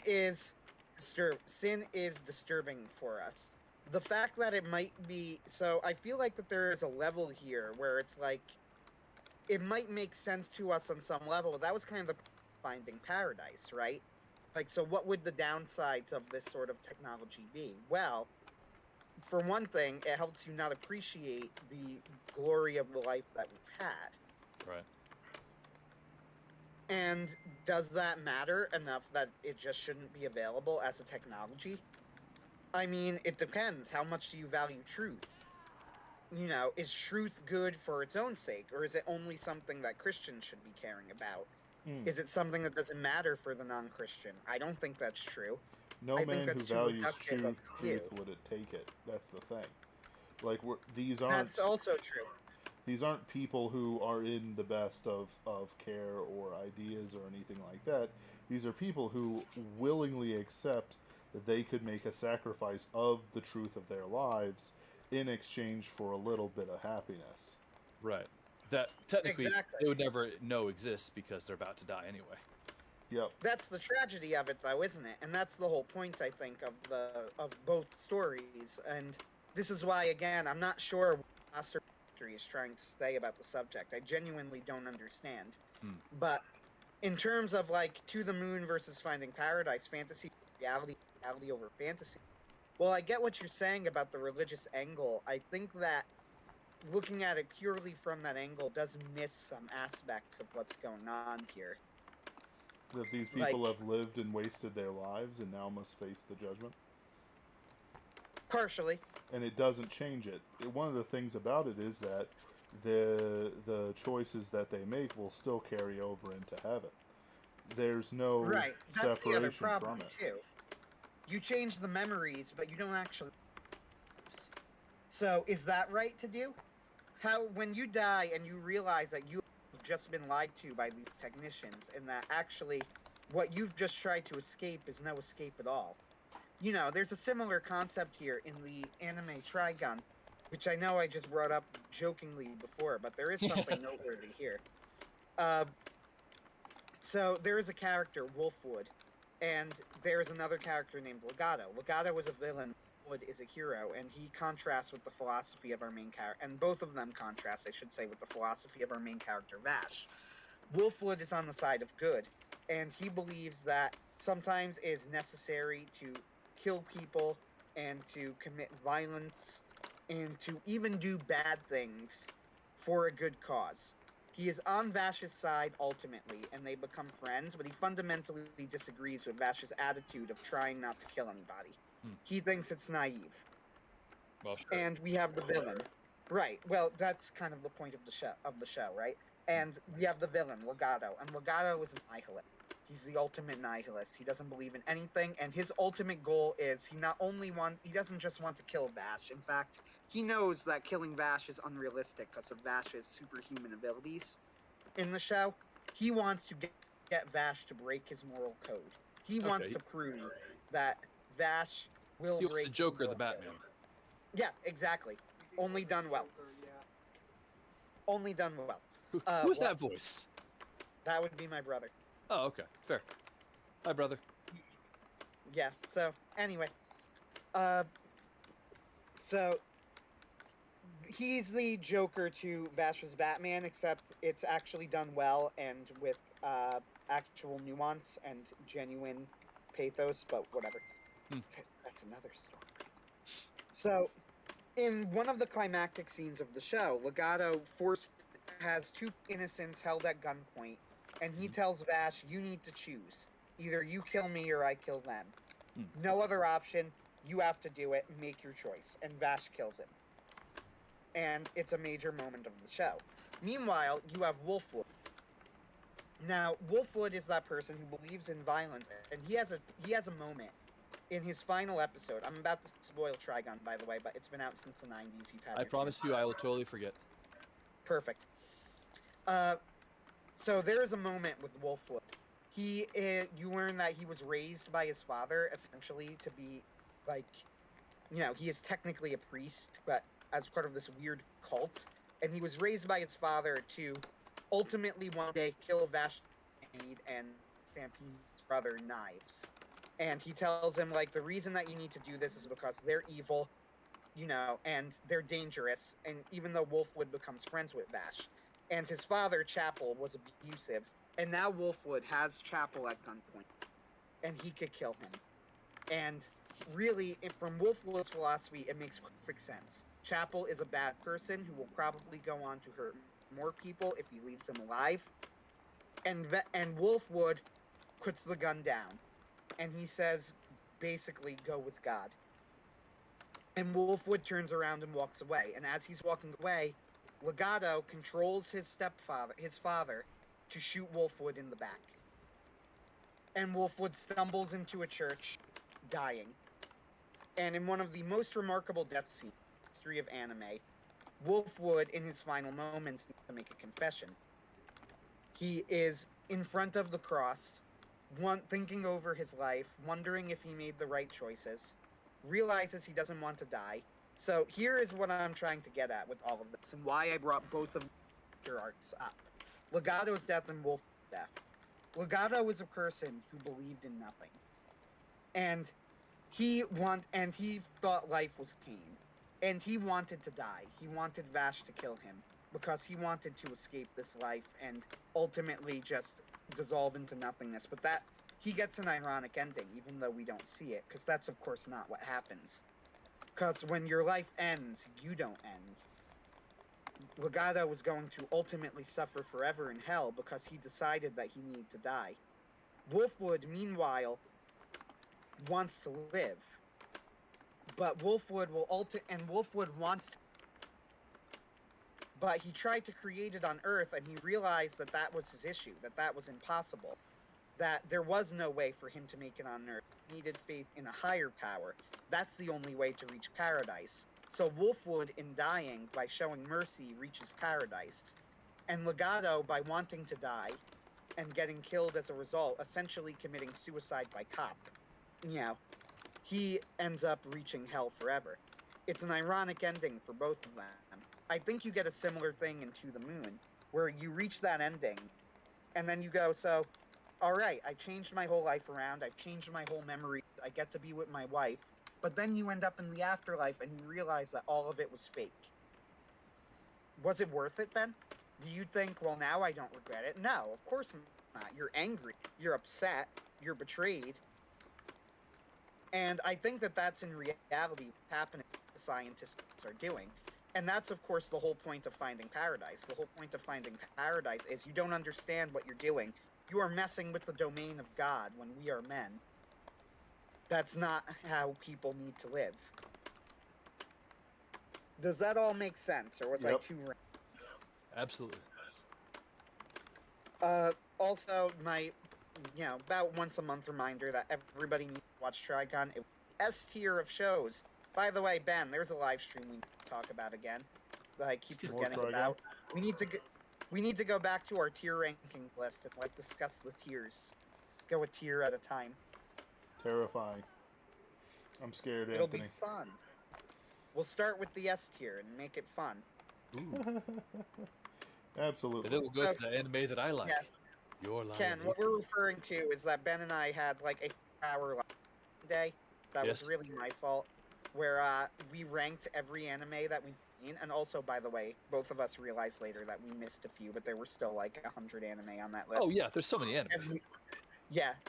is disturbing for us. The fact that it might be so, I feel like that there is a level here where it's like it might make sense to us on some level. That was kind of the finding paradise, right? Like, so what would the downsides of this sort of technology be? Well, for one thing, it helps you not appreciate the glory of the life that we've had. Right. And does that matter enough that it just shouldn't be available as a technology? I mean, it depends. How much do you value truth? You know, is truth good for its own sake, or is it only something that Christians should be caring about? Is it something that doesn't matter for the non-Christian? I don't think that's true. No I think man who that's too values reductive of truth you. would it take it. That's the thing. Like these aren't. That's also true. These aren't people who are in the best of care or ideas or anything like that. These are people who willingly accept that they could make a sacrifice of the truth of their lives in exchange for a little bit of happiness. Right. That technically Exactly. they would never know exists because they're about to die anyway. Yep. That's the tragedy of it, though, isn't it? And that's the whole point, I think, of both stories. And this is why, again, I'm not sure what Master is trying to say about the subject. I genuinely don't understand. But in terms of, like, To the Moon versus Finding Paradise, fantasy, reality over fantasy, well, I get what you're saying about the religious angle. I think that looking at it purely from that angle does miss some aspects of what's going on here. That these people have lived and wasted their lives and now must face the judgment? Partially. And it doesn't change it. One of the things about it is that the choices that they make will still carry over into heaven. There's no That's separation the other problem, from it. too. You change the memories, but you don't actually. So, is that right to do? When you die and you realize that you have just been lied to by these technicians, and that actually what you've just tried to escape is no escape at all. You know, there's a similar concept here in the anime Trigun, which I know I just brought up jokingly before, but there is something noteworthy here. So there is a character, Wolfwood, and there is another character named Legato. Legato is a villain, Wood is a hero, and he contrasts with the philosophy of our main character, and both of them contrast, I should say, with the philosophy of our main character, Vash. Wolfwood is on the side of good, and he believes that sometimes it is necessary to kill people and to commit violence and to even do bad things for a good cause. He is on Vash's side ultimately, and they become friends, but he fundamentally disagrees with Vash's attitude of trying not to kill anybody. He thinks it's naive. Well, sure. And we have the villain. Right. Well, that's kind of the point of the show, right? And we have the villain, Legato. And Legato is a nihilist. He's the ultimate nihilist. He doesn't believe in anything, and his ultimate goal is he doesn't just want to kill Vash. In fact, he knows that killing Vash is unrealistic because of Vash's superhuman abilities in the show. He wants to get Vash to break his moral code. He wants to prove that Vash will break. He was the Joker, the Batman. Yeah, exactly. Only done well. Only done well. Who's that voice? That would be my brother. Oh, okay. Fair. Hi, brother. Yeah, so, anyway. So, he's the Joker to Vash's Batman, except it's actually done well and with actual nuance and genuine pathos, but whatever. That's another story. So, in one of the climactic scenes of the show, Legato has two innocents held at gunpoint, and he tells Vash, you need to choose. Either you kill me or I kill them. No other option. You have to do it. Make your choice. And Vash kills him. And it's a major moment of the show. Meanwhile, you have Wolfwood. Now, Wolfwood is that person who believes in violence, and he has a moment in his final episode, I'm about to spoil Trigun, by the way, but it's been out since the 90s. You've had I promise you, I will totally forget. Perfect. So there is a moment with Wolfwood. You learn that he was raised by his father, essentially, to be, like, he is technically a priest, but as part of this weird cult. And he was raised by his father to ultimately one day kill Vashti and Stampede's brother, Knives. And he tells him, like, the reason that you need to do this is because they're evil, and they're dangerous. And even though Wolfwood becomes friends with Vash, and his father, Chapel, was abusive, and now Wolfwood has Chapel at gunpoint, and he could kill him. And really, from Wolfwood's philosophy, it makes perfect sense. Chapel is a bad person who will probably go on to hurt more people if he leaves them alive. And Wolfwood puts the gun down, and he says, basically, go with God. And Wolfwood turns around and walks away. And as he's walking away, Legato controls his father, to shoot Wolfwood in the back. And Wolfwood stumbles into a church, dying. And in one of the most remarkable death scenes in the history of anime, Wolfwood, in his final moments, needs to make a confession. He is in front of the cross, thinking over his life, wondering if he made the right choices, realizes he doesn't want to die. So here is what I'm trying to get at with all of this, and why I brought both of the arcs up. Legato's death and Wolf's death. Legato was a person who believed in nothing. And he thought life was pain. And he wanted to die. He wanted Vash to kill him, because he wanted to escape this life and ultimately just dissolve into nothingness. But that he gets an ironic ending, even though we don't see it, because that's of course not what happens. Because when your life ends, you don't end. Legato was going to ultimately suffer forever in hell because he decided that he needed to die. Wolfwood, meanwhile, wants to live. But Wolfwood Wolfwood wants to. But he tried to create it on Earth, and he realized that that was his issue, that was impossible. That there was no way for him to make it on Earth. He needed faith in a higher power. That's the only way to reach paradise. So Wolfwood, in dying, by showing mercy, reaches paradise. And Legato, by wanting to die and getting killed as a result, essentially committing suicide by cop, he ends up reaching hell forever. It's an ironic ending for both of them. I think you get a similar thing in To the Moon, where you reach that ending, and then you go, so, alright, I changed my whole life around, I've changed my whole memory, I get to be with my wife, but then you end up in the afterlife and you realize that all of it was fake. Was it worth it then? Do you think, well, now I don't regret it? No, of course not. You're angry, you're upset, you're betrayed. And I think that that's in reality what's happening, what the scientists are doing. And that's, of course, the whole point of finding paradise. The whole point of finding paradise is you don't understand what you're doing. You are messing with the domain of God when we are men. That's not how people need to live. Does that all make sense, or was I too random? Absolutely. Also, my, about once a month reminder that everybody needs to watch Trigon. It was the S tier of shows. By the way, Ben, there's a live stream we need to talk about again that I keep forgetting about. We need to go back to our tier rankings list and discuss the tiers. Go a tier at a time. Terrifying. I'm scared, It'll Anthony. be fun. We'll start with the S tier and make it fun. Ooh. Absolutely. And it will go to the anime that I like. Yeah. Your life. Ken, what we're referring to is that Ben and I had a 4-hour day. That was really my fault. Where we ranked every anime that we'd seen. And also, by the way, both of us realized later that we missed a few, but there were still 100 anime on that list. Oh yeah, there's so many anime.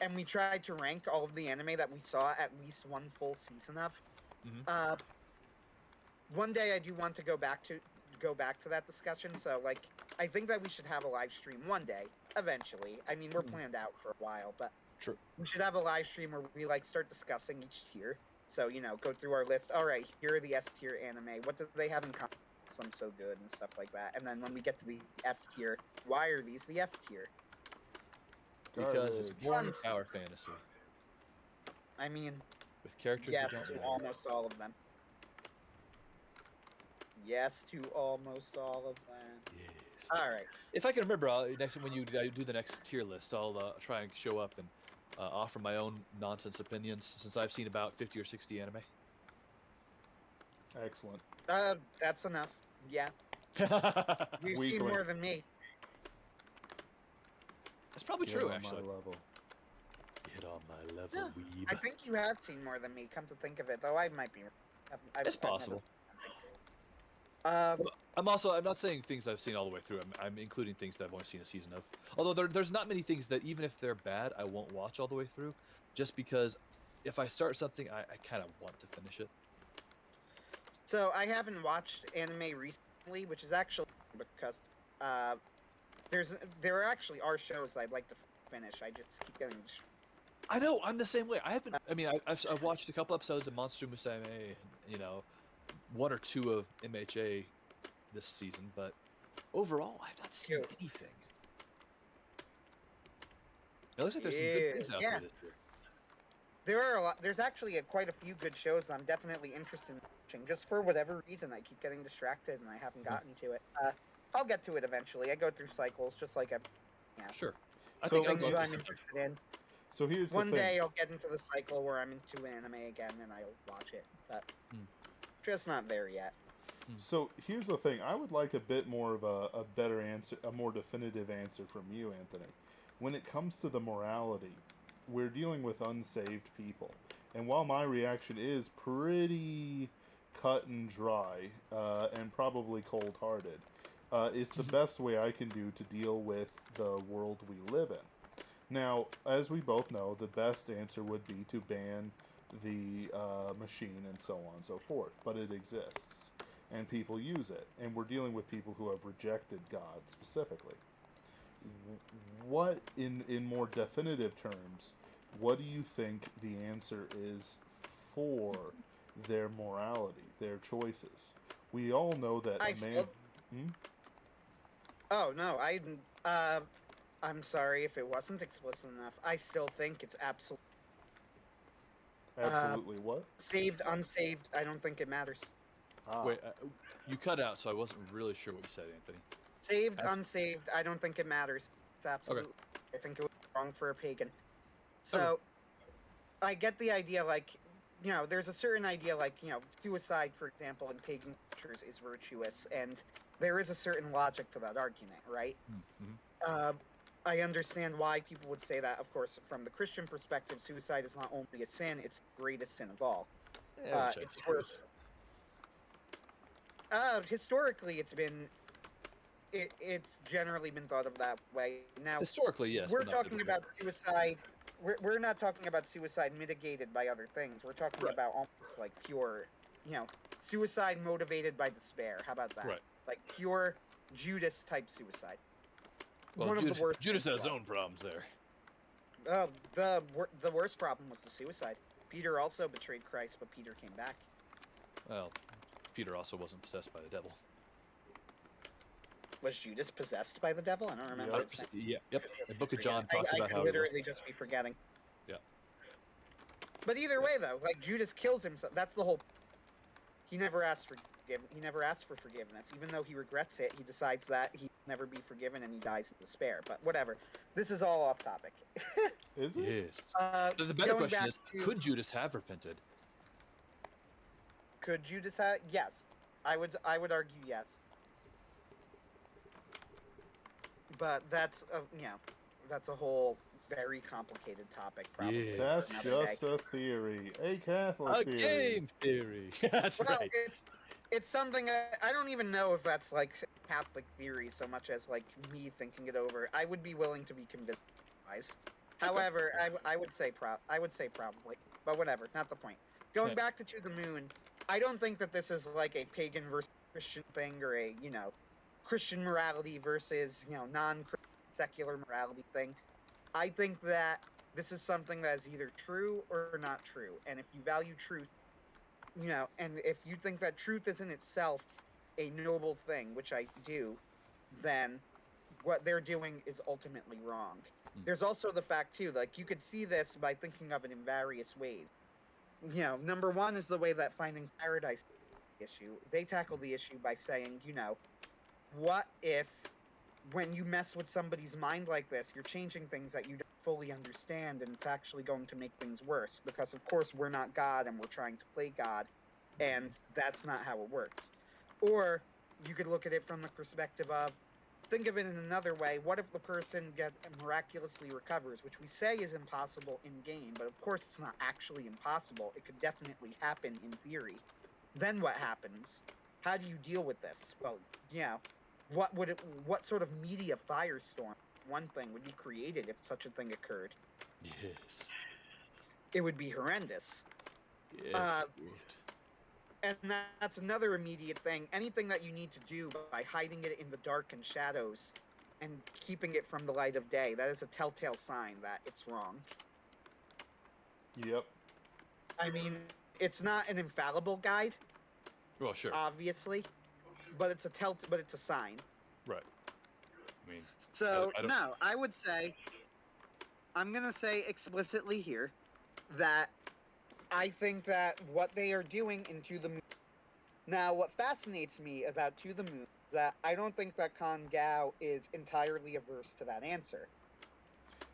And we tried to rank all of the anime that we saw at least one full season of. Mm-hmm. One day I do want to go back to that discussion, so I think that we should have a live stream one day, eventually. I mean, we're planned out for a while, but True. We should have a live stream where we start discussing each tier. So, go through our list. All right, here are the S tier anime. What do they have in common? Some so good and stuff like that. And then when we get to the F tier, why are these the F tier? Because it's boring power fantasy. I mean, With characters Yes, that don't to matter. almost all of them. Yes, to almost all of them. Yes. All right. If I can remember, next when you do the next tier list, I'll try and show up and offer my own nonsense opinions, since I've seen about 50 or 60 anime. Excellent. That's enough. Yeah. You've seen Weakling. more than me. That's probably Get true, on actually. my level. Get on my level, Yeah, weeb. I think you have seen more than me, come to think of it, though I might be. It's possible. Never... I'm not saying things I've seen all the way through. I'm including things that I've only seen a season of. Although there's not many things that, even if they're bad, I won't watch all the way through, just because if I start something, I kind of want to finish it. So I haven't watched anime recently, which is actually because there actually are shows I'd like to finish. I just keep getting distracted. I know, I'm the same way. I haven't. I mean, I've watched a couple episodes of Monster Musume, and 1 or 2 of MHA this season, but overall, I've not seen anything. It looks like there's some good things out there this year. There are a lot. There's actually quite a few good shows I'm definitely interested in watching. Just for whatever reason, I keep getting distracted and I haven't gotten to it. I'll get to it eventually. I go through cycles, just like Sure. I think I'll things go I'm interested in. So here's one the thing. day I'll get into the cycle where I'm into anime again and I'll watch it, but just not there yet. So here's the thing. I would like a bit more of a better answer, a more definitive answer from you, Anthony. When it comes to the morality, we're dealing with unsaved people. And while my reaction is pretty cut and dry and probably cold-hearted, it's the best way I can do to deal with the world we live in. Now, as we both know, the best answer would be to ban the machine and so on and so forth. But it exists, and people use it. And we're dealing with people who have rejected God specifically. What, in more definitive terms, what do you think the answer is for their morality, their choices? We all know that a man... Oh, no, I'm sorry if it wasn't explicit enough. I still think it's absolutely... Absolutely what? Saved, unsaved, I don't think it matters. Wait, you cut out, so I wasn't really sure what you said, Anthony. Saved, unsaved, I don't think it matters. It's absolutely... Okay. I think it was wrong for a pagan. So, I get the idea, like, there's a certain idea, like, suicide, for example, in pagan cultures is virtuous, and there is a certain logic to that argument, right? Mm-hmm. I understand why people would say that, of course, from the Christian perspective, suicide is not only a sin, it's the greatest sin of all. Yeah, it's worse. Historically, it's generally been thought of that way. Now, historically, yes. We're talking about suicide. We're not talking about suicide mitigated by other things. We're talking about almost like pure, suicide motivated by despair. How about that? Right. Like pure Judas type suicide. Well, Judas, of the worst. Judas has his own problems there. The worst problem was the suicide. Peter also betrayed Christ, but Peter came back. Well, Peter also wasn't possessed by the devil. Was Judas possessed by the devil? I don't remember. Yep. The Book of John talks about how. I literally just be forgetting. Yeah. But either way, though, like Judas kills himself. That's the whole. He never asked for He never asked for forgiveness, even though he regrets it. He decides that he'll never be forgiven, and he dies in despair. But whatever. This is all off topic. Is it? Yes. The better question is: could Judas have repented? Could Judas have? Yes, I would argue yes. But that's a whole very complicated topic. Probably. Yeah. That's just a theory, a Catholic theory, game theory. That's right. It's something I don't even know if that's like Catholic theory so much as like me thinking it over. I would be willing to be convinced otherwise. However, I would say probably, but whatever. Not the point. Going back to the moon, I don't think that this is like a pagan versus Christian thing or a Christian morality versus non-secular morality thing. I think that this is something that is either true or not true, and if you value truth, and if you think that truth is in itself a noble thing, which I do, then what they're doing is ultimately wrong. There's also the fact too, like you could see this by thinking of it in various ways. you know, number one is the way that Finding Paradise issue. They tackle the issue by saying, you know, what if when you mess with somebody's mind like this, you're changing things that you don't fully understand, and it's actually going to make things worse, because of course we're not God and we're trying to play God, and that's not how it works. Or you could look at it from the perspective of, think of it in another way, what if the person gets miraculously recovers, which we say is impossible in game, but of course it's not actually impossible. It could definitely happen in theory. Then what happens? How do you deal with this? Well, you know, what sort of media firestorm, one thing, would be created if such a thing occurred? Yes. It would be horrendous. Yes, it would. And that's another immediate thing. Anything that you need to do by hiding it in the dark and shadows and keeping it from the light of day, that is a telltale sign that it's wrong. Yep. I mean, it's not an infallible guide. Well, sure. Obviously, but it's a sign. Right. I mean, so no, I would say, I'm gonna say explicitly here that I think that what they are doing in To the Moon. Now, what fascinates me about To the Moon is that I don't think that Con Gao is entirely averse to that answer.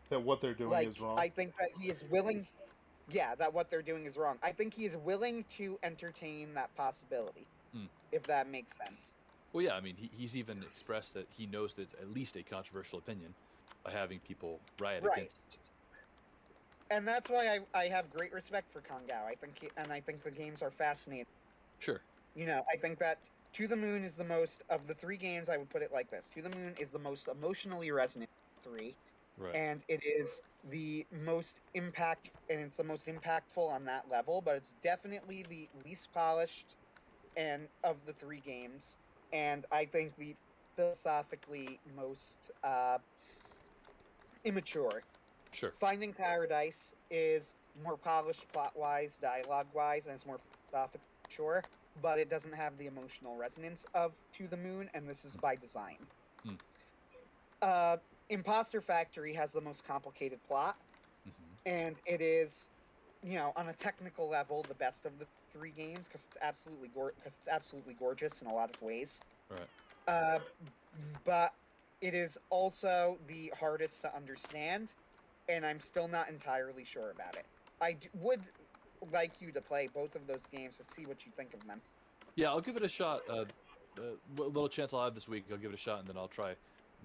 That what they're doing is wrong? I think that he is willing... Yeah, that what they're doing is wrong. I think he is willing to entertain that possibility, if that makes sense. Well, yeah, I mean, he's even expressed that he knows that it's at least a controversial opinion by having people riot against it. And that's why I have great respect for Con Gao. I think the games are fascinating. Sure. You know, I think that To the Moon is the most, of the three games, I would put it like this. To the Moon is the most emotionally resonant of the three. Right. And it is the most it's the most impactful on that level, but it's definitely the least polished and of the three games. And I think the philosophically most immature. Sure. Finding Paradise is more polished plot-wise, dialogue-wise, and it's more philosophically mature, but it doesn't have the emotional resonance of To the Moon, and this is by design. Imposter Factory has the most complicated plot, and it is, you know, on a technical level, the best of the three games, because it's absolutely gorgeous in a lot of ways. Right. But it is also the hardest to understand, and I'm still not entirely sure about it. I would like you to play both of those games to see what you think of them. Yeah, I'll give it a shot. Little chance I'll have this week, I'll give it a shot, and then I'll try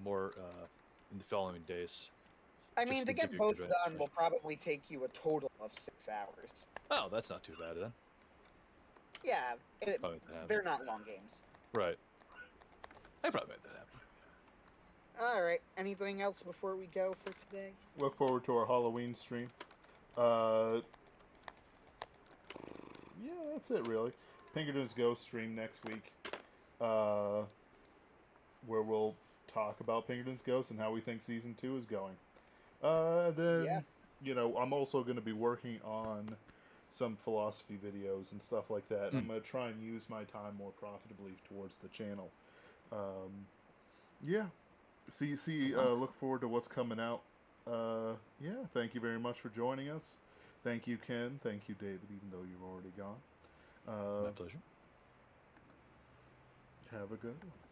more in the following days. I mean, to get both done will probably take you a total of 6 hours. Oh, that's not too bad then. Yeah, they're not long games. Right. I probably made that happen. Alright, anything else before we go for today? Look forward to our Halloween stream. Yeah, that's it really. Pinkerton's Ghost stream next week. Where we'll talk about Pinkerton's Ghost and how we think Season 2 is going. Then, you know, I'm also going to be working on some philosophy videos and stuff like that. I'm going to try and use my time more profitably towards the channel. Yeah. Look forward to what's coming out. Yeah, thank you very much for joining us. Thank you, Ken. Thank you, David, even though you've already gone. My pleasure. Have a good one.